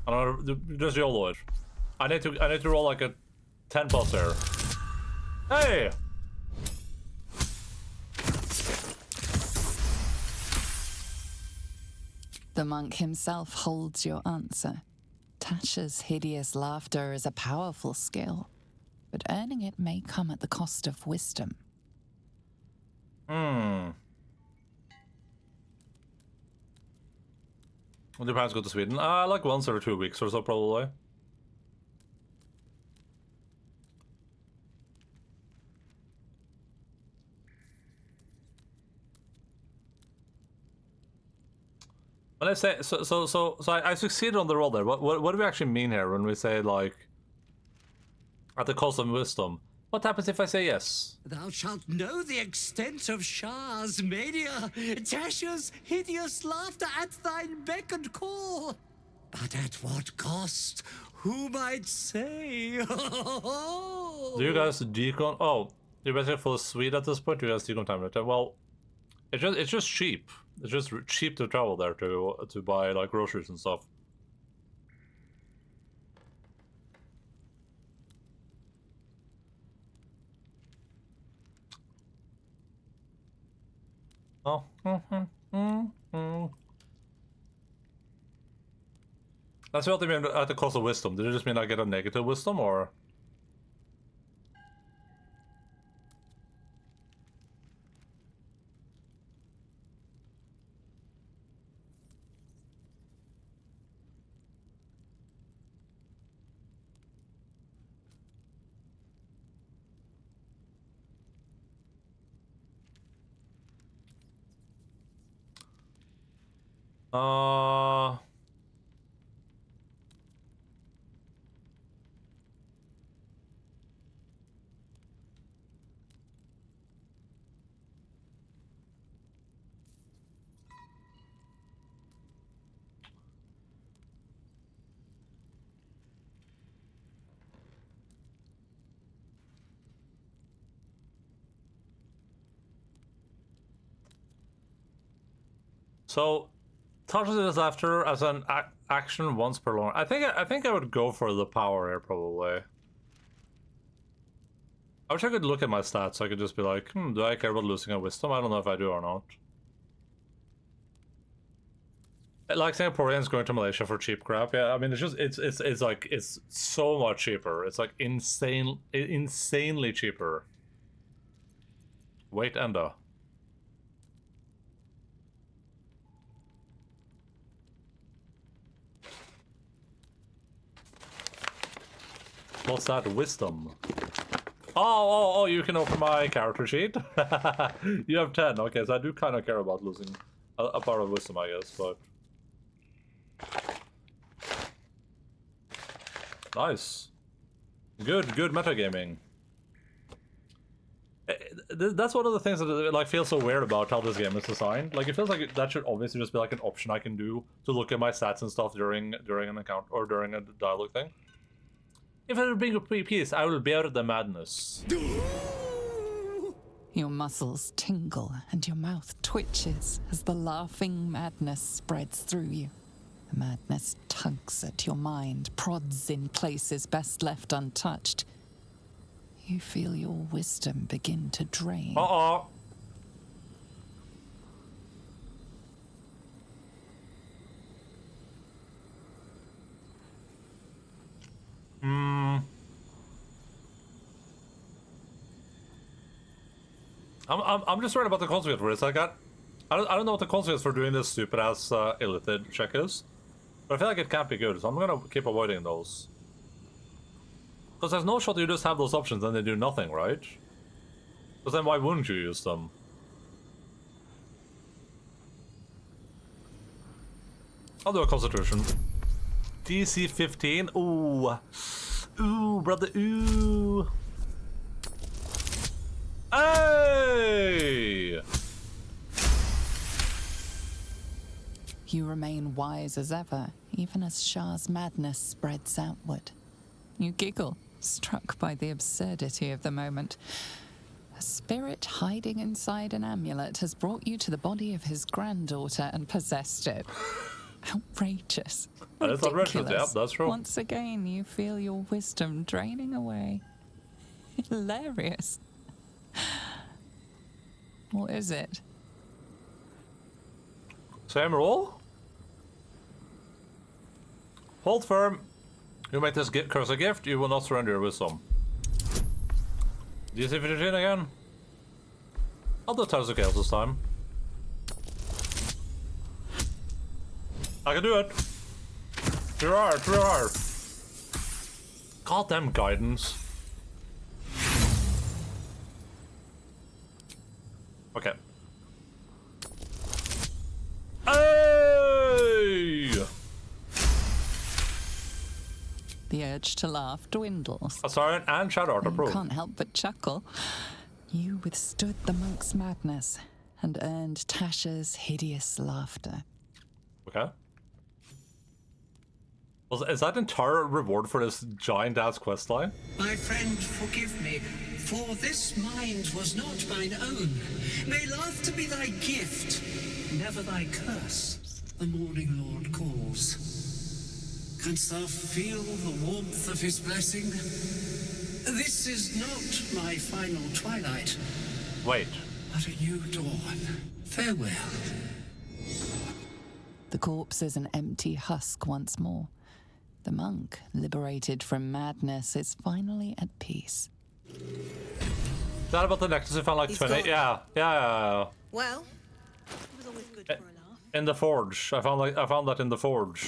S1: I'm gonna just YOLO it. I need to roll like a 10 plus there. Hey!
S15: The monk himself holds your answer. Tasha's hideous laughter is a powerful skill, but earning it may come at the cost of wisdom.
S1: When do your parents go to Sweden? Like once every 2 weeks or so, probably. When I say so I succeeded on the roll there. What do we actually mean here when we say like at the cost of wisdom? What happens if I say yes?
S7: Thou shalt know the extent of Shah's mania, Tasha's hideous laughter at thine beck and call. But at what cost? Who might say?
S1: Do you guys decon? Oh, you're basically full of sweet at this point. You guys decon time it. Well, it's just cheap. It's just cheap to travel there to buy like groceries and stuff. Oh. That's what they mean at the cost of wisdom. Did it just mean I get a negative wisdom, or? So, touches this after as an action once per long. I think I would go for the power here probably. I wish I could look at my stats so I could just be like, do I care about losing a wisdom? I don't know if I do or not. Like Singaporeans going to Malaysia for cheap crap. Yeah, I mean it's like it's so much cheaper. It's like insanely cheaper. Wait, Enda. What's that? Wisdom. Oh, you can open my character sheet. You have 10. Okay, so I do kind of care about losing a part of wisdom, I guess, but... Nice. Good metagaming. That's one of the things that like feels so weird about how this game is designed. Like, it feels like that should obviously just be like an option I can do to look at my stats and stuff during an account or during a dialogue thing. If I bring a peace, I will bear the madness.
S15: Your muscles tingle and your mouth twitches as the laughing madness spreads through you. The madness tugs at your mind, prods in places best left untouched. You feel your wisdom begin to drain.
S1: Uh-oh. I'm just worried about the consequence for this. I don't know what the consequence for doing this stupid ass illithid check is, but I feel like it can't be good, so I'm gonna keep avoiding those. Because there's no shot you just have those options and they do nothing, right? Because then why wouldn't you use them? I'll do a constitution. DC 15. Ooh. Ooh, brother, ooh. Hey!
S15: You remain wise as ever, even as Shah's madness spreads outward. You giggle, struck by the absurdity of the moment. A spirit hiding inside an amulet has brought you to the body of his granddaughter and possessed it. Outrageous.
S1: That is outrageous, yeah, that's true.
S15: Once again, you feel your wisdom draining away. Hilarious. What is it?
S1: Same roll? Hold firm. You make this curse a gift, you will not surrender your wisdom. DC 15 again? I'll do Tales of Chaos this time. I can do it. Too hard, too hard. Goddamn guidance. Okay. Hey!
S15: The urge to laugh dwindles.
S1: Sorry, and Shadow Art
S15: You
S1: approved.
S15: can't help but chuckle. You withstood the monk's madness and earned Tasha's hideous laughter.
S1: Okay. Is that entire reward for this giant-ass questline?
S7: My friend, forgive me, for this mind was not mine own. May laughter be thy gift, never thy curse. The morning lord calls. Canst thou feel the warmth of his blessing? This is not my final twilight.
S1: Wait.
S7: But a new dawn. Farewell.
S15: The corpse is an empty husk once more. The monk, liberated from madness, is finally at peace.
S1: Is that about the necklace you found like 20? Yeah.
S5: Well, it was always good for a laugh.
S1: In the forge. I found that in the forge.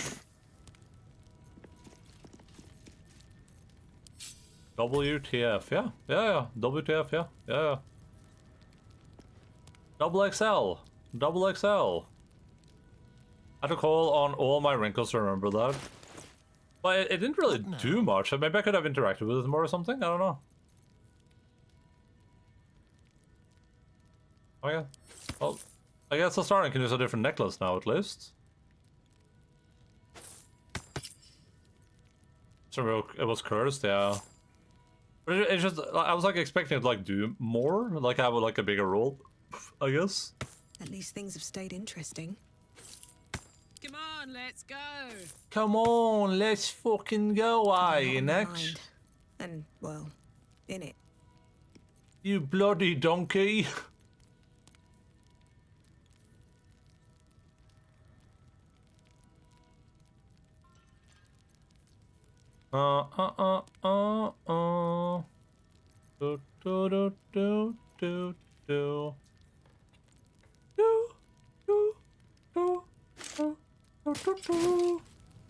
S1: WTF, yeah. WTF, yeah. Double XL. I had to call on all my wrinkles to remember that. But it didn't really do much. Maybe I could have interacted with it more or something. I don't know. Okay. Well, I guess Astarion can use a different necklace now, at least. So it was cursed, yeah. But it's just, I was like expecting it to like do more, like have like a bigger role, I guess.
S5: At least things have stayed interesting.
S10: on, let's go.
S1: Come on, let's fucking go, next.
S5: And, well, in it.
S1: You bloody donkey. Do, do, do, do, do, do.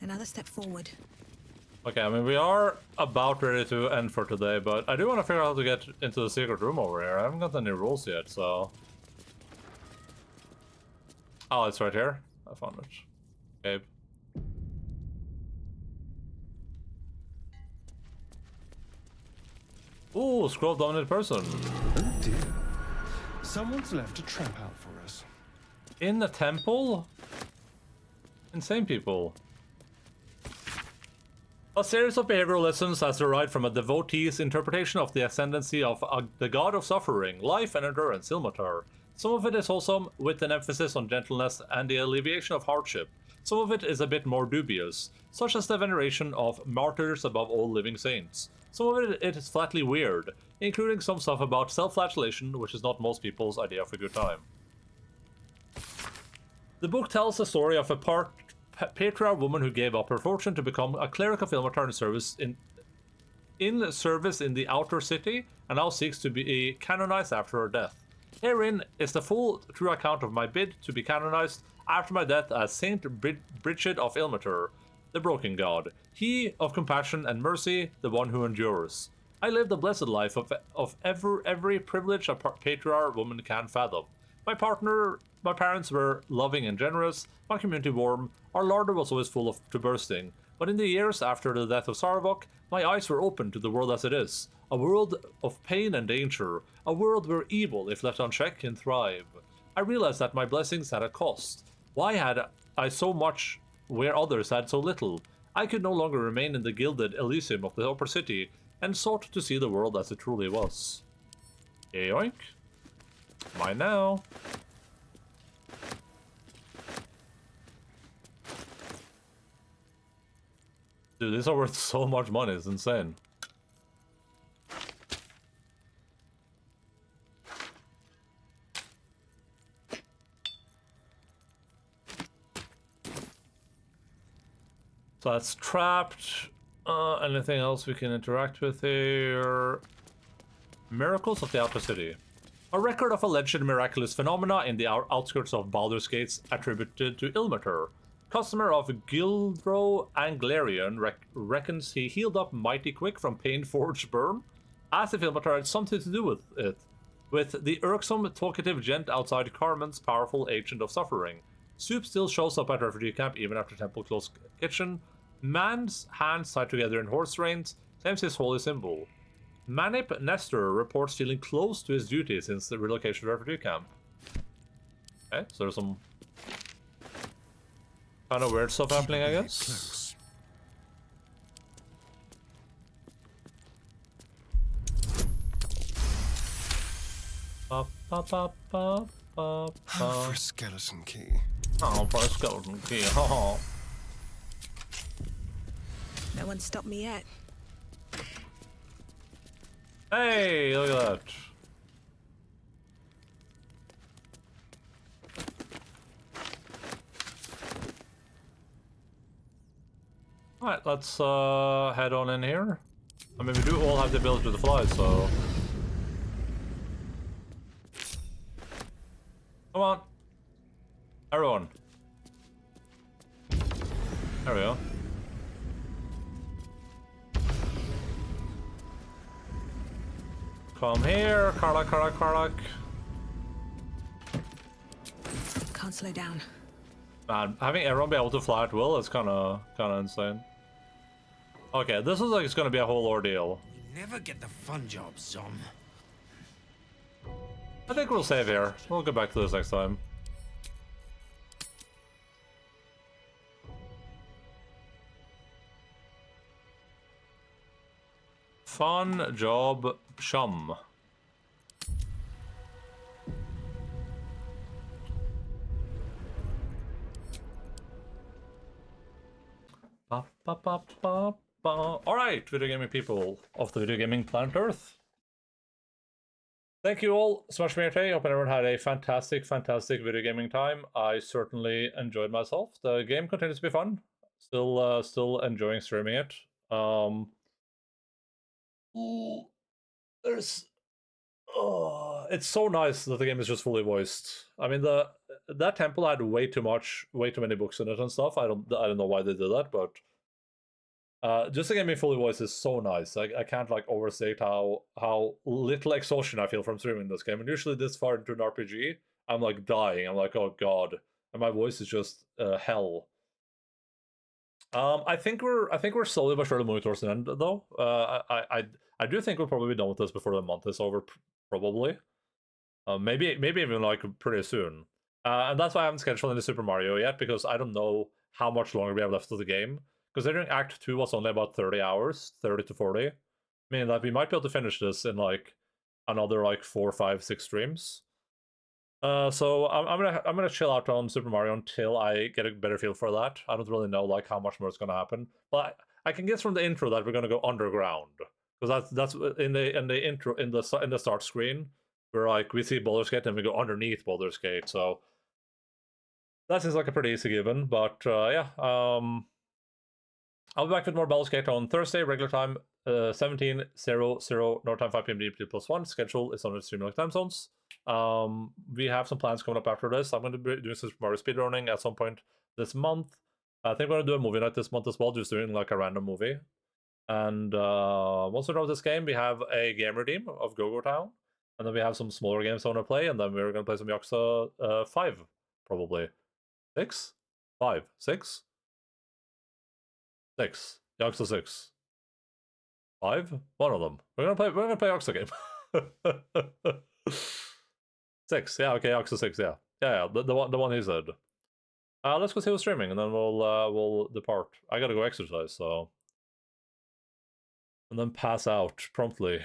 S5: Another step forward.
S1: Okay, I mean, we are about ready to end for today, but I do want to figure out how to get into the secret room over here. I haven't got any rules yet, so... Oh, it's right here. I found it. Okay. Ooh, scroll dominant person.
S11: Oh dear. Someone's left a trap out for us.
S1: In the temple? Insane people. A series of behavioral lessons has derived from a devotee's interpretation of the ascendancy of the god of suffering, life, and endurance, Ilmatar. Some of it is wholesome, with an emphasis on gentleness and the alleviation of hardship. Some of it is a bit more dubious, such as the veneration of martyrs above all living saints. Some of it is flatly weird, including some stuff about self-flagellation, which is not most people's idea of a good time. The book tells the story of a patriarch woman who gave up her fortune to become a cleric of Ilmatar in service in the outer city, and now seeks to be canonized after her death. Herein is the full true account of my bid to be canonized after my death as Saint Bridget of Ilmatar, the broken god, he of compassion and mercy, the one who endures. I lived a blessed life of every privilege a patriarch woman can fathom. My parents were loving and generous, my community warm, our larder was always full to bursting. But in the years after the death of Sarvok, my eyes were open to the world as it is. A world of pain and danger, a world where evil, if left unchecked, can thrive. I realized that my blessings had a cost. Why had I so much where others had so little? I could no longer remain in the gilded Elysium of the upper city, and sought to see the world as it truly was. Yoink. Mine now. Dude, these are worth so much money, it's insane. So that's trapped. Anything else we can interact with here? Miracles of the Outer City. A record of alleged miraculous phenomena in the outskirts of Baldur's Gates attributed to Ilmatar. Customer of Gildro Anglarian reckons he healed up mighty quick from pain-forged burn, as if Ilmatar had something to do with it. With the irksome, talkative gent outside Carmen's powerful agent of suffering. Soup still shows up at refugee camp even after temple closed kitchen. Man's hands tied together in horse reins, claims his holy symbol. Manip Nestor reports feeling close to his duty since the relocation to refugee camp. Okay, so there's some kind of weird stuff happening, I guess.
S11: For a skeleton key.
S1: Oh, for a skeleton key. Oh.
S5: No one stopped me yet.
S1: Hey, look at that. Alright, let's head on in here. I mean, we do all have the ability to fly, so... Come on. Everyone. There we go. Come here, Karlak.
S5: Can't slow down.
S1: Man, having everyone be able to fly at will is kind of insane. Okay, this is like it's gonna be a whole ordeal.
S20: We never get the fun job, Zom.
S1: I think we'll save here. We'll get back to this next time. Fun job, chum. Alright, video gaming people of the video gaming planet Earth. Thank you all so much for being here today. Hope everyone had a fantastic video gaming time. I certainly enjoyed myself. The game continues to be fun. Still enjoying streaming it. It's so nice that the game is just fully voiced. I mean, that temple had way too many books in it and stuff. I don't know why they did that, but just the game being fully voiced is so nice. I can't like overstate how little exhaustion I feel from streaming this game. And usually this far into an RPG, I'm like dying. I'm like, oh god, and my voice is just hell. I think we're slowly but surely moving towards the end, though. I do think we'll probably be done with this before the month is over, probably. Maybe even like pretty soon. And that's why I haven't scheduled any Super Mario yet, because I don't know how much longer we have left of the game. Considering Act 2 was only about 30 hours, 30 to 40, meaning that we might be able to finish this in like another like 4, 5, 6 streams. So I'm gonna chill out on Super Mario until I get a better feel for that. I don't really know like how much more is gonna happen, but I can guess from the intro that we're gonna go underground, because that's in the intro in the start screen where like we see Baldur's Gate and we go underneath Baldur's Gate. So that seems like a pretty easy given, but yeah. I'll be back with more Baldur's Gate on Thursday, regular time, 17:00 North time, 5 p.m. DPT +1. Schedule is on the stream time zones. We have some plans coming up after this. I'm going to be doing some Mario speedrunning at some point this month. I think we're going to do a movie night this month as well, just doing like a random movie. And once we're done with this game, we have a game redeem of Go-Go Town. And then we have some smaller games I want to play, and then we're going to play some Yakuza 5, probably. 6? 5? 6? 6. Yakuza 6. 5? One of them. We're gonna play Yakuza game. 6. Yeah, okay, Yakuza 6, yeah. Yeah, the one he said. Let's go see who's streaming, and then we'll depart. I gotta go exercise, so. And then pass out promptly.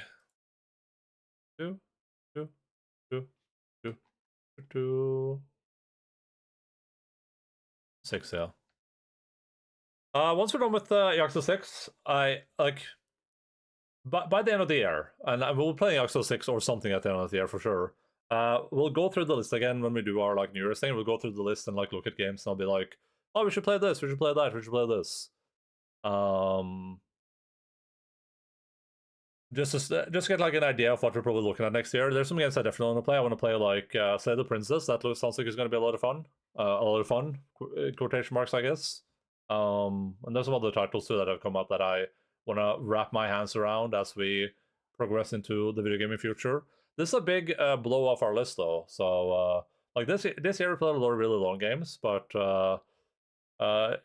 S1: 2. 6, yeah. Once we're done with Yakuza 6, I like by the end of the year, and we'll play Yakuza 6 or something at the end of the year for sure. We'll go through the list again when we do our like New Year's thing. We'll go through the list and like look at games, and I'll be like, oh, we should play this, we should play that, we should play this. Just get like an idea of what we're probably looking at next year. There's some games I definitely want to play. I want to play like Slay the Princess. That sounds like it's going to be a lot of fun. Quotation marks, I guess. And there's some other titles too that have come up that I want to wrap my hands around as we progress into the video gaming future. This is a big blow off our list though. So like this year we played a lot of really long games, but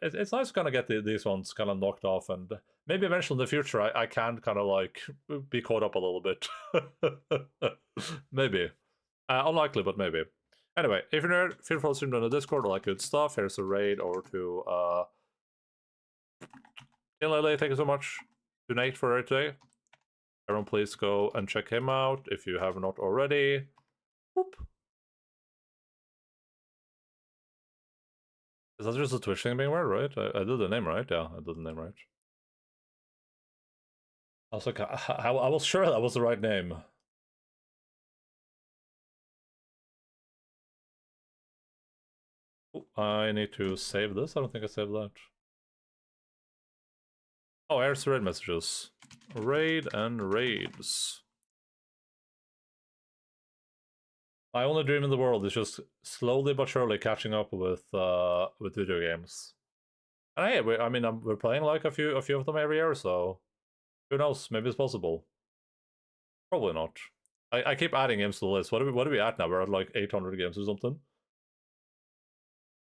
S1: it's nice to kind of get these ones kind of knocked off, and maybe eventually in the future I can kind of like be caught up a little bit. Maybe. Unlikely, but maybe. Anyway, if you're nerd, feel free to stream on the Discord, all that good stuff. Here's a raid over to Endaline. Thank you so much to Nate for it today. Everyone please go and check him out if you have not already. Whoop. Is that just a Twitch thing being weird, right? I did the name right, yeah, I did the name right. I was like, I was sure that was the right name. I need to save this. I don't think I saved that. Oh, here's the raid messages. Raid and raids. My only dream in the world is just slowly but surely catching up with video games. And hey, we're playing like a few of them every year, so who knows? Maybe it's possible. Probably not. I keep adding games to the list. What are we at now? We're at like 800 games or something.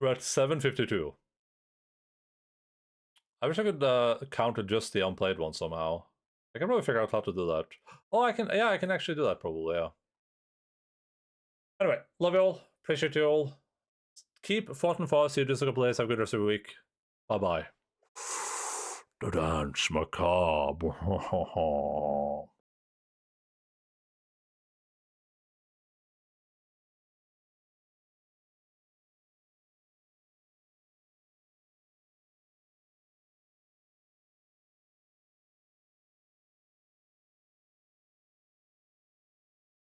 S1: We're at 752. I wish I could count just the unplayed ones somehow. I can probably figure out how to do that. Oh, I can. Yeah, I can actually do that probably. Yeah. Anyway, love you all. Appreciate you all. Keep fighting fast. See you just a couple days. Have a good rest of the week. Bye bye. The dance macabre.